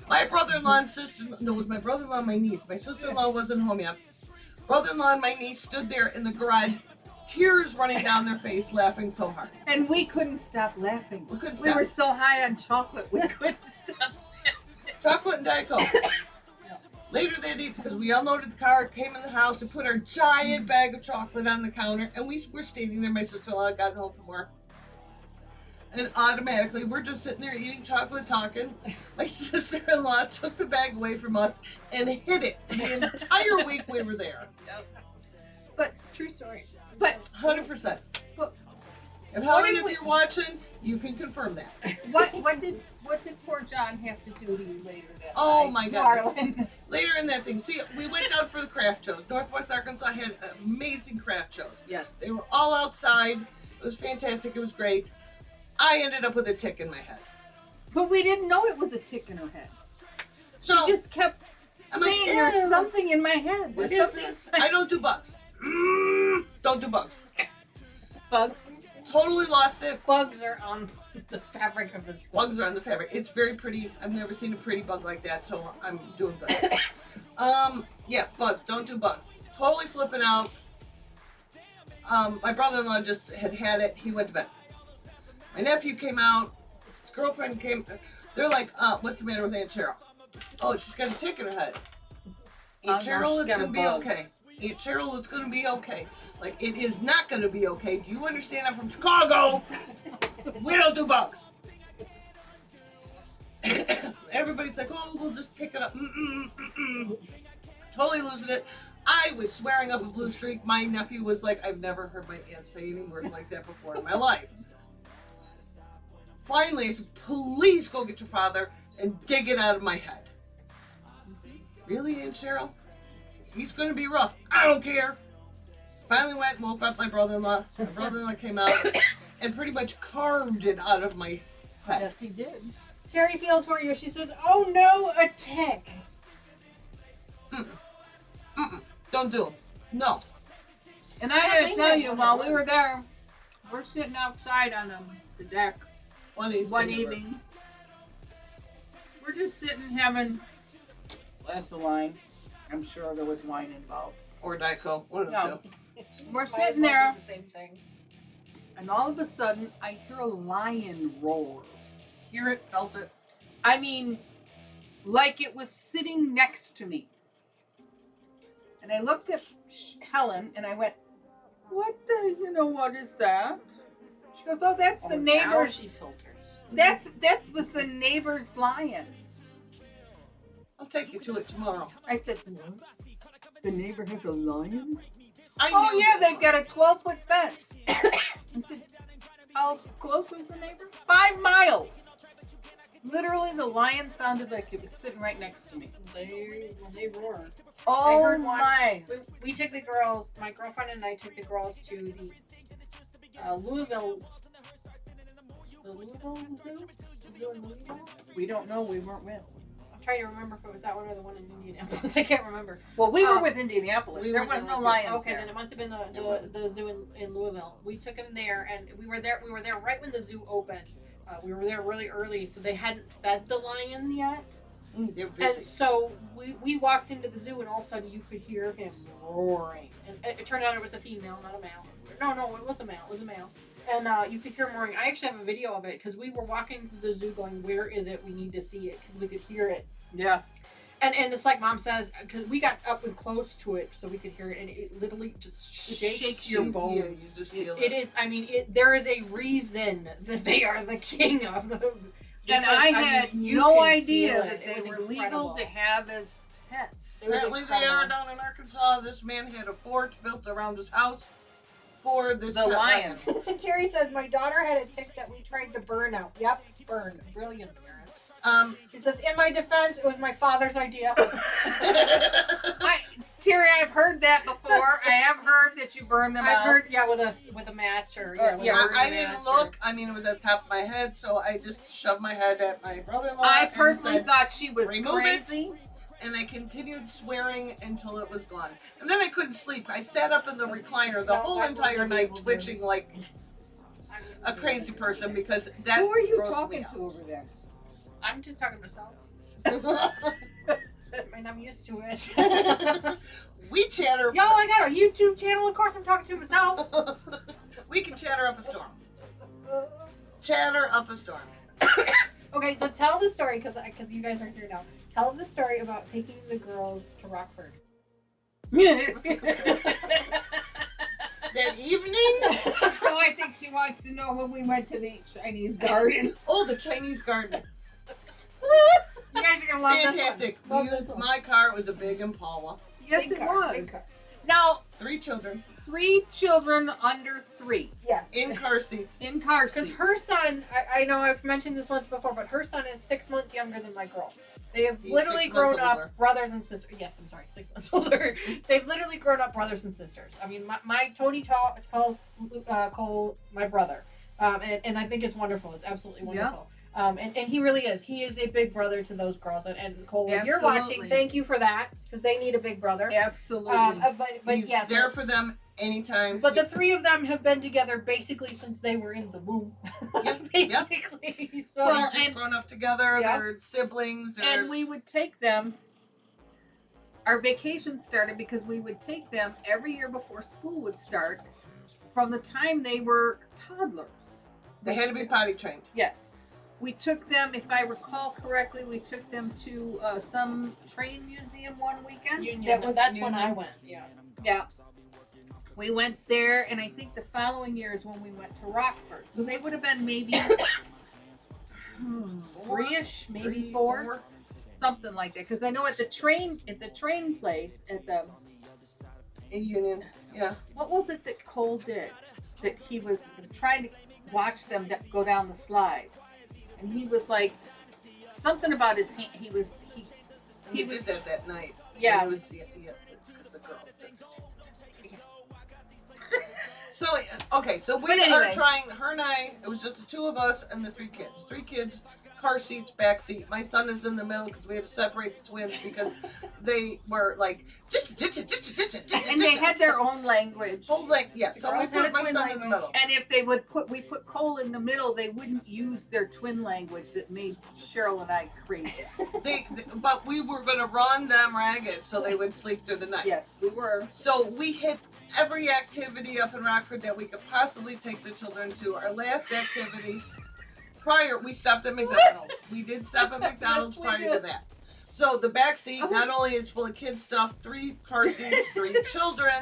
S6: My brother-in-law and sister, no, it was my brother-in-law and my niece. My sister-in-law wasn't home yet. Brother-in-law and my niece stood there in the garage, tears running down their face, laughing so hard.
S5: And we couldn't stop laughing.
S6: We couldn't
S5: We
S6: stop.
S5: were so high on chocolate, we couldn't stop.
S6: Chocolate and Diet Coke. Later that day, because we unloaded the car, came in the house, we put our giant bag of chocolate on the counter, and we were standing there. My sister-in-law had gotten home from work. And automatically, we're just sitting there eating chocolate, talking. My sister-in-law took the bag away from us and hid it the entire week we were there.
S5: But true story. But
S6: 100%.
S5: But-
S6: And Helen, if you're watching, you can confirm that.
S5: what did poor John have to do to you later that
S6: Oh
S5: night,
S6: my goodness.
S5: darling?
S6: Later in that thing, see, we went out for the craft shows. Northwest Arkansas had amazing craft shows.
S5: Yes.
S6: They were all outside. It was fantastic. It was great. I ended up with a tick in my head.
S5: But we didn't know it was a tick in her head.
S6: So
S5: She just kept
S6: I'm like,
S5: saying, there's
S6: "Ew,
S5: something in my head.
S6: what
S5: There's
S6: is this?
S5: something
S6: I don't do bugs. Don't do bugs.
S5: bugs.
S6: Totally lost it.
S4: Bugs are on the fabric of the skin.
S6: Bugs are on the fabric. It's very pretty. I've never seen a pretty bug like that, so I'm doing good. Yeah, bugs. Don't do bugs. Totally flipping out. My brother-in-law just had it. He went to bed. My nephew came out. His girlfriend came. They're like, what's the matter with Aunt Cheryl? Oh, she's got a tick in her head. Aunt
S5: no,
S6: Cheryl,
S5: she's
S6: it's
S5: got a
S6: going to be
S5: bug.
S6: okay. Aunt Cheryl, it's going to be okay. Like, it is not going to be okay. Do you understand? I'm from Chicago. We don't do bugs. Everybody's like, oh, we'll just pick it up. Totally losing it. I was swearing up a blue streak. My nephew was like, I've never heard my aunt say any words like that before in my life. Finally, I said, please go get your father and dig it out of my head. Really, Aunt Cheryl? He's going to be rough. I don't care. Finally went and woke up my brother-in-law. My brother-in-law came out and pretty much carved it out of my head.
S5: Yes, he did.
S4: Terry feels for you. She says, oh no, a tick.
S6: Don't do them. No.
S5: And I gotta tell you, while we were there, we're sitting outside on the deck
S6: One
S5: one evening. just sitting having a glass of wine. I'm sure there was wine involved.
S6: Or Diet Coke, one of the
S5: No.
S6: two.
S5: We're
S4: Might as
S5: sitting
S4: well
S5: there,
S4: do the same thing.
S5: and all of a sudden, I hear a lion roar.
S6: Hear it, felt it.
S5: I mean, like it was sitting next to me. And I looked at Helen, and I went, what is that? She goes, oh, that's the
S4: Now
S5: neighbor's.
S4: she filters.
S5: That was the neighbor's lion.
S6: I'll take you to it tomorrow.
S5: I said, the neighbor has a lion?
S6: I
S5: Oh
S6: knew
S5: yeah,
S6: that.
S5: they've got a 12-foot fence. I said, how close was the neighbor? 5 miles. Literally, the lion sounded like it was sitting right next to me.
S4: They roar.
S5: Oh
S4: heard one.
S5: my!
S4: We took the girls, my girlfriend and I took the girls to the Louisville. The Louisville Zoo? Zoo in Louisville?
S5: We don't know. We weren't with.
S4: I'm trying to remember if it was that one or the one in Indianapolis. I can't remember.
S5: Well, we were with Indianapolis.
S6: we
S5: There
S6: were
S5: was
S6: with
S5: no
S6: them.
S5: lions
S4: Okay,
S5: there.
S4: then it must have been the zoo in Louisville. We took them there, and we were there right when the zoo opened. We were there really early, so they hadn't fed the lion yet.
S6: They were
S4: And
S6: busy.
S4: so we walked into the zoo, and all of a sudden you could hear him roaring. And it turned out it was a female, not a male. No, it was a male. It was a male. And you could hear him roaring. I actually have a video of it because we were walking through the zoo going, where is it? We need to see it because we could hear it.
S5: Yeah.
S4: And it's like Mom says, because we got up and close to it so we could hear it, and it literally just shakes your bones.
S6: Yeah, you just feel
S4: It is, I mean, there is a reason that they are the king of the...
S5: And
S4: because,
S5: I had
S4: mean, you
S5: no
S4: can
S5: idea
S4: feel
S5: that
S4: it. It
S5: they
S4: was
S5: were legal
S4: incredible.
S5: to have as pets.
S4: It was
S6: Apparently they are
S4: incredible.
S6: down in Arkansas. This man had a fort built around his house for this
S5: The
S6: pet
S5: lion.
S4: Terry says, my daughter had a tick that we tried to burn out. Yep, burn. Brilliant, parents. She says, in my defense, it was my father's idea.
S5: Terry, I've heard that before. I have heard that you burn them
S4: I've
S5: out.
S4: heard, yeah, with a match or with
S5: yeah,
S4: a
S6: I
S4: match
S6: didn't look. I mean, it was at the top of my head, so I just shoved my head at my brother-in-law.
S5: I
S6: and
S5: personally
S6: said,
S5: thought she was
S6: "Remove
S5: crazy.
S6: and I continued swearing until it was gone. And then I couldn't sleep. I sat up in the recliner the whole entire night, twitching like a crazy person because that.
S5: Who are you
S6: grossed me
S5: talking
S6: out.
S5: to over there?
S4: I'm just talking to myself. I mean, I'm used to it.
S6: We chatter.
S4: Y'all, I got a YouTube channel. Of course, I'm talking to myself.
S6: We can chatter up a storm. Chatter up a storm.
S4: Okay, so tell the story because you guys are here now. Tell the story about taking the girls to Rockford.
S6: That evening.
S5: No, I think she wants to know when we went to the Chinese garden.
S6: Oh, the Chinese garden.
S4: You guys are gonna love
S6: Fantastic.
S4: this
S6: We
S4: one. Love this
S6: used
S4: one.
S6: my car. It was a big Impala.
S5: Yes,
S4: Big
S5: it
S4: car,
S5: was.
S4: big car.
S5: Now,
S6: 3 children
S5: 3 children under 3
S4: Yes.
S6: in car seats.
S5: in car
S4: Because
S5: seats.
S4: her son, I know I've mentioned this once before, but her son is 6 months younger than my girl. They have
S6: He's
S4: literally
S6: 6 months
S4: grown up
S6: older.
S4: brothers and sisters. Yes, I'm sorry, 6 months older. They've literally grown up brothers and sisters. I mean, my Tony calls Cole my brother, and I think it's wonderful. It's absolutely wonderful. And he really is. He is a big brother to those girls. And Cole, if you're watching,
S5: Absolutely.
S4: thank you for that because they need a big brother.
S5: Absolutely.
S4: But
S6: He's
S4: yes,
S6: there for them anytime.
S4: but the 3 of them have been together basically since they were in the womb.
S6: Yep,
S4: Basically. So
S6: They've
S5: Well,
S6: just
S5: and-
S6: grown up together.
S4: Yeah.
S6: They're siblings.
S5: And we would take them. Our vacation started because we would take them every year before school would start from the time they were toddlers.
S6: They had to be potty trained.
S5: Yes. We took them, if I recall correctly, we took them to some train museum one weekend.
S4: that's when I went. Yeah.
S5: Yeah. We went there, and I think the following year is when we went to Rockford. So they would have been maybe 3-ish, maybe 4, something like that. Because I know at the train place, at the
S6: In Union. Yeah.
S5: what was it that Cole did? That he was trying to watch them go down the slide, and he was like something about his hand. He was
S6: did that night.
S5: Yeah.
S6: It was because the girls did. So okay, so we
S5: But anyway.
S6: are trying. Her and I. It was just the 2 of us and the 3 kids. 3 kids. car seats, back seat. My son is in the middle because we had to separate the twins because they were like,
S5: and they had their own language.
S6: whole like, yeah. So we
S4: girls had
S6: put
S4: a
S6: my
S4: twin
S6: son in the middle.
S5: And if they we put Cole in the middle, they wouldn't use their twin language that made Cheryl and I crazy.
S6: But we were going to run them ragged so they would sleep through the night.
S5: Yes, we were.
S6: So we hit every activity up in Rockford that we could possibly take the children to. Our last activity, we stopped at McDonald's. We did stop at McDonald's
S5: Yes, we
S6: prior to
S5: did.
S6: that. So the back seat not only is full of kid stuff, 3 car seats, 3 children,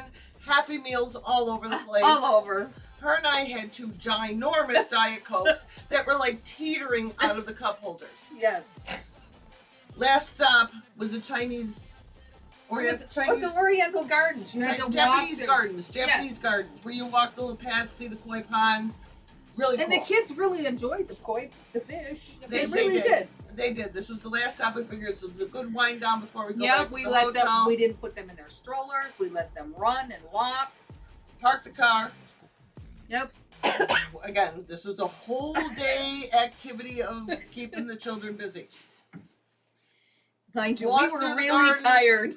S6: Happy Meals all over the place.
S5: All over.
S6: Her and I had 2 ginormous Diet Cokes that were like teetering out of the cup holders.
S5: Yes.
S6: Last stop was a Chinese
S5: the Oriental Gardens. You had to
S6: Japanese
S5: walk
S6: gardens,
S5: Yes.
S6: where you walk the little past, see the koi ponds. Really
S5: And
S6: cool.
S5: the kids really enjoyed the fish. They
S6: They
S5: really did.
S6: They did. This was the last stop we figured. So it was a good wind down before we go
S5: Yeah,
S6: back to
S5: we
S6: the
S5: let
S6: hotel.
S5: them. We didn't put them in their strollers. We let them run and walk.
S6: Park the car.
S5: Yep.
S6: Again, this was a whole day activity of keeping the children busy.
S5: Mind you,
S6: Walk
S5: we
S6: through
S5: were
S6: the
S5: really
S6: gardens.
S5: tired.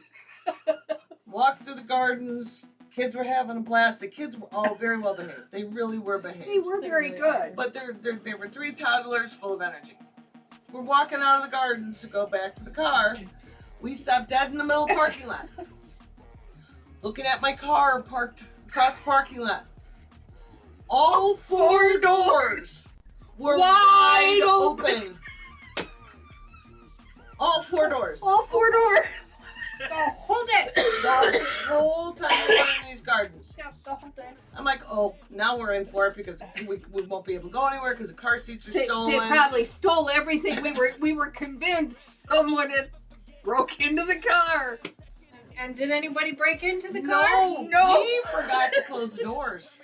S6: Walked through the gardens. Kids were having a blast. The kids were all very well behaved. They really were behaved.
S5: They were very good.
S6: But there were 3 toddlers full of energy. We're walking out of the gardens to go back to the car. We stopped dead in the middle of the parking lot. Looking at my car parked across the parking lot. All 4 doors were wide open. All 4 doors.
S5: All 4 doors.
S4: Go hold it.
S6: The whole time we were in these gardens.
S4: Yeah, go hold it.
S6: I'm like, oh, now we're in for it because we won't be able to go anywhere because the car seats are
S5: They
S6: stolen.
S5: probably stole everything. We were convinced someone had broke into the car.
S4: And did anybody break into the
S5: No.
S4: car?
S6: We forgot to close the doors.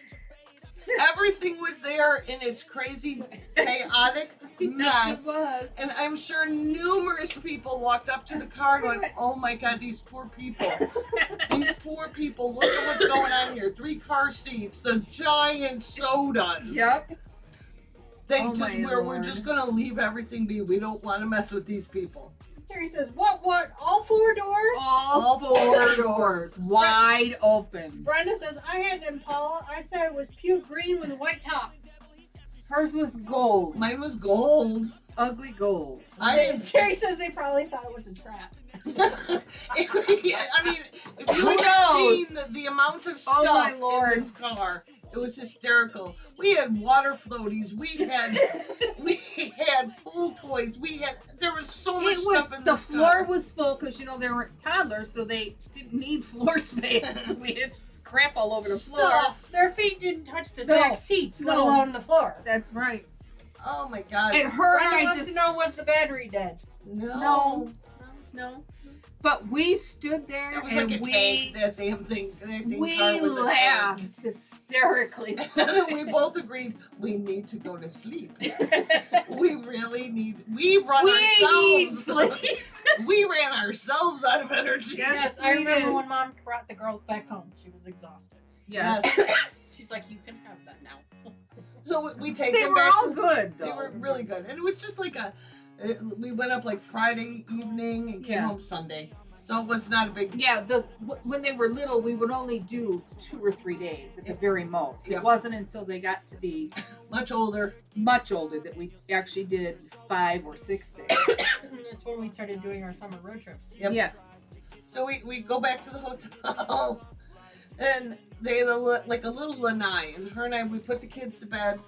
S6: Everything was there in its crazy, chaotic mess.
S5: It was.
S6: And I'm sure numerous people walked up to the car and went, oh my God, these poor people. These poor people, look at what's going on here. 3 car seats, the giant sodas.
S5: Yep.
S6: We're
S5: Lord.
S6: just going to leave everything be. We don't want to mess with these people.
S4: Terry says, what, all 4 doors?
S5: All 4 doors wide open.
S4: Brenda says, I had Impala. I said it was puke green with a white top.
S5: Hers was gold.
S6: Mine was gold.
S5: Ugly gold.
S4: Terry says they probably thought it was a trap.
S6: I mean, if you
S5: Who
S6: had
S5: knows?
S6: seen the amount of
S5: Oh, my
S6: stuff
S5: Lord.
S6: in this car, it was hysterical. We had water floaties. We had pool toys. There was so much stuff in
S5: the
S6: this
S5: floor
S6: car.
S5: was full because they were toddlers, so they didn't need floor space. We had crap all over the floor.
S6: Stuff.
S4: Their feet didn't touch the
S5: No.
S4: back seats, let
S5: No.
S4: alone the floor.
S5: That's right.
S6: Oh my God.
S5: And her and
S4: Brenda
S5: I
S4: wants
S5: just
S4: to know, was the battery dead?
S6: No.
S5: No. But we stood there
S6: It was
S5: and
S6: like a tank, that damn thing. That damn
S5: we
S6: car was a tank.
S5: laughed hysterically.
S6: We both agreed we need to go to sleep. We really need. We run
S5: We need
S6: ourselves.
S5: sleep.
S6: We ran ourselves out of energy.
S5: Yes,
S4: I
S5: we
S4: remember
S5: did.
S4: when Mom brought the girls back home. She was exhausted.
S5: Yes.
S4: She's like, you can have that now.
S6: So we take
S5: They
S6: them
S5: were
S6: back.
S5: all good, though.
S6: They were really good, and it was just like we went up like Friday evening and came
S5: Yeah.
S6: home Sunday, so it was not a big.
S5: Yeah, when they were little, we would only do 2 or 3 days at the very most.
S6: Yeah.
S5: It wasn't until they got to be
S6: Much older.
S5: much older that we actually did 5 or 6 days.
S4: That's when we started doing our summer road trips.
S6: Yep.
S5: Yes.
S6: So we go back to the hotel, and they had a little lanai, and her and I, we put the kids to bed.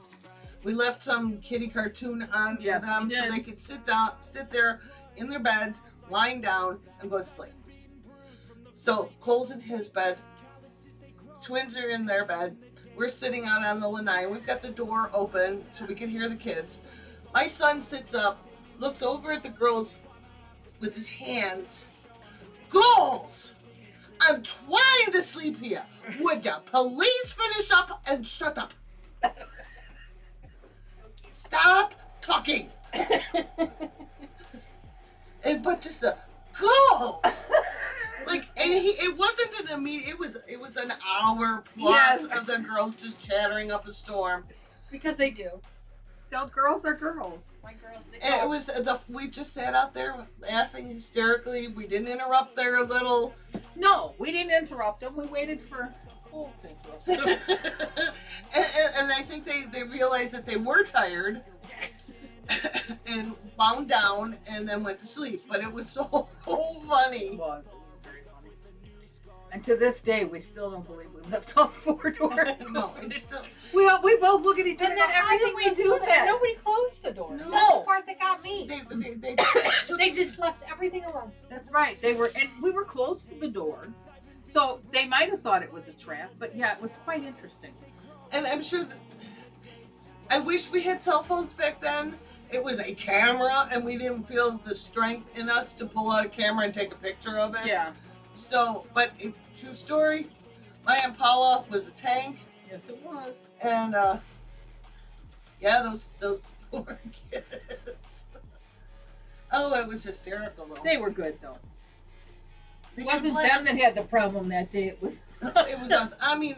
S6: We left some kitty cartoon on
S5: Yes,
S6: for them
S5: we
S6: so
S5: did.
S6: they could sit there in their beds, lying down, and go to sleep. So Cole's in his bed, twins are in their bed. We're sitting out on the lanai. We've got the door open so we can hear the kids. My son sits up, looks over at the girls with his hands. Girls! I'm trying to sleep here. Would the police finish up and shut up? Stop talking. But just the girls. It wasn't an immediate. It was an hour plus
S5: Yes.
S6: of the girls just chattering up a storm.
S4: Because they do.
S5: out. Girls are girls.
S4: My girls.
S6: And it was we just sat out there laughing hysterically. We didn't interrupt their little.
S5: No, we didn't interrupt them. We waited for full
S6: and I think they realized that they were tired and wound down and then went to sleep. But it was so funny.
S5: It was very funny. And to this day, we still don't believe we left all 4 doors.
S6: No, it's still.
S5: We both look at each other.
S4: And then
S5: How did
S4: everything
S5: we
S4: was
S5: do
S4: good.
S5: that?
S4: Nobody closed the door.
S6: No.
S4: That's the part that got me.
S6: They
S4: They just left everything alone.
S5: That's right. They were, and we were close to the door, so they might have thought it was a trap. But yeah, it was quite interesting.
S6: And I'm sure that I wish we had cell phones back then. It was a camera, and we didn't feel the strength in us to pull out a camera and take a picture of it.
S5: Yeah.
S6: So, but true story, my Impala was a tank,
S5: Yes, it was.
S6: and yeah, those poor kids. Oh, it was hysterical though.
S5: They were good though.
S6: They
S5: It wasn't
S6: blame
S5: them that
S6: us.
S5: had the problem that day. It was.
S6: It was us. I mean,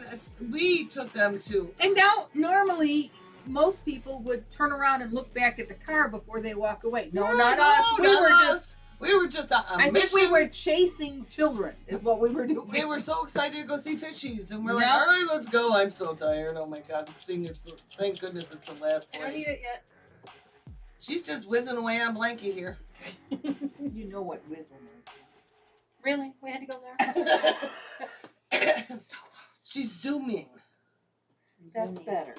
S6: we took them to.
S5: And now, normally, most people would turn around and look back at the car before they walk away. No, not us.
S6: We were just a
S5: I
S6: mission.
S5: think we were chasing children. Is what we were doing.
S6: They were so excited to go see fishies, and we're like,
S5: Yep.
S6: "All right, let's go." I'm so tired. Oh my god, thank goodness it's the last
S4: I don't
S6: place.
S4: eat it yet.
S6: She's just whizzing away on Blanky here.
S5: You know what wisdom is.
S4: Really? We had to go there?
S6: She's zooming.
S5: That's better.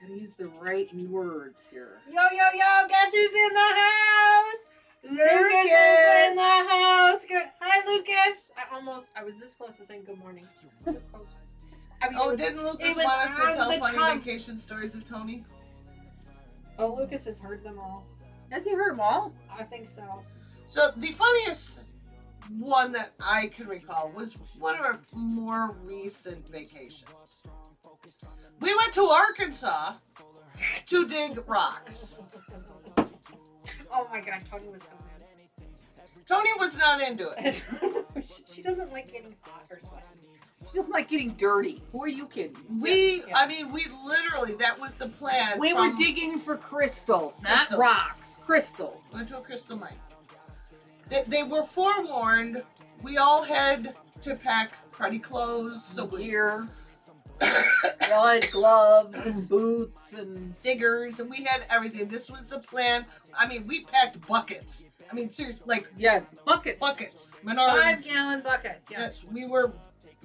S5: Gotta use the right words here.
S4: Yo, yo, yo, guess who's in the house? Lucas
S5: Lucas!
S4: is in the house. Hi, Lucas. I was this close to saying good morning. This close. I mean,
S6: Didn't Lucas
S4: it was
S6: want us to
S4: on
S6: tell
S4: the
S6: funny
S4: tongue.
S6: vacation stories of Tony?
S4: Oh, Lucas has heard them all.
S5: Has he heard them all?
S4: I think so.
S6: So the funniest one that I can recall was one of our more recent vacations. We went to Arkansas to dig rocks.
S4: Oh my god, Tony was so mad.
S6: Tony was not into it.
S4: She doesn't like getting hot or sweaty.
S5: She doesn't like getting dirty. Who are you kidding?
S6: We literally, that was the plan.
S5: We were digging for crystals, not
S6: Crystals.
S5: rocks. Crystals.
S6: Went to a crystal mine. They were forewarned. We all had to pack cruddy clothes, so
S5: Gear, blood, gloves, and boots, and
S6: diggers, and we had everything. This was the plan. I mean, we packed buckets. I mean, seriously, like
S5: yes, buckets.
S6: buckets. Menards.
S4: 5-gallon buckets. Yes.
S6: Yes, we were.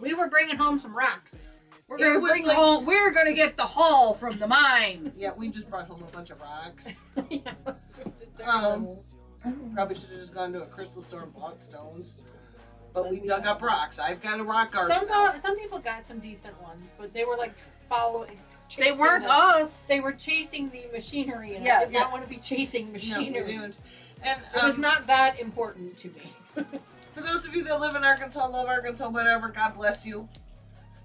S4: We were bringing home some rocks.
S5: We're
S6: It
S5: gonna
S6: was
S5: bring
S6: like-
S5: home. We're gonna get the haul from the mine.
S6: Yeah, we just brought home a bunch of rocks.
S4: Yeah.
S6: Probably should have just gone to a crystal store and bought stones. But we dug up rocks. I've got a rock garden.
S4: Some people got some decent ones, but they were like following.
S5: They
S4: chasing
S5: weren't
S4: the-
S5: us.
S4: They were chasing the machinery, and
S5: Yeah,
S4: I did
S6: yeah.
S4: not want to be chasing
S6: No, we
S4: machinery.
S6: didn't. And
S4: It was not that important to me.
S6: for those of you that live in Arkansas, love Arkansas, whatever, God bless you.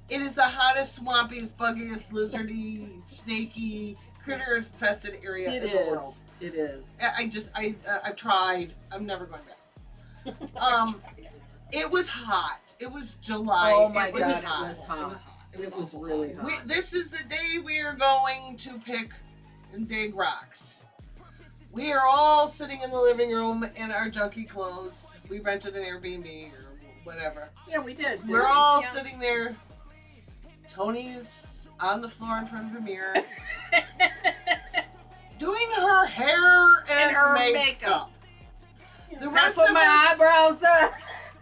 S6: It is the hottest, swampiest, buggiest, lizardy, snaky, critter-infested area
S5: It
S6: in
S5: is.
S6: the world.
S5: It is.
S6: I've tried. I'm never going back. It was hot. It was July.
S5: Oh my
S6: it was
S5: god,
S6: hot.
S5: it was hot. It was really hot.
S6: This is the day we are going to pick and dig rocks. We are all sitting in the living room in our junky clothes. We rented an Airbnb or whatever.
S5: Yeah, we did.
S6: We're all
S4: Yeah.
S6: sitting there. Tony's on the floor in front of a mirror, doing her hair and,
S5: her
S6: makeup. The
S5: That's
S6: rest
S5: what
S6: of
S5: my
S6: us,
S5: eyebrows are.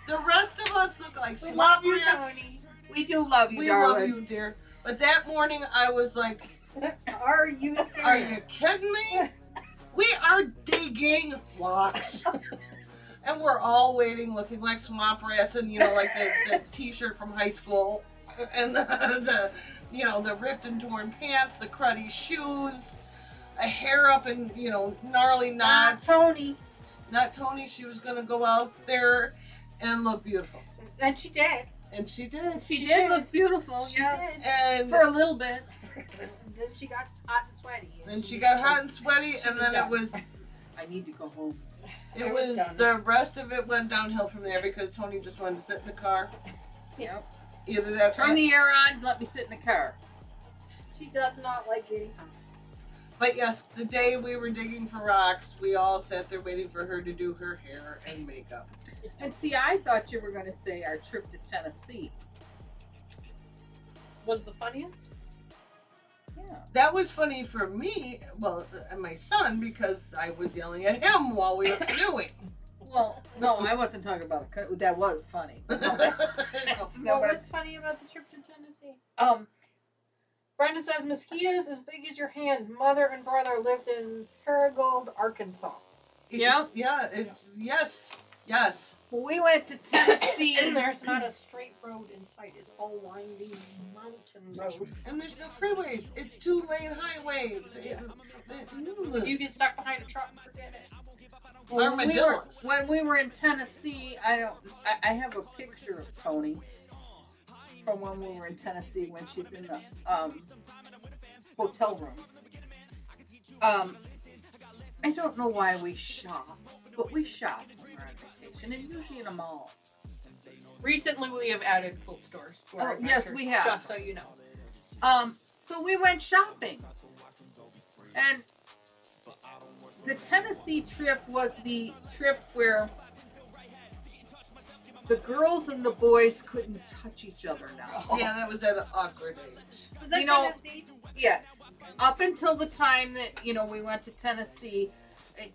S6: the rest of us look like
S4: We love you,
S6: slop-rats.
S4: Tony.
S5: We do love you,
S6: We
S5: darling.
S6: love you, dear. But that morning, I was like,
S4: Are you serious?
S6: "Are you kidding me? We are digging rocks." And we're all waiting, looking like swamp rats, and like the T-shirt from high school, and the ripped and torn pants, the cruddy shoes, a hair up in gnarly
S4: Not
S6: knots.
S4: Tony.
S6: Not Tony. She was gonna go out there and look beautiful,
S4: And she did.
S6: and she did.
S5: She did look beautiful,
S4: She
S5: yeah.
S4: did.
S6: And
S5: For a little bit.
S4: Then she got hot and sweaty.
S6: then she got hot and sweaty,
S4: She
S6: and
S4: was
S6: then
S4: done.
S6: it was
S5: I need to go home.
S6: it
S4: I was
S6: was
S4: done.
S6: the rest of it went downhill from there because Tony just wanted to sit in the car.
S5: Yep.
S6: Either that,
S5: Turn the air on, let me sit in the car.
S4: She does not like getting hot.
S6: But yes, the day we were digging for rocks, we all sat there waiting for her to do her hair and makeup.
S5: And see, I thought you were going to say our trip to Tennessee.
S4: Was the funniest?
S5: Yeah.
S6: That was funny for me, well, and my son, because I was yelling at him while we were canoeing.
S5: Well, no, I wasn't talking about it. That was funny. No, that's not
S4: What
S5: what
S4: was funny about the trip to Tennessee? Brenda says mosquitoes as big as your hand. Mother and brother lived in Paragould, Arkansas.
S5: Yeah.
S6: Yeah, it's, yes.
S5: we went to Tennessee.
S4: And there's not a straight road in sight. It's all winding mountain roads.
S6: And there's no freeways. It's 2-lane highways.
S4: If you get stuck behind a truck, forget it.
S6: Armadillos.
S5: When we were in Tennessee, I have a picture of Tony from when we were in Tennessee when she's in the hotel room. I don't know why we shop, but we shop when we're on vacation, and usually in a mall.
S4: Recently, we have added quilt stores to our
S5: Yes,
S4: adventures,
S5: we have.
S4: Just so you know.
S5: So we went shopping, and the Tennessee trip was the trip where the girls and the boys couldn't touch each other now.
S6: Yeah, that was at an awkward age.
S4: Was that
S5: You know-
S4: Tennessee?
S5: Yes. Up until the time that, we went to Tennessee,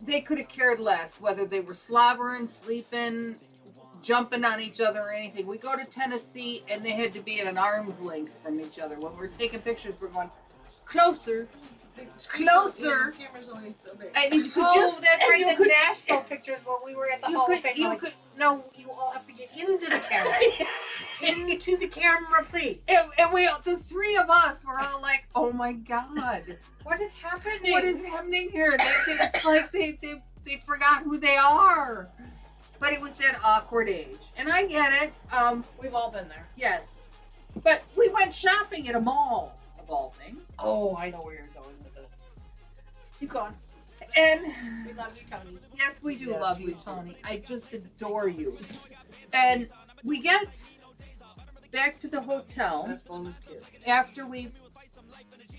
S5: they could have cared less whether they were slobbering, sleeping, jumping on each other or anything. We go to Tennessee and they had to be at an arm's length from each other. When we're taking pictures, we're going closer. Closer.
S6: The camera's only so big.
S5: And you could
S4: Oh, that's
S5: and
S4: right.
S5: you
S4: The
S5: could-
S4: Nashville pictures when we were at the
S5: You
S4: Hall
S5: could-
S4: of Fame.
S5: you
S4: Like,
S5: could-
S4: no, you all have to get into the camera. Into the camera, please.
S5: And the three of us were all like, "Oh my God,
S4: What is happening?
S5: what is happening here?" It's like they forgot who they are. But it was that awkward age, and I get it.
S4: We've all been there.
S5: Yes, but we went shopping at a mall of all things,
S4: Oh, I know where you're going with this. Keep going.
S5: and
S4: We love you, Tony.
S5: yes, we do
S6: Yes,
S5: love
S6: we
S5: you,
S6: do.
S5: Tony. I just adore you. And we get back to the hotel
S6: That's bonus kid.
S5: after we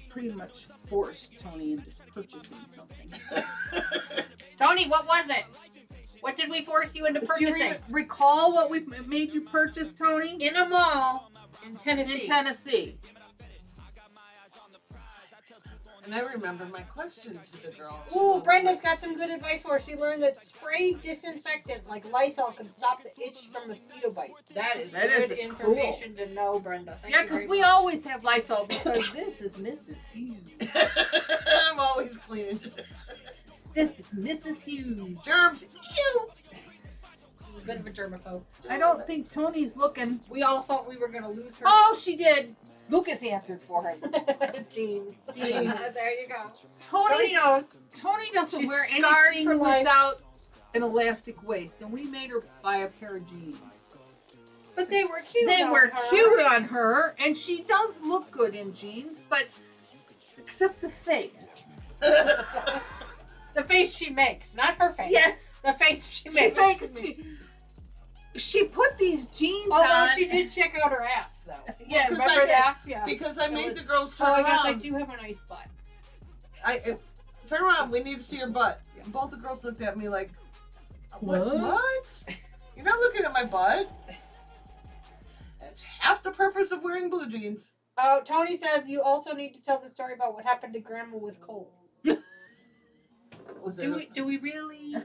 S5: pretty much forced Tony into purchasing something.
S4: Tony, what was it? What did we force you into
S5: Do
S4: purchasing?
S5: you recall what we made you purchase, Tony?
S4: In a mall in Tennessee.
S5: In Tennessee.
S6: And I remember my questions to the girls.
S4: Ooh, Brenda's got some good advice for us. She learned that spray disinfectant like Lysol can stop the itch from mosquito bites. That is
S5: That
S4: good
S5: is
S4: information to know, Brenda. Thank
S5: Yeah,
S4: you very
S5: because we
S4: much.
S5: always have Lysol because this is Mrs. Hughes.
S6: I'm always cleaning.
S5: This is Mrs. Hughes.
S6: Germs. Ew.
S4: She's a bit of a germaphobe.
S5: I don't think Tony's looking.
S4: We all thought we were going to lose her.
S5: Oh, she did. Lucas answered for her.
S4: Jeans.
S6: Jeans.
S4: There you go.
S5: Tony
S4: Tony knows.
S5: Tony doesn't
S4: She's
S5: wear
S4: scarred
S5: anything
S4: for life.
S5: without an elastic waist, and we made her buy a pair of jeans.
S4: But they were cute.
S5: They
S4: on
S5: were
S4: her.
S5: cute on her, and she does look good in jeans, but except the face.
S4: The face she makes, not her face.
S5: Yes.
S4: The face she
S5: She
S4: makes.
S5: she put these jeans
S4: Although
S5: on.
S4: she did check out her ass, though.
S5: Yeah,
S6: Because
S4: Remember
S6: I did.
S4: that? Yeah.
S6: Because I made
S4: was-
S6: the girls turn
S4: Oh, I
S6: around.
S4: guess I do have a nice butt.
S6: Turn around. We need to see your butt. And both the girls looked at me like, what? You're not looking at my butt. That's half the purpose of wearing blue jeans.
S4: Oh, Tony says you also need to tell the story about what happened to Grandma with cold.
S6: Was
S4: Do we really?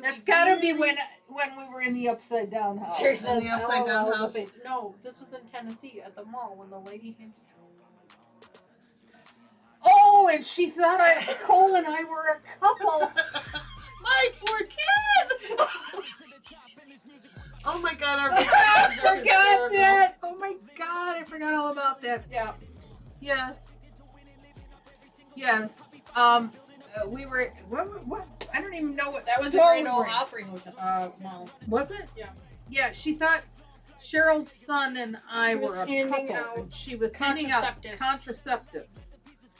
S5: That's gotta be when we were in the upside down house.
S4: Terry
S6: In
S4: says,
S6: the upside down
S4: LOL,
S6: house.
S4: No, this was in Tennessee at the mall when the lady handed.
S5: Oh, and she thought Cole and I were a couple.
S6: My poor kid! Oh my god, our
S5: I
S6: vacations are
S5: forgot
S6: hysterical.
S5: that. Oh my god, I forgot all about that.
S4: Yeah.
S5: Yes. Yes. We were. What? I don't even know what
S4: That was a
S5: store
S4: Grand
S5: we
S4: Ole
S5: were in.
S4: Opry mall.
S5: Was it?
S4: Yeah.
S5: Yeah, she thought Cheryl's son and I
S4: She was
S5: were a
S4: handing
S5: couple.
S4: out
S5: And she was handing out
S4: contraceptives.
S5: contraceptives.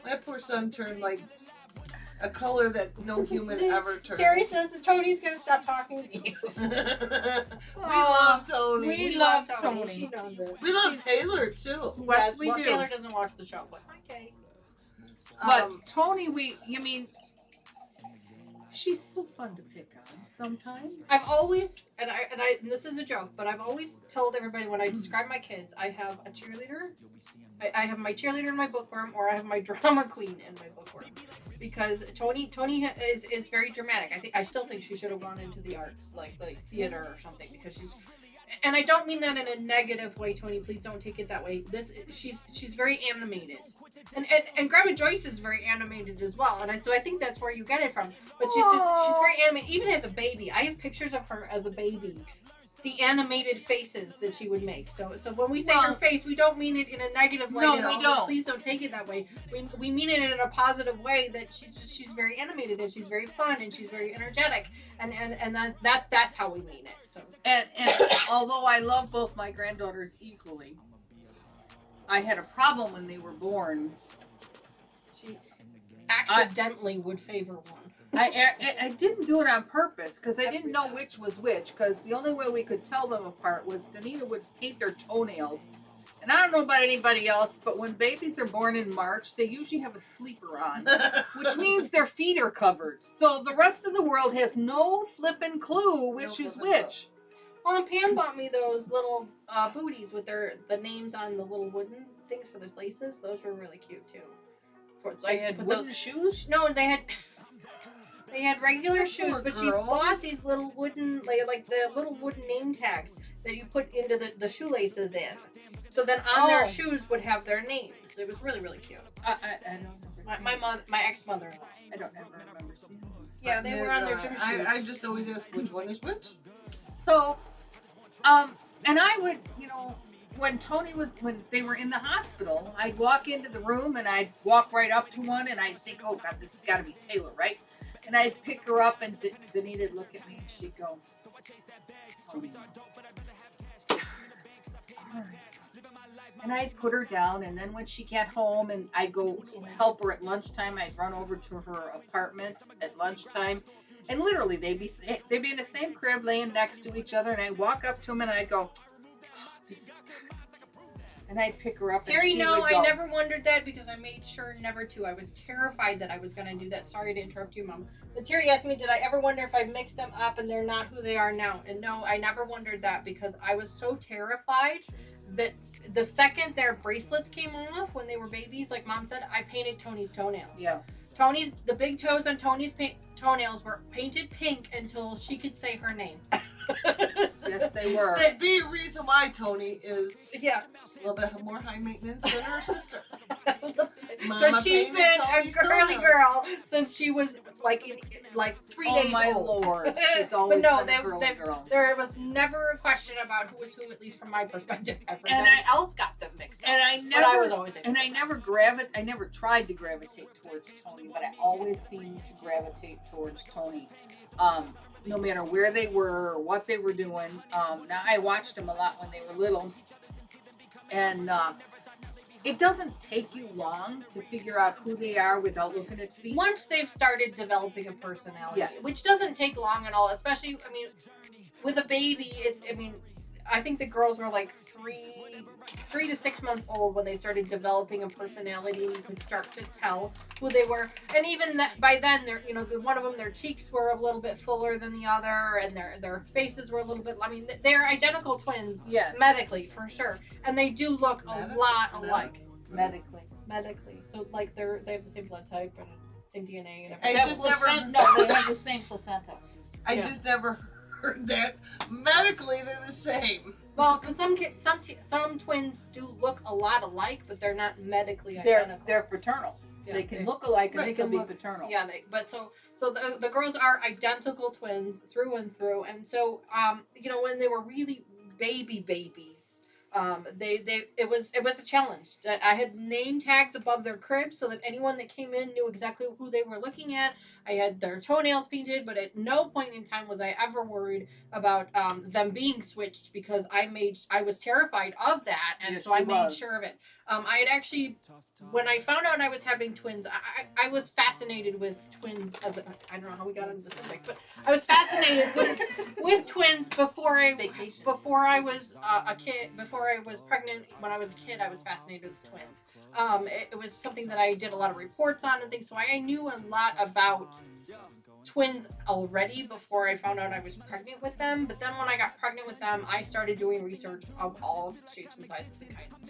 S6: My poor son turned like a color that no human ever turned.
S4: Terry says that Tony's gonna stop talking to you.
S6: We love Tony.
S5: We love Tony.
S4: She knows it.
S6: We love Taylor too.
S5: Yes, we
S4: well,
S5: do.
S4: Taylor doesn't watch the show, but hi, Kay.
S5: But Tony, she's so fun to pick on sometimes.
S4: I've always, and this is a joke, but I've always told everybody when I describe my kids, I have a cheerleader. I have my cheerleader in my bookworm, or I have my drama queen in my bookworm. Because Tony is very dramatic. I still think she should have gone into the arts, like theater or something, because she's. And I don't mean that in a negative way, Tony. Please don't take it that way. She's very animated, and Grandma Joyce is very animated as well. And so I think that's where you get it from. But she's very animated. Even as a baby, I have pictures of her as a baby. The animated faces that she would make. So when we say her face, we don't mean it in a negative way.
S5: No,
S4: at all.
S5: we don't.
S4: Please don't take it that way. We mean it in a positive way, that she's very animated and she's very fun and she's very energetic, and that's how we mean it. So
S5: and although I love both my granddaughters equally, I had a problem when they were born.
S4: she accidentally would favor one.
S5: I didn't do it on purpose because I didn't know which was which, because the only way we could tell them apart was Danita would paint their toenails. And I don't know about anybody else, but when babies are born in March, they usually have a sleeper on, which means their feet are covered. So the rest of the world has no flipping clue which is which.
S4: Well, and Pam bought me those little booties with the names on the little wooden things for the laces. Those were really cute too. So I
S5: had
S4: put
S5: wooden
S4: those
S5: shoes?
S4: No, they had regular
S5: Those
S4: shoes,
S5: were
S4: but she
S5: girls.
S4: bought these little wooden, like the little wooden name tags that you put into the shoelaces in. So then on their shoes would have their names. It was really, really cute.
S5: I don't
S4: My ex-mother-in-law.
S5: I don't ever remember seeing them.
S4: Yeah, they were on their gym shoes.
S6: I just always ask which one is which.
S5: So, and I would, when they were in the hospital, I'd walk into the room and I'd walk right up to one and I'd think, oh God, this has got to be Taylor, right? And I'd pick her up and Danita'd look at me and she'd go, Tony. And I'd put her down, and then when she got home and I'd go help her at lunchtime, I'd run over to her apartment at lunchtime. And literally, they'd be in the same crib, laying next to each other, and I'd walk up to them and I'd go, oh, "This is good." And I'd pick her up.
S4: Terry,
S5: and she
S4: no,
S5: would go.
S4: I never wondered that because I made sure never to. I was terrified that I was going to do that. Sorry to interrupt you, Mom. But Terry asked me, did I ever wonder if I mixed them up and they're not who they are now? And no, I never wondered that because I was so terrified that the second their bracelets came off when they were babies, like Mom said, I painted Tony's toenails.
S5: Yeah.
S4: The big toes on Tony's toenails were painted pink until she could say her name.
S5: Yes, they were.
S6: There'd be a reason why Tony is
S4: Yeah.
S6: a little bit more high maintenance than her sister.
S4: Because she's
S6: painted
S4: been a
S6: Tony's
S4: girly
S6: toenails.
S4: girl since she was like 3
S5: Oh
S4: days
S5: my
S4: old.
S5: Lord, she's always
S4: But no,
S5: been a girly girl.
S4: there was never a question about who was who, at least from my perspective. Everybody
S5: And
S4: else got them mixed up.
S5: And I
S4: But I was
S5: never,
S4: always
S5: and I never tried to gravitate towards Tony, but I always seemed to gravitate towards Tony. No matter where they were or what they were doing. Now I watched them a lot when they were little, and it doesn't take you long to figure out who they are without looking at feet.
S4: Once they've started developing a personality,
S5: Yes.
S4: which doesn't take long at all, especially, with a baby, I think the girls were like 3 to 6 months old when they started developing a personality, and you could start to tell who they were. And even by then, one of them, their cheeks were a little bit fuller than the other, and their faces were a little bit. They're identical twins,
S5: Yes.
S4: medically for sure, and they do look a lot alike
S5: Medically.
S4: So like they have the same blood type and same DNA and
S6: I
S4: everything.
S6: just never-
S5: No, they have the same placenta.
S6: I
S4: Yeah.
S6: just never heard that. Medically, they're the same.
S4: Well, because some twins do look a lot alike, but they're not medically
S5: They're
S4: identical.
S5: fraternal.
S4: Yeah,
S5: They can look alike and
S6: Right,
S5: they
S6: they
S5: can be
S6: look-
S5: paternal.
S4: Yeah, so the girls are identical twins through and through, and so when they were really babies, it was a challenge. That I had name tags above their cribs so that anyone that came in knew exactly who they were looking at. I had their toenails painted, but at no point in time was I ever worried about them being switched because I was terrified of that, and
S5: Yes,
S4: so I
S5: she
S4: made
S5: was.
S4: sure of it. I had actually, when I found out I was having twins, I was fascinated with twins I don't know how we got into the subject, but I was fascinated with twins before I was a kid, before before I was pregnant. When I was a kid, I was fascinated with twins. It was something that I did a lot of reports on and things, so I knew a lot about twins already before I found out I was pregnant with them. But then when I got pregnant with them, I started doing research of all shapes and sizes and kinds.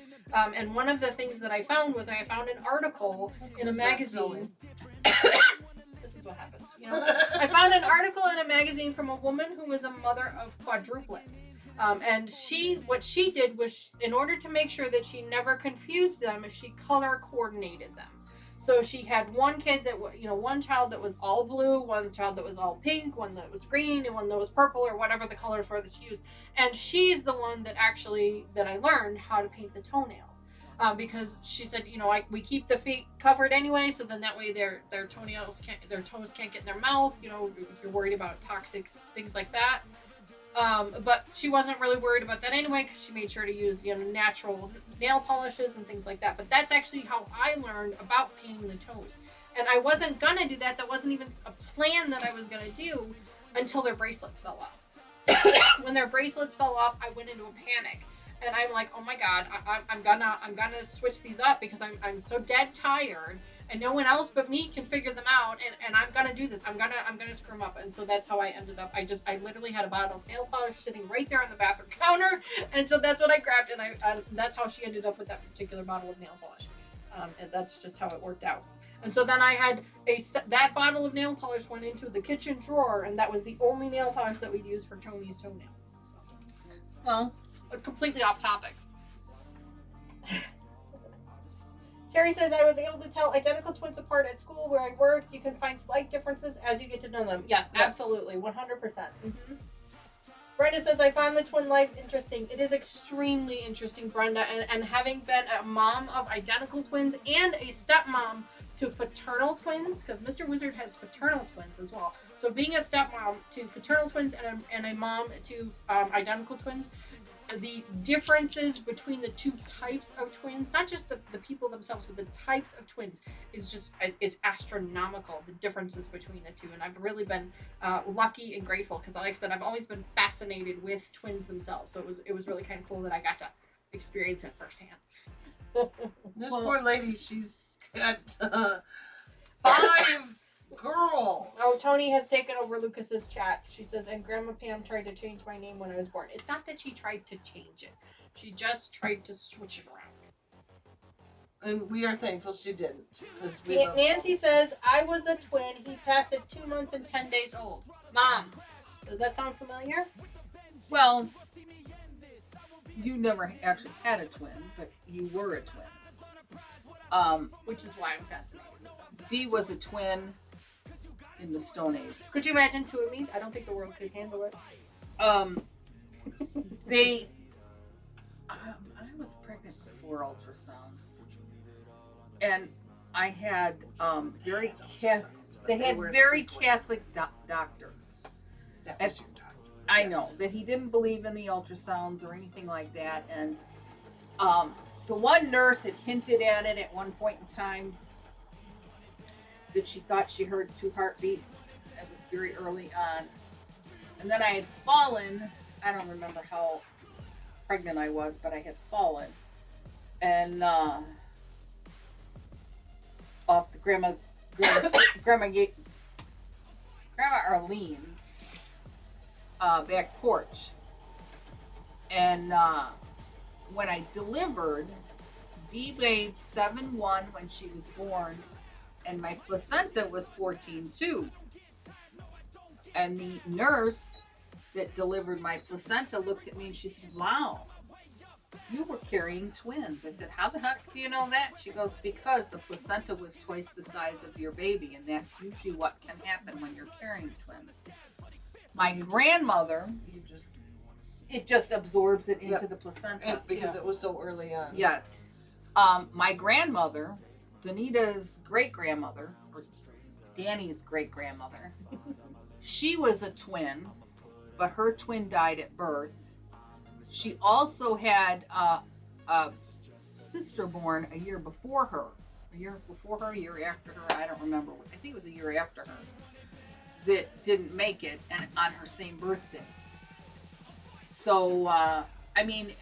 S4: And one of the things that I found was I found an article in a magazine. This is what happens, you know. I found an article in a magazine from a woman who was a mother of quadruplets. And what she did was, in order to make sure that she never confused them, she color coordinated them. So she had one kid that, one child that was all blue, one child that was all pink, one that was green, and one that was purple, or whatever the colors were that she used. And she's the one that I learned how to paint the toenails. Because she said, we keep the feet covered anyway, so then that way their toes can't get in their mouth, if you're worried about toxic things like that. But she wasn't really worried about that anyway, because she made sure to use, natural nail polishes and things like that. But that's actually how I learned about painting the toes. And I wasn't gonna do that. That wasn't even a plan that I was gonna do until their bracelets fell off. When their bracelets fell off, I went into a panic. And I'm like, oh my God, I'm gonna switch these up because I'm so dead tired. And no one else but me can figure them out, and I'm gonna do this. I'm gonna screw them up, and so that's how I ended up. I literally had a bottle of nail polish sitting right there on the bathroom counter, and so that's what I grabbed, and that's how she ended up with that particular bottle of nail polish, and that's just how it worked out. And so then I had that bottle of nail polish went into the kitchen drawer, and that was the only nail polish that we'd use for Tony's toenails. Well, completely off topic. Terry says, I was able to tell identical twins apart at school where I worked. You can find slight differences as you get to know them. Yes, absolutely. 100%. Mm-hmm. Brenda says, I find the twin life interesting. It is extremely interesting, Brenda. And having been a mom of identical twins and a stepmom to fraternal twins, because Mr. Wizard has fraternal twins as well. So being a stepmom to fraternal twins and a mom to identical twins, the differences between the two types of twins, not just the people themselves, but the types of twins, is astronomical, the differences between the two. And I've really been lucky and grateful because, like I said, I've always been fascinated with twins themselves. So it was really kind of cool that I got to experience it firsthand.
S6: This poor lady, she's got 5 girls.
S4: Oh, Tony has taken over Lucas's chat. She says, and Grandma Pam tried to change my name when I was born. It's not that she tried to change it. She just tried to switch it around.
S6: And we are thankful she didn't.
S4: Nancy says, I was a twin. He passed at 2 months and 10 days old. Mom, does that sound familiar?
S5: Well, you never actually had a twin, but you were a twin.
S4: Which is why I'm fascinated.
S5: Dee was a twin in the Stone Age.
S4: Could you imagine 2 of me? I don't think the world could handle it.
S5: I was pregnant with 4 ultrasounds, and I had very Catholic doctors.
S6: That was your doctor.
S5: I know that he didn't believe in the ultrasounds or anything like that, and the one nurse had hinted at it at one point in time that she thought she heard 2 heartbeats. It was very early on. And then I had fallen. I don't remember how pregnant I was, but I had fallen. And off the Grandma Arlene's back porch. And when I delivered, Dee weighed 7'1" when she was born, and my placenta was 14.2. And the nurse that delivered my placenta looked at me and she said, wow, you were carrying twins. I said, how the heck do you know that? She goes, because the placenta was twice the size of your baby, and that's usually what can happen when you're carrying twins. My grandmother, it just absorbs it into the placenta.
S6: Because it was so early on.
S5: Yes. My grandmother, Danita's great-grandmother, or Dani's great-grandmother, she was a twin, but her twin died at birth. She also had a sister born a year before her. A year after her, I don't remember. I think it was a year after her, that didn't make it, and on her same birthday. So, I mean,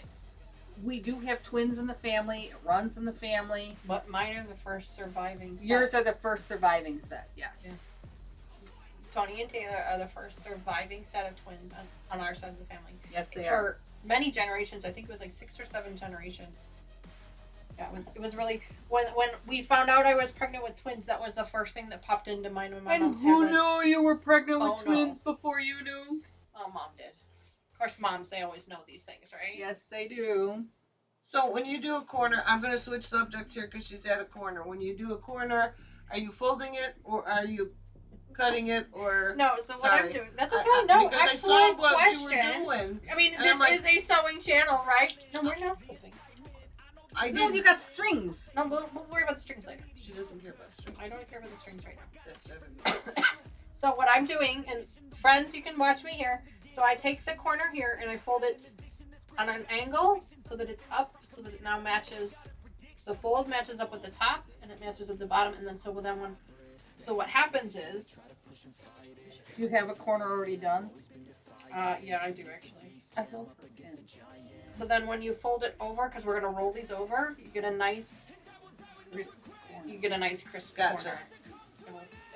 S5: we do have twins in the family. It runs in the family.
S4: But mine are the first surviving.
S5: Yours are the first surviving set, yes.
S4: Yeah. Tony and Taylor are the first surviving set of twins on our side of the family.
S5: Yes, they
S4: For
S5: are.
S4: many generations, I think it was like 6 or 7 generations. Yeah, it was really when we found out I was pregnant with twins. That was the first thing that popped into mind when my
S5: And
S4: mom's
S5: who
S4: having.
S5: knew you were pregnant with
S4: Oh,
S5: twins before you knew?
S4: Oh, Mom did. Of course, moms, they always know these things, right?
S5: Yes, they do.
S6: So when you do a corner, I'm going to switch subjects here because she's at a corner. When you do a corner, are you folding it or are you cutting it or?
S4: No, so what
S6: Sorry.
S4: I'm doing, that's okay. No,
S6: because I saw
S4: excellent
S6: what
S4: question.
S6: you were doing.
S4: I mean,
S6: And
S4: this
S6: I'm like-
S4: is a sewing channel, right? No, we're not flipping.
S6: I
S5: No,
S6: did.
S5: you got strings.
S4: No, we'll worry about the strings later.
S6: She doesn't care about strings.
S4: I don't care about the strings right now.
S6: That's
S4: So what I'm doing, and friends, you can watch me here. So I take the corner here and I fold it on an angle so that it's up, so that it now matches. The fold matches up with the top, and it matches with the bottom. And then so what happens is,
S5: Do you have a corner already done?
S4: yeah, I do actually.
S5: I hope I can.
S4: So then when you fold it over, because we're gonna roll these over, you get a nice crisp
S6: Gotcha.
S4: corner.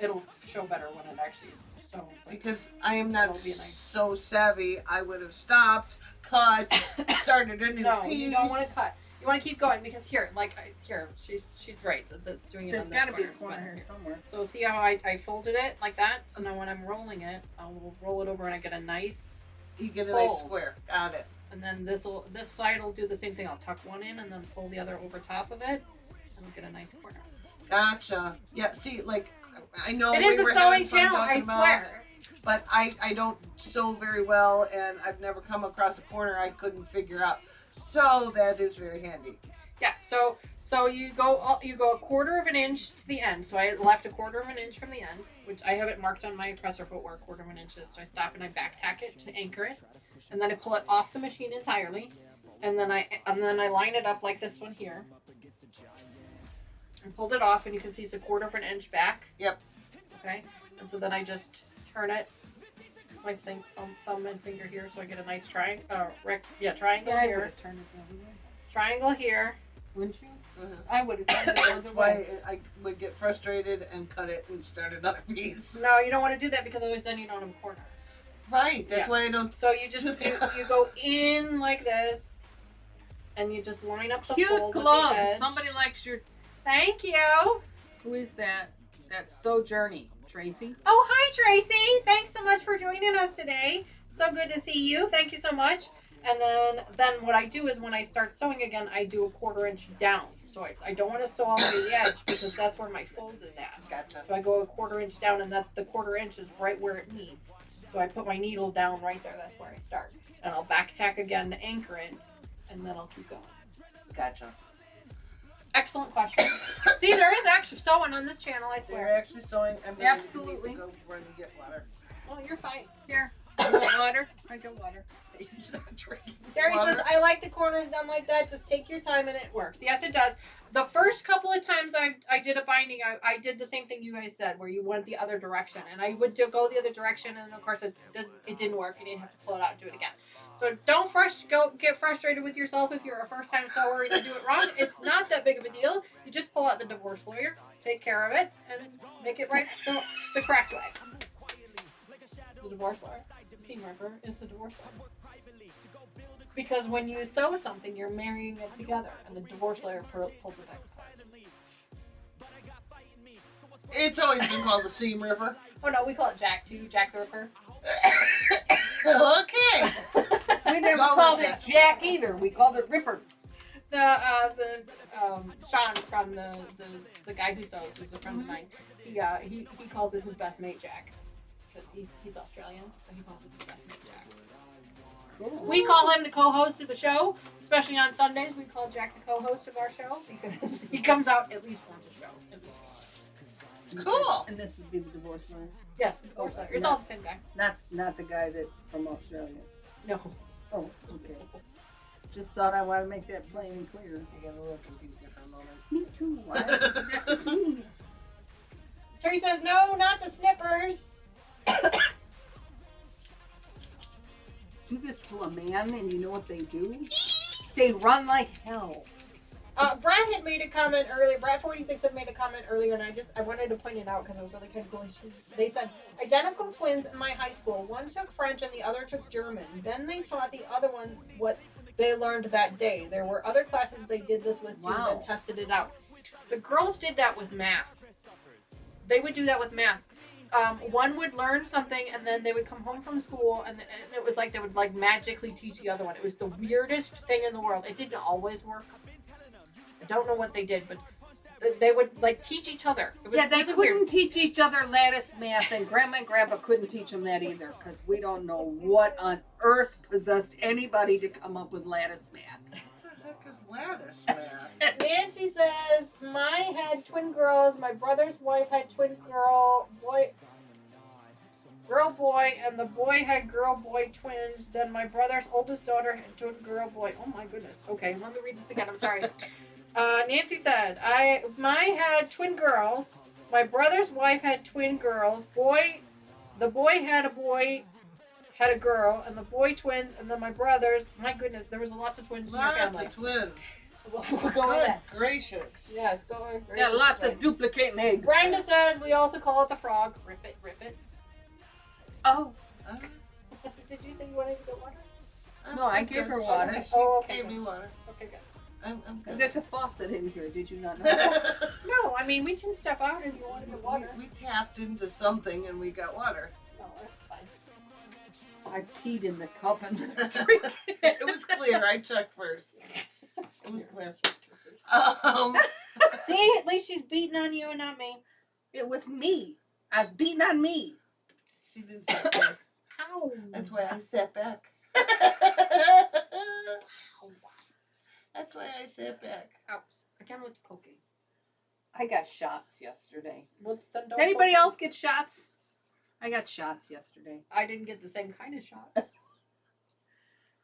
S4: It'll show better when it actually is. So
S6: because I am
S4: That'll
S6: not
S4: be nice.
S6: so savvy. I would have stopped, cut, started a new
S4: no,
S6: piece.
S4: you don't want to cut. You want to keep going because here, she's right. That's doing it
S5: There's
S4: on this
S5: got to be a
S4: corner.
S5: corner here somewhere.
S4: So see how I folded it like that? So now when I'm rolling it, I'll roll it over and I get a nice,
S6: You get a nice
S4: Fold.
S6: square. Got it.
S4: and then this side will do the same thing. I'll tuck one in and then fold the other over top of it, and we'll get a nice corner.
S6: Gotcha. Yeah. See, like I know
S4: It
S6: we
S4: is a
S6: were
S4: sewing
S6: having fun
S4: channel, I
S6: talking about,
S4: swear.
S6: but I don't sew very well, and I've never come across a corner I couldn't figure out. So that is very handy.
S4: Yeah. So you go a quarter of an inch to the end. So I left a quarter of an inch from the end, which I have it marked on my presser footwear, quarter of an inch. So I stop and I back tack it to anchor it, and then I pull it off the machine entirely, and then I line it up like this one here. And pulled it off, and you can see it's a quarter of an inch back.
S6: Yep.
S4: Okay. And so then I just turn it, my thumb and finger here, so I get a nice triangle here,
S5: Turn it the other way.
S4: triangle here.
S5: Wouldn't you?
S6: Mhm.
S5: I would have turned it the
S6: That's
S5: other
S6: why
S5: way.
S6: I would get frustrated and cut it and start another piece.
S4: No, you don't want to do that because otherwise then you don't have a corner.
S6: Right. That's
S4: Yeah.
S6: why I don't.
S4: So you just you go in like this, and you just line up the
S5: Cute
S4: fold with the
S5: gloves.
S4: edge.
S5: Somebody likes your.
S4: Thank you.
S5: Who is that? That's Sojourney. Tracy.
S4: Oh, hi Tracy. Thanks so much for joining us today. So good to see you. Thank you so much. And then what I do is when I start sewing again, I do a quarter inch down. So I don't want to sew all the way to the edge because that's where my fold is at.
S6: Gotcha.
S4: So I go a quarter inch down, and that the quarter inch is right where it meets. So I put my needle down right there. That's where I start. And I'll back tack again to anchor it, and then I'll keep going.
S6: Gotcha.
S4: Excellent question. See, there is extra sewing on this channel, I
S6: So you're
S4: swear.
S6: actually sewing. I'm gonna
S5: Absolutely.
S6: need to go run and get water.
S4: Oh, you're fine.
S5: Here. You want water? I got water.
S6: You're not drinking
S4: Terry
S6: water.
S4: says, I like the corners done like that. Just take your time and it works. Yes, it does. The first couple of times I did a binding, I did the same thing you guys said, where you went the other direction. And I would go the other direction, and of course it didn't work. You didn't have to pull it out and do it again. So don't get frustrated with yourself if you're a first-time sewer and you do it wrong. It's not that big of a deal. You just pull out the divorce lawyer, take care of it, and make it right the correct way. The divorce lawyer. Seam ripper is the divorce lawyer. Because when you sew something, you're marrying it together, and the divorce lawyer pulls it back apart.
S6: It's always been called the seam ripper.
S4: Oh no, we call it Jack too, Jack the Ripper.
S6: Okay.
S5: We never
S6: Go
S5: called
S6: with
S5: it
S6: that.
S5: Jack either. We called it Ripper.
S4: Sean from the guy who sews, who's a friend of mine, he calls it his best mate Jack. Because he's Australian, so he calls it his best mate Jack.
S5: Cool.
S4: We call him the co-host of the show, especially on Sundays. We call Jack the co-host of our show because he comes out at least once a show. At least.
S6: Cool.
S5: And this would be the divorce lawyer.
S4: Yes, the divorce lawyer. It's all the same guy.
S5: Not the guy that from Australia.
S4: No.
S5: Oh, okay. Just thought I wanted to make that plain and clear.
S6: I got a little confused there for a moment.
S5: Me too. Why? That's just me.
S4: Terry says, no, not the snippers.
S5: Do this to a man, and you know what they do? They run like hell.
S4: Brad had made a comment earlier. Brad 46 had made a comment earlier, and I wanted to point it out because I was really kind of going. They said identical twins in my high school. One took French and the other took German. Then they taught the other one what they learned that day. There were other classes they did this with too.
S5: Wow.
S4: Then tested it out. The girls did that with math. They would do that with math. One would learn something, and then they would come home from school, and it was like they would like magically teach the other one. It was the weirdest thing in the world. It didn't always work. I don't know what they did, but they would like teach each other. It was
S5: Yeah, they
S4: really
S5: couldn't
S4: weird.
S5: teach each other lattice math, and Grandma and Grandpa couldn't teach them that either, because we don't know what on earth possessed anybody to come up with lattice math.
S6: What the heck is lattice math?
S4: Nancy says, "My had twin girls. My brother's wife had twin girl boy, and the boy had girl boy twins. Then my brother's oldest daughter had twin girl boy. Oh my goodness. Okay, let me read this again. I'm sorry." Nancy said, "My had twin girls. My brother's wife had twin girls. The boy had a girl, and the boy twins, and then my brothers. My goodness, there was lots of twins in your
S6: Lots
S4: family.
S6: of twins.
S4: We'll go with
S6: Good
S4: that.
S6: gracious.
S4: Yes, go with
S5: Yeah, lots of duplicating eggs.
S4: Brenda says we also call it the frog. Rip it, rip it.
S5: Oh,
S6: Uh,
S4: Did you say you wanted to get water?
S5: No, I gave her water.
S6: She
S4: Oh, okay.
S6: gave me water.
S4: Okay, good.
S6: I'm good.
S5: there's a faucet in here. Did you not know?
S4: No, I mean we can step out if you want to get water.
S6: we tapped into something and we got water.
S4: No, that's fine.
S5: I peed in the cup and drink.
S6: It was clear. I checked first. It was clear.
S4: See, at least she's beating on you and not me.
S5: It was me. I was beating on me.
S6: She didn't sit back.
S4: How?
S6: That's why I sat back. That's why I sat back.
S4: Ouch. I can't with the poking.
S5: I got shots yesterday.
S4: Well, then don't
S5: Did anybody
S4: poke me.
S5: else get shots? I got shots yesterday.
S4: I didn't get the same kind of shot.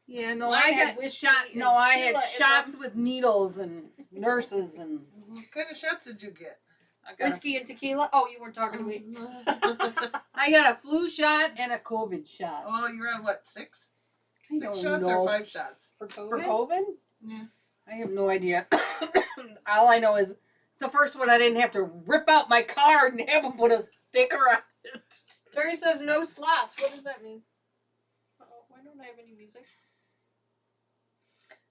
S5: Yeah, no,
S4: Mine
S5: I
S4: had
S5: got
S4: whiskey
S5: shot.
S4: and
S5: No, I had
S4: tequila in
S5: shots
S4: them.
S5: with needles and nurses and
S6: What kind of shots did you get?
S5: I got
S4: Whiskey and tequila. Oh, you weren't talking to me.
S5: I got a flu shot and a COVID shot.
S6: Oh, you're on what, 6?
S5: I
S6: 6
S5: don't
S6: shots
S5: know.
S6: or 5 shots?
S4: For COVID?
S5: For COVID?
S6: Yeah.
S5: I have no idea. All I know is it's the first one I didn't have to rip out my card and have them put a sticker on it.
S4: Terry says no slots. What does that mean? Uh-oh, why don't I have any music?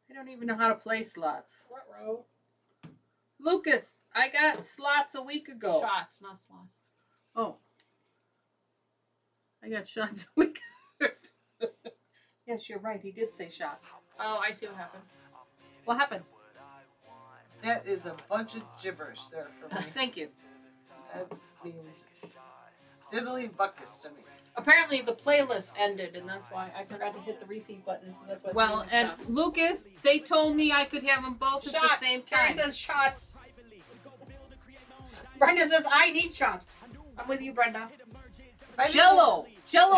S5: I don't even know how to play slots.
S4: Ruh-roh.
S5: Lucas, I got slots a week ago.
S4: Shots, not slots.
S5: Oh. I got shots a week ago. Yes, you're right. He did say shots.
S4: Oh, I see what happened.
S5: What happened?
S6: That is a bunch of gibberish there for me.
S5: Thank you.
S6: That means diddly buckets to me.
S4: Apparently the playlist ended, and that's why I forgot to hit the repeat button, so that's why.
S5: Well, and Lucas, they told me I could have them both at
S4: shots.
S5: the same
S4: Terry
S5: time.
S4: says shots. Brenda says I need shots. I'm with you, Brenda.
S5: Jello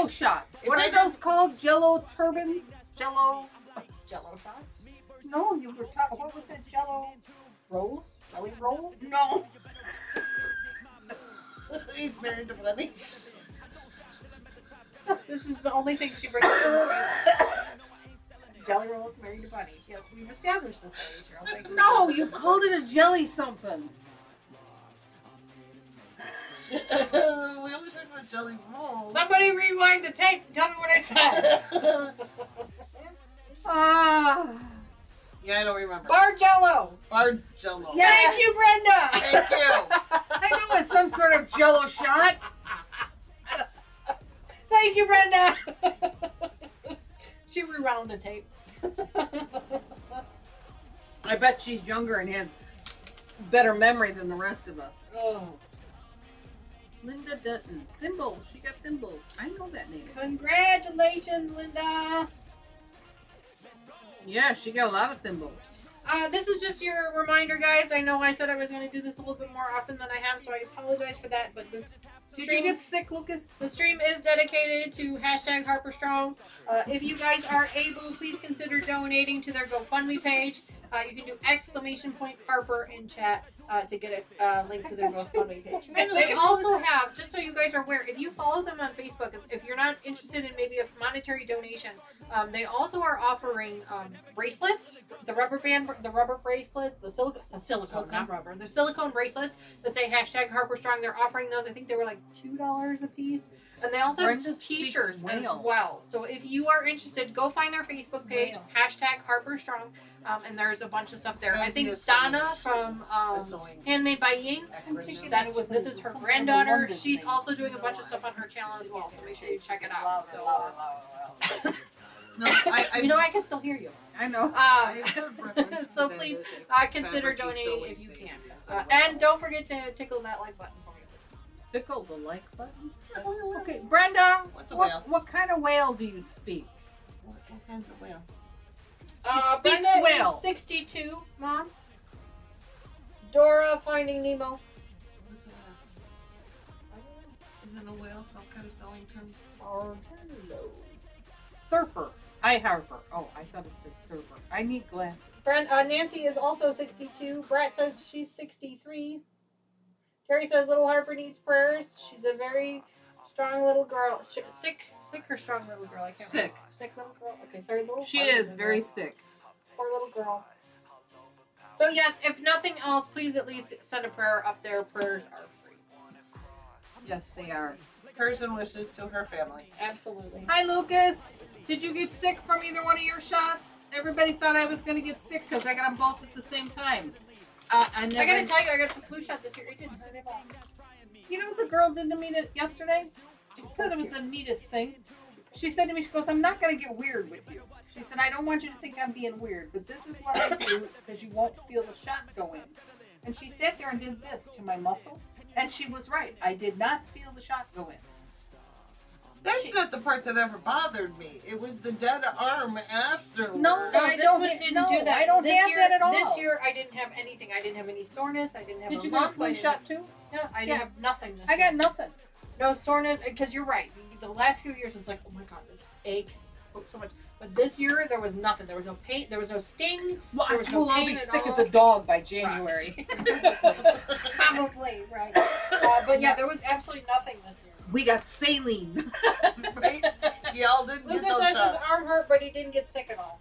S5: shots.
S6: If
S5: What
S6: I
S5: are those called? Jello turbans? Jello
S4: shots.
S5: No, you were talking.
S4: What was it? Jello rolls? Jelly rolls?
S5: No.
S6: He's married to Lenny.
S4: This is the only thing she brings up. Jelly rolls married to Bunny. Yes, we've established this already, Cheryl. Thank you.
S5: No, you called it a jelly something.
S6: We always talk about jelly rolls.
S4: Somebody rewind the tape and tell me what I said.
S5: Ah.
S6: Yeah, I don't remember.
S4: Bar Jello.
S6: Bar Jello.
S5: Yeah.
S4: Thank you, Brenda.
S6: Thank you.
S5: I knew it's some sort of jello shot.
S4: Thank you, Brenda. She rewound the tape.
S5: I bet she's younger and has better memory than the rest of us.
S4: Oh.
S5: Linda Dutton. Thimbles. She got thimbles. I know that name.
S4: Congratulations, Linda.
S5: Yeah, she got a lot of thimbles.
S4: This is just your reminder, guys. I know I said I was going to do this a little bit more often than I have, so I apologize for that. But this
S5: Did
S4: stream,
S5: you get sick, Lucas?
S4: the stream is dedicated to #HarperStrong. If you guys are able, please consider donating to their GoFundMe page. You can do !Harper in chat to get a link to their GoFundMe page. And they also have, just so you guys are aware, if you follow them on Facebook, if you're not interested in maybe a monetary donation, they also are offering bracelets, the rubber bracelet, the silicone, not rubber, the silicone bracelets that say !HarperStrong. They're offering those. I think they were like $2 a piece. And they also have t-shirts as well. So if you are interested, go find their Facebook page, #HarperStrong. And there's a bunch of stuff there. I think Donna from Handmade by Ying, this is her granddaughter. She's also doing a bunch of stuff on her channel as well. So make sure you check it out. So,
S6: No, I
S4: can still hear you.
S5: I know.
S4: So please consider donating if you can. And don't forget to tickle that like button for me.
S5: Tickle the like button? Okay, Brenda,
S6: What's a whale?
S5: what kind of whale do you speak?
S6: What kind of whale?
S5: She speaks
S4: Brenda
S5: whale.
S4: is 62, Mom. Dora, Finding Nemo.
S6: What's a whale? Isn't a whale some kind of sewing term?
S5: Surfer. Harper. Oh, I thought it said surfer. I need glasses.
S4: Nancy is also 62. Brett says she's 63. Terry says little Harper needs prayers. She's a very strong little girl. Sick or strong little girl? I can't remember. Sick little girl. Okay, sorry, little.
S5: She is very sick.
S4: Poor little girl. So yes, if nothing else, please at least send a prayer up there. Prayers are free.
S5: Yes, they are.
S6: Prayers and wishes to her family.
S4: Absolutely.
S5: Hi, Lucas. Did you get sick from either one of your shots? Everybody thought I was going to get sick because I got them both at the same time. I
S4: gotta tell you, I got the flu shot this year. It didn't hurt at all.
S5: You know, the girl did to me yesterday. She said it was the neatest thing. She said to me, she goes, I'm not going to get weird with you. She said, I don't want you to think I'm being weird, but this is what I do because you won't feel the shot go in. And she sat there and did this to my muscle, and she was right. I did not feel the shot go in.
S6: That's not the part that ever bothered me. It was the dead arm afterwards.
S5: No,
S4: this one didn't do that.
S5: I don't have that at all.
S4: This year, I didn't have anything. I didn't have any soreness. I didn't have.
S5: Did
S4: a
S5: you get a
S4: lump.
S5: flu shot too?
S4: Yeah, I didn't have nothing.
S5: I got nothing.
S4: No soreness, because you're right. The last few years, it's like, oh my god, this aches so much. But this year, there was nothing. There was no pain. There was no sting.
S5: Well,
S4: there was no
S5: I'll
S4: pain
S5: be
S4: at
S5: sick
S4: all.
S5: as a dog by January.
S4: Probably, right. But yeah, there was absolutely nothing this year.
S5: We got saline.
S6: Right? Y'all didn't get
S4: Lucas
S6: those
S4: says
S6: shots.
S4: his arm hurt, but he didn't get sick at all.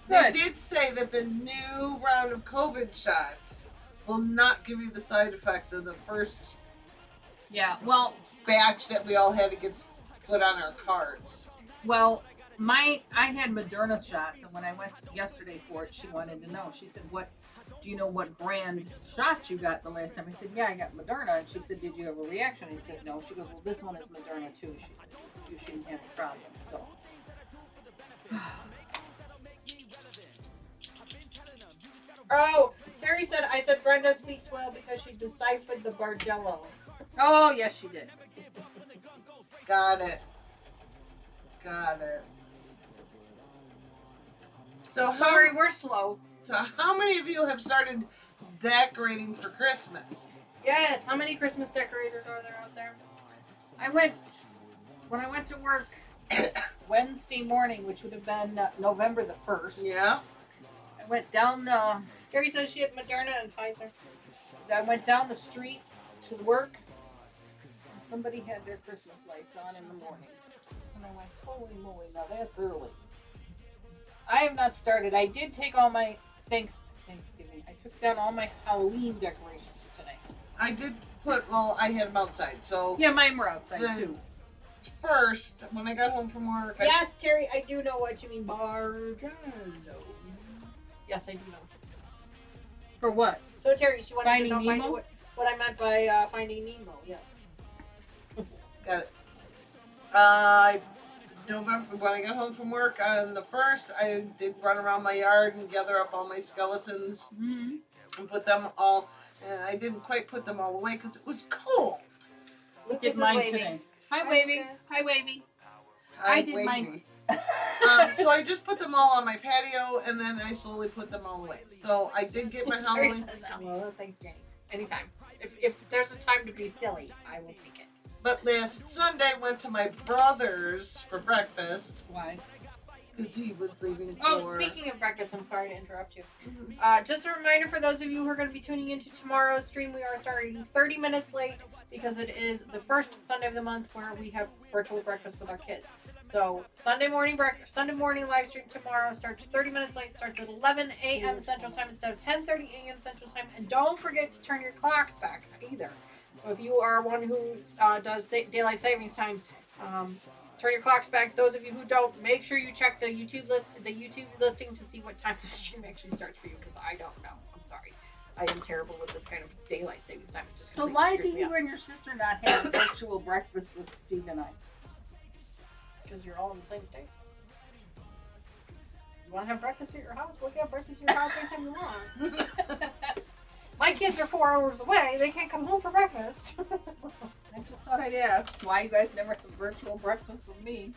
S6: They did say that the new round of COVID shots will not give you the side effects of the first
S5: Yeah, well,
S6: batch that we all had to get put on our cards.
S5: Well, I had Moderna shots, and when I went yesterday for it, she wanted to know. She said, do you know what brand shot you got the last time? I said, yeah, I got Moderna. And she said, did you have a reaction? I said, no. She goes, well, this one is Moderna too. She said, you shouldn't have a problem. So.
S4: Oh, Terry said, I said Brenda speaks well because she deciphered the Bargello.
S5: Oh, yes, she did.
S6: Got it. So
S4: Sorry, we're slow.
S6: So how many of you have started decorating for Christmas?
S4: Yes, how many Christmas decorators are there out there?
S5: When I went to work Wednesday morning, which would have been November the 1st.
S6: Yeah.
S5: I went down
S4: Terry says she had Moderna and Pfizer.
S5: I went down the street to work. And somebody had their Christmas lights on in the morning. And I went, holy moly, now that's early. I have not started. I did take all my Thanksgiving. I took down all my Halloween decorations today.
S6: I did I had them outside, so.
S5: Yeah, mine were outside
S6: Then-
S5: too.
S6: First, when I got home from work,
S4: Yes, Terry, I do know what you mean. Bargello. Yes, I do know.
S5: For what?
S4: So, Terry, she wanted
S5: Finding
S4: to know
S5: Nemo?
S4: what I meant by Finding Nemo. Yes.
S6: got it. November, when I got home from work on the 1st, I did run around my yard and gather up all my skeletons
S5: Mm-hmm.
S6: and put them all. And I didn't quite put them all away because it was cold.
S4: Lucas
S5: Did
S4: is
S5: mine
S4: waving.
S5: today. Hi,
S4: Hi,
S5: Wavy.
S4: Lucas.
S5: Hi, Wavy.
S6: I
S5: did
S6: waved
S5: mine.
S6: me. So I just put them all on my patio, and then I slowly put them all away. So I did get my
S4: Terry
S6: Halloween.
S4: says, well, thanks, Jenny. Anytime. If there's a time to be silly, I will take it.
S6: But last Sunday, I went to my brother's for breakfast.
S5: Why?
S6: Because he was leaving for...
S4: Oh, speaking of breakfast, I'm sorry to interrupt you. Just a reminder for those of you who are going to be tuning into tomorrow's stream, we are starting 30 minutes late because it is the first Sunday of the month where we have virtual breakfast with our kids. So Sunday morning live stream tomorrow starts 30 minutes late, starts at 11 a.m. Central Time instead of 10:30 a.m. Central Time. And don't forget to turn your clocks back either. So if you are one who does daylight savings time, turn your clocks back. Those of you who don't, make sure you check the YouTube listing to see what time the stream actually starts for you, because I don't know. I'm sorry. I am terrible with this kind of daylight savings time. It just
S5: So why do you and your sister not have virtual breakfast with Steve and I?
S4: Because you're all in the same state. You want to have breakfast at your house? We can have breakfast at your house anytime you want. My kids are 4 hours away. They can't come home for breakfast.
S5: I just thought I'd ask why you guys never have virtual breakfast with me.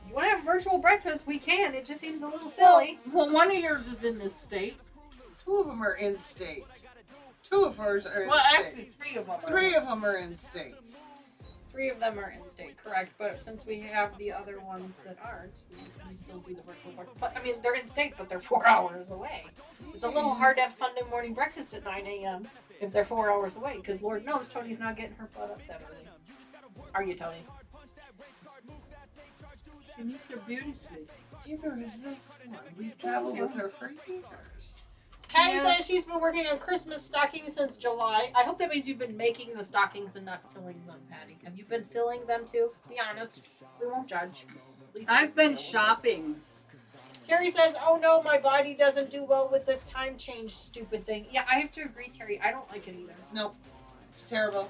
S4: You want to have virtual breakfast? We can. It just seems a little silly.
S5: Well, one of yours is in this state.
S6: 2 of them are in state. 2 of hers are in
S5: Well,
S6: state.
S5: actually, 3 of them are.
S6: 3 of them are in state.
S4: 3 of them are in state, correct? But since we have the other ones that aren't, we still do the virtual breakfast. But I mean, they're in state, but they're 4 hours away. It's a little hard to have Sunday morning breakfast at 9 a.m. if they're 4 hours away, because Lord knows Tony's not getting her butt up that early. Are you, Tony?
S5: She needs her beauty sleep.
S6: Neither is this one. We've traveled with her for years.
S4: Patty says she's been working on Christmas stockings since July. I hope that means you've been making the stockings and not filling them, Patty. Have you been filling them too? Be honest. We won't judge.
S5: I've been shopping.
S4: Terry says, oh no, my body doesn't do well with this time change stupid thing. Yeah, I have to agree, Terry. I don't like it either.
S6: Nope. It's terrible.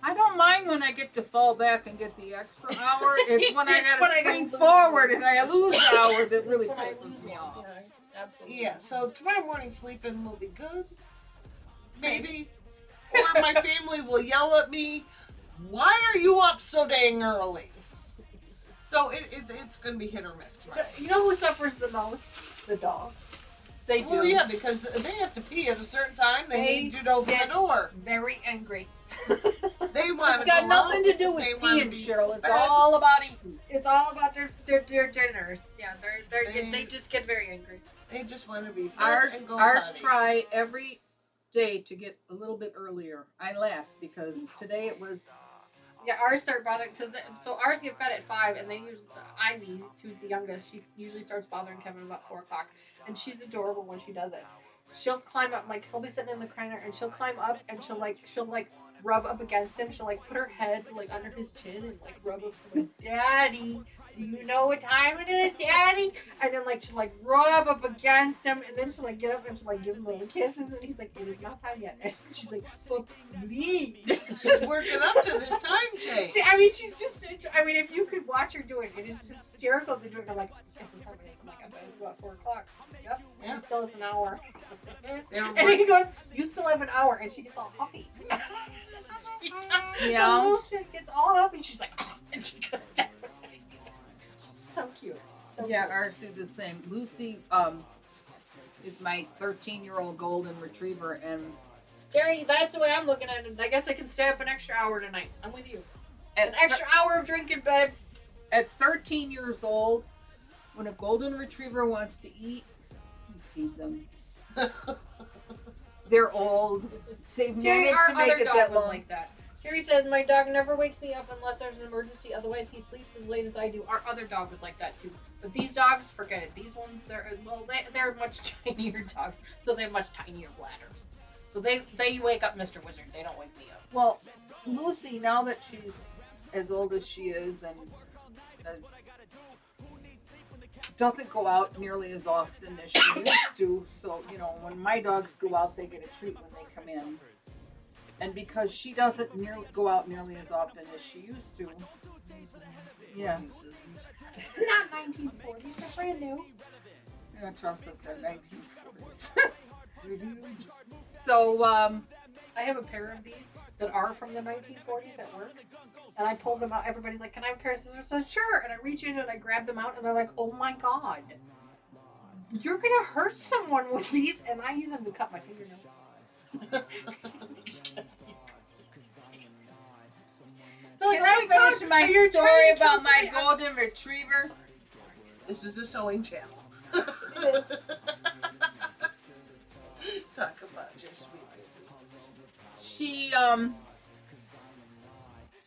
S5: I don't mind when I get to fall back and get the extra hour. It's when I gotta spring forward and I lose an hour that really pisses me off.
S4: Yeah, absolutely.
S6: Yeah, so tomorrow morning sleeping will be good. Maybe. Or my family will yell at me, why are you up so dang early? So it's going to be hit or miss tomorrow.
S4: You know who suffers the most? The dogs. They do.
S6: Well, yeah, because they have to pee at a certain time. They need you to open the door.
S4: Very angry.
S6: They want
S5: It's got nothing to do with peeing, Cheryl. It's all about eating.
S4: It's all about their dinners. Yeah, they just get very angry.
S6: They just want to be fed
S5: Ours
S6: and go potty.
S5: try every day to get a little bit earlier. I laugh because today it was.
S4: Yeah, ours start bothering so ours get fed at 5, and they usually Ivy, who's the youngest, she usually starts bothering Kevin about 4 o'clock, and she's adorable when she does it. She'll climb up, like he'll be sitting in the corner, and she'll climb up, and she'll rub up against him. She'll put her head under his chin and rub up, Daddy, do you know what time it is, Daddy? And then she'll rub up against him, and then she'll get up and she'll give him little kisses, and he's like, it is not time yet. And she's like, but please.
S6: She's working up to this time change.
S4: If you could watch her do it, it is hysterical to do it. I'm like, it's time. I'm like, I bet it's about 4 o'clock. Yep. She still has an hour. And he goes, you still have an hour, and she gets all huffy.
S5: Yeah.
S4: The little shit gets all huffy. She's like, oh, and she goes down. So cute. So
S5: Yeah,
S4: cute.
S5: ours do the same. Lucy is my 13-year-old golden retriever, and
S4: Gary, that's the way I'm looking at it. I guess I can stay up an extra hour tonight. I'm with you. An extra hour of drinking, babe.
S5: At 13 years old, when a golden retriever wants to eat, you feed them. They're old. They've
S4: Terry,
S5: managed
S4: our
S5: to make
S4: other
S5: it
S4: dog
S5: that
S4: was
S5: long.
S4: like that. Terry says, my dog never wakes me up unless there's an emergency. Otherwise, he sleeps as late as I do. Our other dog was like that, too. But these dogs, forget it. These ones, they're much tinier dogs. So they have much tinier bladders. So they wake up Mr. Wizard. They don't wake me up.
S5: Well, Lucy, now that she's as old as she is and doesn't go out nearly as often as she used to. So, when my dogs go out, they get a treat when they come in. And because she doesn't go out nearly as often as she used to. Yeah.
S4: Not 1940s. They're brand new.
S5: You don't trust us, they're 1940s. So,
S4: I have a pair of these that are from the 1940s at work. And I pulled them out. Everybody's like, can I have a pair of scissors? I said, sure. And I reach in and I grab them out. And they're like, oh my God. You're going to hurt someone with these. And I use them to cut my fingernails. They're like,
S5: finish
S4: God,
S5: my
S4: you're
S5: story
S4: trying to kill
S5: about my
S4: somebody.
S5: golden retriever?
S6: This is a sewing channel.
S4: It is.
S6: Talk about your sweet baby.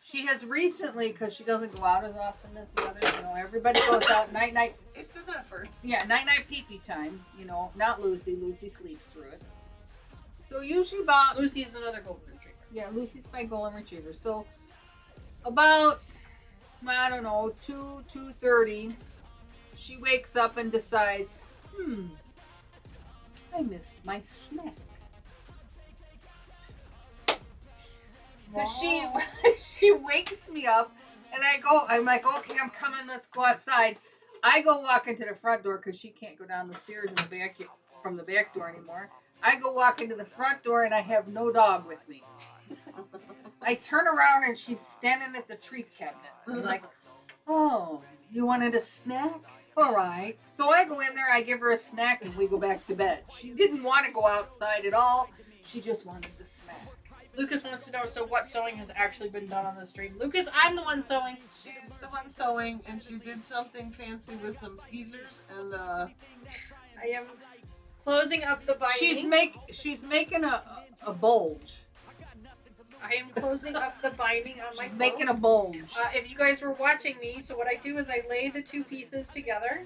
S5: She has recently, because she doesn't go out as often as the others, everybody goes out night.
S6: It's an effort.
S5: Yeah, night pee-pee time, not Lucy. Lucy sleeps through it. So usually about,
S4: Lucy is another golden retriever.
S5: yeah, Lucy's my golden retriever. So about, I don't know, 2:30, she wakes up and decides, I missed my snack. So she wakes me up, and I'm like, okay, I'm coming, let's go outside. I go walk into the front door because she can't go down the stairs from the back door anymore. I go walk into the front door, and I have no dog with me. I turn around, and she's standing at the treat cabinet. I'm like, oh, you wanted a snack? All right. So I go in there, I give her a snack, and we go back to bed. She didn't want to go outside at all. She just wanted the snack.
S4: Lucas wants to know, so what sewing has actually been done on the stream? Lucas, I'm the one sewing.
S6: She's the one sewing, and she did something fancy with some skeezers, and
S4: I am closing up the binding.
S5: She's making a bulge.
S4: I am closing up the binding on my
S5: She's
S4: quilt.
S5: making a bulge.
S4: If you guys were watching me, so what I do is I lay the two pieces together.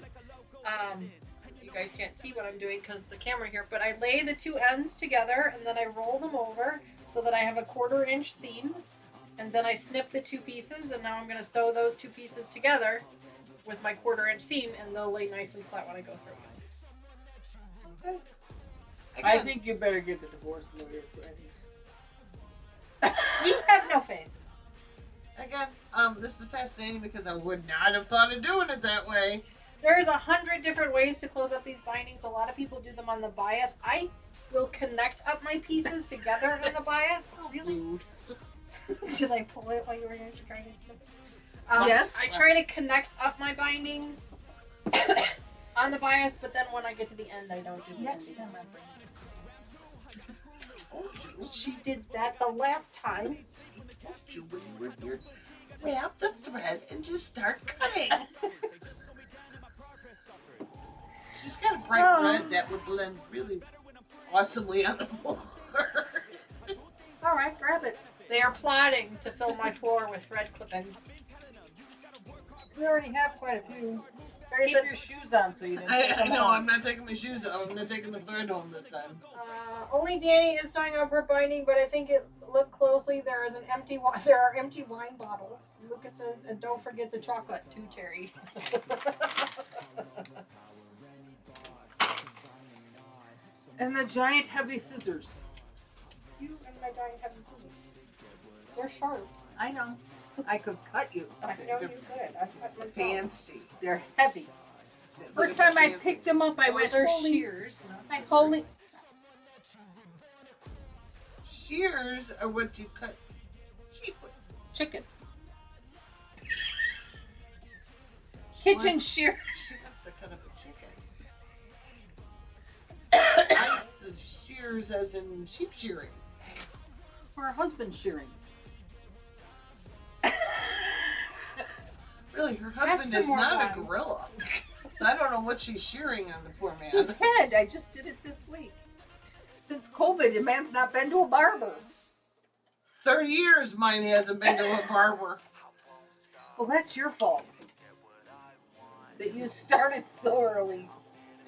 S4: You guys can't see what I'm doing because the camera here, but I lay the two ends together and then I roll them over so that I have a 1/4 inch seam, and then I snip the two pieces, and now I'm going to sew those two pieces together with my 1/4 inch seam, and they'll lay nice and flat when I go through it.
S6: okay.
S5: I think you better get the divorce lawyer ready.
S4: You have no faith.
S6: Again, this is fascinating because I would not have thought of doing it that way.
S4: There's 100 different ways to close up these bindings. A lot of people do them on the bias. I will connect up my pieces together on the bias. Oh, really? Did I pull it while you were trying to snip it?
S5: Yes.
S4: I try to connect up my bindings on the bias, but then when I get to the end, I don't do the ending. She did that the last time.
S6: You when you were here, grab the thread and just start cutting. She's got a bright thread that would blend really awesomely on the floor.
S4: All right, grab it. They are plotting to fill my floor with thread clippings.
S5: We already have quite a few.
S4: There's
S5: Keep
S4: a-
S5: your shoes on so you didn't take
S6: I
S5: them
S6: know,
S5: off.
S6: I'm not taking my shoes off. I'm not taking the thread home this time.
S4: Only Dani is sewing up her binding, but I think look closely. There is there are empty wine bottles. Lucas says, and don't forget the chocolate too, Terry.
S5: And the giant heavy scissors.
S4: You and my giant heavy scissors. They're sharp.
S5: I know. I could cut you.
S4: I know you could. I cut myself.
S6: Fancy.
S5: They're heavy.
S6: Look
S5: First
S6: at
S5: time
S6: the
S5: I
S6: fancy.
S5: picked them up, I
S4: Those
S5: went,
S4: are
S5: holy,
S4: shears.
S5: I holy.
S6: Shears are what you cut sheep with.
S5: Chicken. Kitchen
S6: What?
S5: shear.
S6: She wants to cut up a chicken. I said shears as in sheep shearing.
S5: For her husband shearing.
S6: Really, her
S4: Have
S6: husband
S4: some
S6: is
S4: more
S6: not
S4: wine.
S6: a gorilla. So I don't know what she's shearing on the poor man.
S5: His head. I just did it this week. Since COVID, the man's not been to a barber.
S6: 30 years mine hasn't been to a barber.
S5: Well, that's your fault. That you started so early.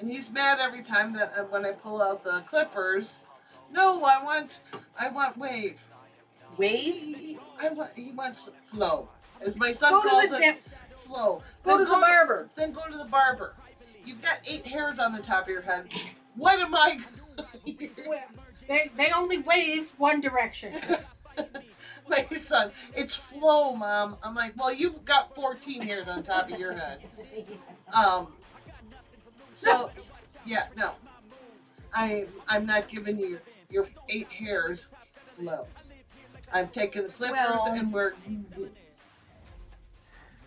S6: And he's mad every time that when I pull out the clippers. No, I want wave.
S5: Wave?
S6: He wants flow. As my son
S5: Go to
S6: calls
S5: the
S6: it,
S5: dip.
S6: flow.
S5: Go
S6: Then
S5: to the barber.
S6: Then go to the barber. You've got 8 hairs on the top of your head. What am I?
S4: They only wave one direction.
S6: My son, it's flow, Mom. I'm like, well, you've got 14 hairs on top of your head. So, yeah, no. I'm not giving you your 8 hairs flow. I'm taking the clippers
S5: Well-
S6: and we're.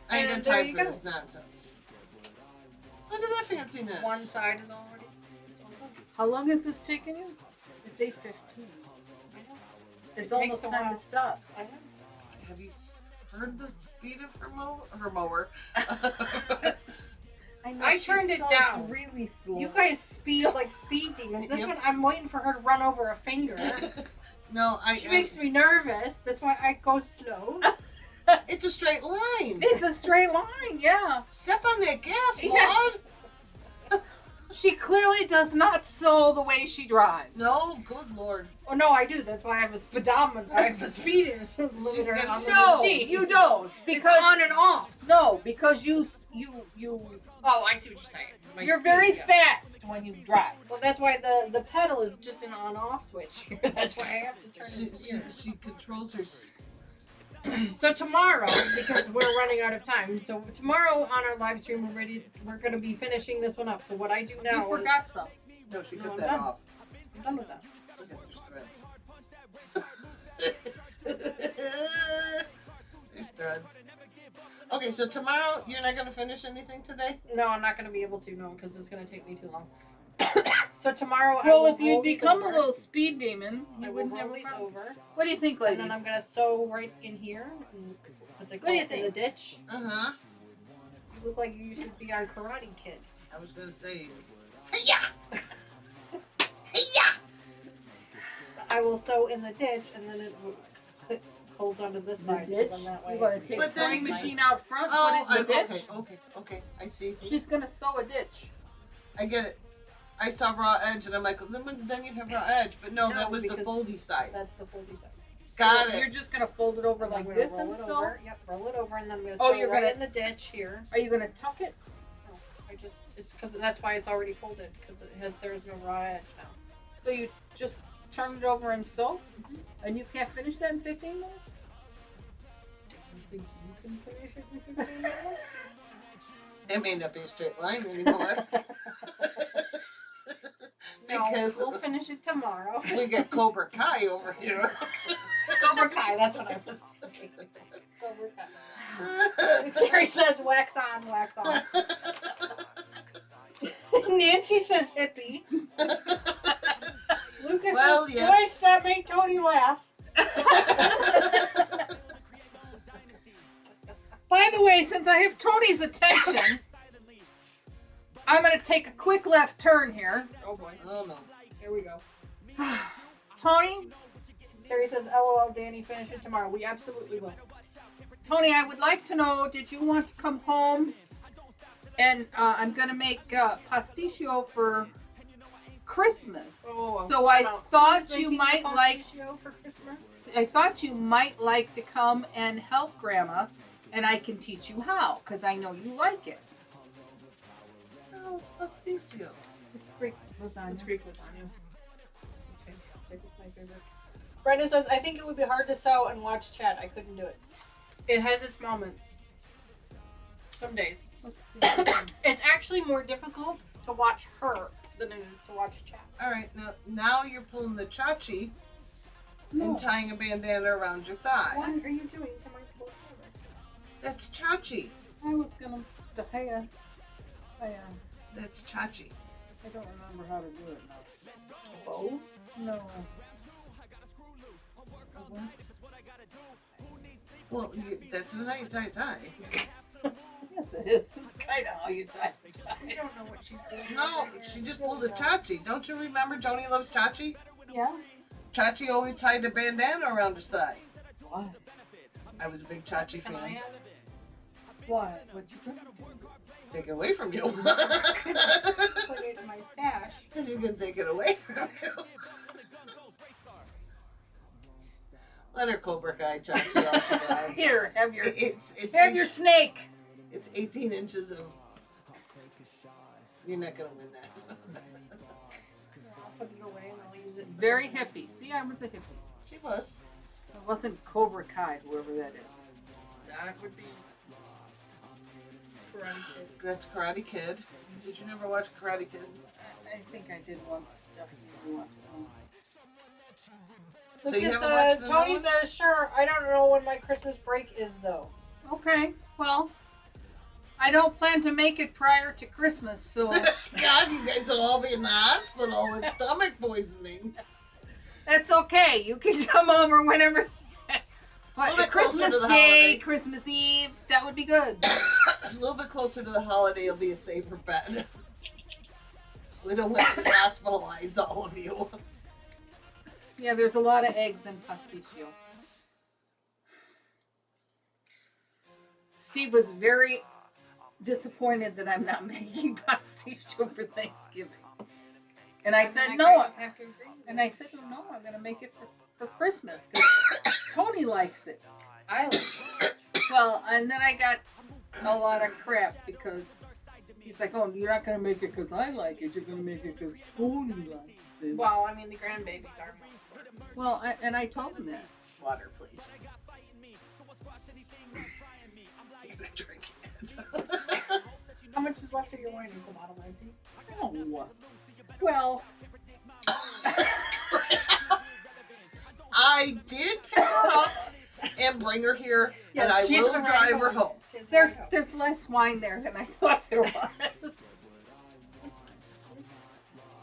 S6: I ain't
S4: And
S6: got
S4: there
S6: time
S4: you
S6: for
S4: go.
S6: this nonsense. Look at that fanciness.
S4: One side is already.
S5: How long has this taken you? It's 8:15. It's
S4: It
S5: almost
S4: takes a
S5: time
S4: while.
S5: to stop.
S4: I know.
S6: Have you heard the speed of her mower.
S4: I turned it down.
S5: Really slow.
S4: You guys speed like speed demons. This one, I'm waiting for her to run over a finger.
S6: No,
S4: She makes me nervous. That's why I go slow.
S6: It's a straight line.
S5: It's a straight line, yeah.
S6: Step on that gas,
S5: Yeah.
S6: Maud.
S5: She clearly does not sew the way she drives.
S6: No, good lord.
S4: Oh no, I do. That's why I have a speedometer. I have a speed limiter
S6: She's got-
S4: on the
S5: No,
S4: machine.
S5: you don't.
S4: It's
S5: Because
S4: on and off.
S5: no, because you
S4: Oh, I see what you're saying. My
S5: you're
S4: speed,
S5: very
S4: yeah.
S5: fast when you drive.
S4: Well, that's why the pedal is just an on-off switch here. That's why I have to turn it.
S6: She controls her.
S4: So tomorrow, because we're running out of time, so tomorrow on our live stream we're going to be finishing this one up. So what I do now
S5: You forgot some.
S6: No, she
S4: No,
S6: cut
S4: I'm
S6: that
S4: done.
S6: off.
S4: I'm done with that.
S6: Look at those threads. There's threads. Okay, so tomorrow you're not gonna finish anything today?
S4: No, I'm not going to be able to, no, because it's going to take me too long. So tomorrow I
S5: Well,
S4: will
S5: if you'd
S4: roll these
S5: become a
S4: over.
S5: little speed demon,
S4: I
S5: you
S4: will
S5: wouldn't
S4: roll
S5: have a
S4: these
S5: problem.
S4: over.
S5: What do you think, ladies?
S4: And then I'm going to sew right in here. And what they call
S5: do you
S4: it, in
S5: think?
S4: the ditch.
S6: Uh-huh.
S4: You look like you should be on Karate Kid.
S6: I was gonna say, hey-ya! Hey-ya!
S4: I will sew in the ditch, and then it will holds onto this side.
S5: ditch?
S4: So then that way
S5: You're gonna take
S6: But
S5: the
S6: then
S5: sewing
S6: you-
S5: machine out front,
S6: Oh,
S5: put it in the ditch.
S6: okay, I see.
S5: She's gonna sew a ditch.
S6: I get it. I saw raw edge and I'm like, then you have raw edge. But no,
S4: No,
S6: that was the
S4: because
S6: foldy side.
S4: That's the foldy side.
S6: Got
S5: So
S6: it.
S5: You're just gonna fold it over
S4: I'm
S5: like
S4: gonna
S5: this
S4: roll
S5: and
S4: it
S5: sew.
S4: over. Yep, roll it over, and then I'm gonna
S5: Oh,
S4: sew
S5: you're
S4: right
S5: gonna-
S4: in the ditch here.
S5: Are you gonna tuck it?
S4: It's because that's why it's already folded, because there's no raw edge now.
S5: So you just turn it over and sew? And you can't finish that in 15 minutes?
S4: You think you can finish it in 15 minutes?
S6: It may not be a straight line anymore. Because
S4: no, we'll finish it tomorrow.
S6: we got Cobra Kai over here.
S4: Cobra Kai, that's what I was thinking. Cobra Kai. Terry says wax on, wax off. Nancy says hippie. Lucas
S6: Well,
S4: says
S6: yes.
S4: twice that make Tony laugh.
S5: By the way, since I have Tony's attention, I'm gonna take a quick left turn here.
S4: Oh boy.
S6: Oh no.
S4: Here we go.
S5: Tony,
S4: Terry says, LOL, Danny, finish it tomorrow. We absolutely will.
S5: Tony, I would like to know, did you want to come home? And I'm gonna make pasticcio for Christmas.
S4: Oh,
S5: So I thought
S4: Who's
S5: you
S4: making
S5: might
S4: the
S5: like.
S4: pasticcio for Christmas?
S5: I thought you might like to come and help Grandma, and I can teach you how, because I know you like it.
S6: Oh, it's pasticcio.
S5: It's Greek lasagna.
S4: It's Greek lasagna. It's fantastic. It's my favorite. Brenda says, I think it would be hard to sew and watch chat. I couldn't do it. It has its moments. Some days.
S5: Let's see.
S4: It's actually more difficult to watch her than it is to watch chat.
S6: All right, now you're pulling the chachi and tying a bandana around your thigh.
S4: What are you doing to my poor shoulder?
S6: That's chachi.
S5: I was gonna.
S6: That's chachi.
S5: I don't remember how to do it now.
S4: Oh?
S5: No.
S6: Well, that's a nice tie.
S5: Yes, it is. It's kind of how you tie the
S4: I
S5: tie.
S4: don't know what she's doing.
S6: No, she just pulled a chachi. Don't you remember Joni loves chachi?
S5: Yeah.
S6: Chachi always tied a bandana around his thigh.
S5: Why?
S6: I was a big chachi
S4: Can I
S6: fan.
S4: have it?
S5: Why? What you doing?
S6: Take it away from you.
S4: Put it in my stash.
S6: Because you can take it away from you. Let her Cobra Kai chachi all she wants.
S5: Here, have your
S6: It's
S5: your snake.
S6: It's 18 inches of. You're not gonna win that.
S4: I'll put it away and I'll use it.
S5: Very hippie. See, I was a hippie.
S6: She was.
S5: It wasn't Cobra Kai, whoever that is.
S4: That would be Karate Kid.
S6: That's Karate Kid. Did you never watch Karate Kid?
S5: I think I did once. Definitely want to know.
S6: So you
S4: Lucas
S6: haven't watched
S4: says,
S6: the
S4: Tony
S6: new one?
S4: says, sure, I don't know when my Christmas break is though.
S5: Okay, well, I don't plan to make it prior to Christmas, so
S6: God, you guys will all be in the hospital with stomach poisoning.
S5: that's okay. You can come over whenever. What,
S6: bit closer
S5: Christmas
S6: to the
S5: Day,
S6: holiday.
S5: Christmas Eve, that would be good.
S6: A little bit closer to the holiday, it'll be a safer bet. We don't want to hospitalize all of you.
S5: Yeah, there's a lot of eggs in pasticcio. Steve was very disappointed that I'm not making pasticcio for Thanksgiving. And I said, no. And I said, no, I'm going to make it for Christmas because Tony likes it. I like it. Well, and then I got a lot of crap because he's like, oh, you're not going to make it because I like it. You're going to make it because Tony likes it.
S4: Well, I mean, the grandbabies are.
S5: Well, and I told him that.
S6: Water, please. You've been drinking it.
S4: How much is left of your wine? Is the bottle empty?
S5: Oh, well.
S6: I did pick her up and bring her here, and I will drive her home.
S5: There's less wine there than I thought there was.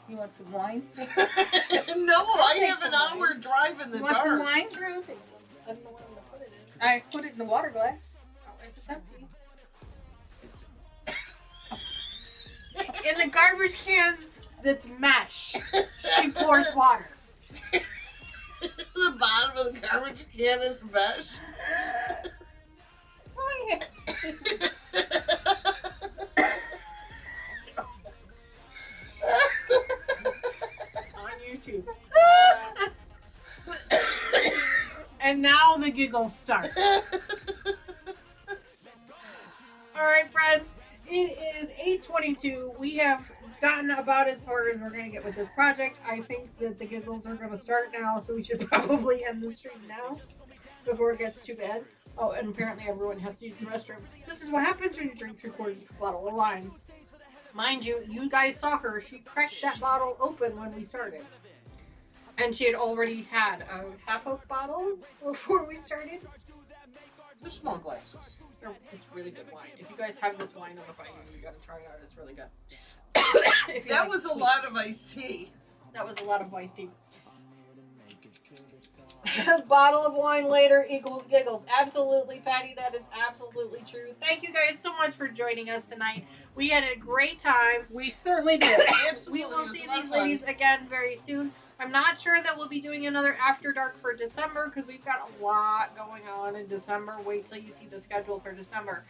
S5: You want some wine?
S6: No, I have an hour drive in the
S5: You want some
S6: dark.
S5: wine?
S4: Sure, I'll take some. I don't know what I'm gonna put it in.
S5: I put it in a water glass.
S4: It's empty. In the garbage can that's mesh, she pours water.
S6: The bottom of the garbage can is mesh.
S4: Oh, yeah. On YouTube. And now the giggles start. Alright, friends. It is 8:22. We have gotten about as far as we're going to get with this project. I think that the giggles are going to start now, so we should probably end the stream now before it gets too bad. Oh, and apparently everyone has to use the restroom. This is what happens when you drink 3/4 of a bottle of wine. Mind you, you guys saw her. She cracked that bottle open when we started. And she had already had a half a bottle before we started.
S6: They're small glasses.
S4: It's really good wine. If you guys have this wine, notify you. You gotta try it out. It's really good. If you
S6: That
S4: like
S6: was a
S4: sweet.
S6: lot of iced tea.
S4: That was a lot of iced tea. Bottle of wine later equals giggles. Absolutely, Patty. That is absolutely true. Thank you guys so much for joining us tonight. We had a great time.
S5: We certainly did.
S6: Absolutely.
S4: We will
S6: it was
S4: see
S6: a lot
S4: these
S6: of fun.
S4: ladies again very soon. I'm not sure that we'll be doing another After Dark for December because we've got a lot going on in December. Wait till you see the schedule for December.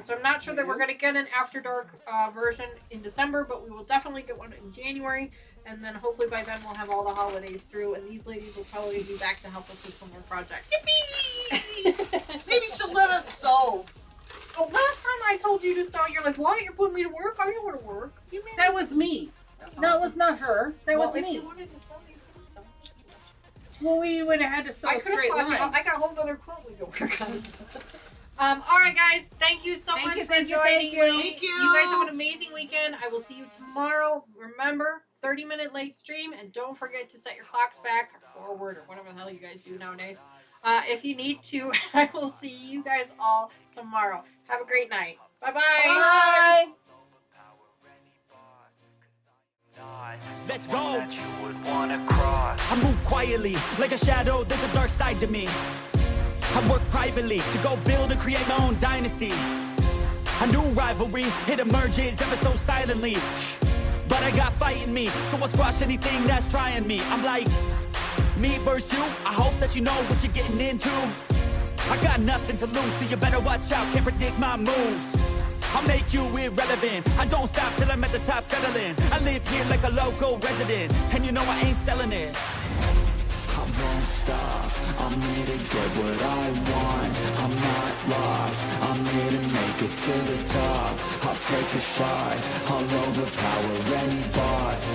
S4: So I'm not sure that we're going to get an After Dark version in December, but we will definitely get one in January. And then hopefully by then we'll have all the holidays through, and these ladies will probably be back to help us with some more projects.
S6: Yippee! Maybe she'll let us sew.
S4: Oh, last time I told you to sew, you're like, why? You're putting me to work? I don't want to work. You made
S5: That was me. No, it was not her. That was
S4: if
S5: me.
S4: you wanted to sew, you could have sewn.
S5: Well, we would have had to sew
S4: I
S5: a
S4: could have
S5: straight
S4: taught you.
S5: line.
S4: I got a whole other quilt we could work on. All right, guys. Thank you so
S5: Thank
S4: much
S5: you,
S4: for
S5: thank you,
S4: joining
S5: thank you.
S4: me.
S6: Thank you.
S4: You guys have an amazing weekend. I will see you tomorrow. Remember, 30-minute late stream, and don't forget to set your clocks back forward or whatever the hell you guys do nowadays. If you need to, I will see you guys all tomorrow. Have a great night. Bye-bye.
S5: Bye.
S2: Let's go. I move quietly, like a shadow, there's a dark side to me. I work privately to go build and create my own dynasty. A new rivalry, it emerges ever so silently. But I got fight in me, so I'll squash anything that's trying me. I'm like, me versus you, I hope that you know what you're getting into. I got nothing to lose, so you better watch out, can't predict my moves. I'll make you irrelevant, I don't stop till I'm at the top settling. I live here like a local resident, and you know I ain't selling it. I won't stop, I'm here to get what I want. I'm not lost, I'm here to make it to the top. I'll take a shot, I'll overpower any boss.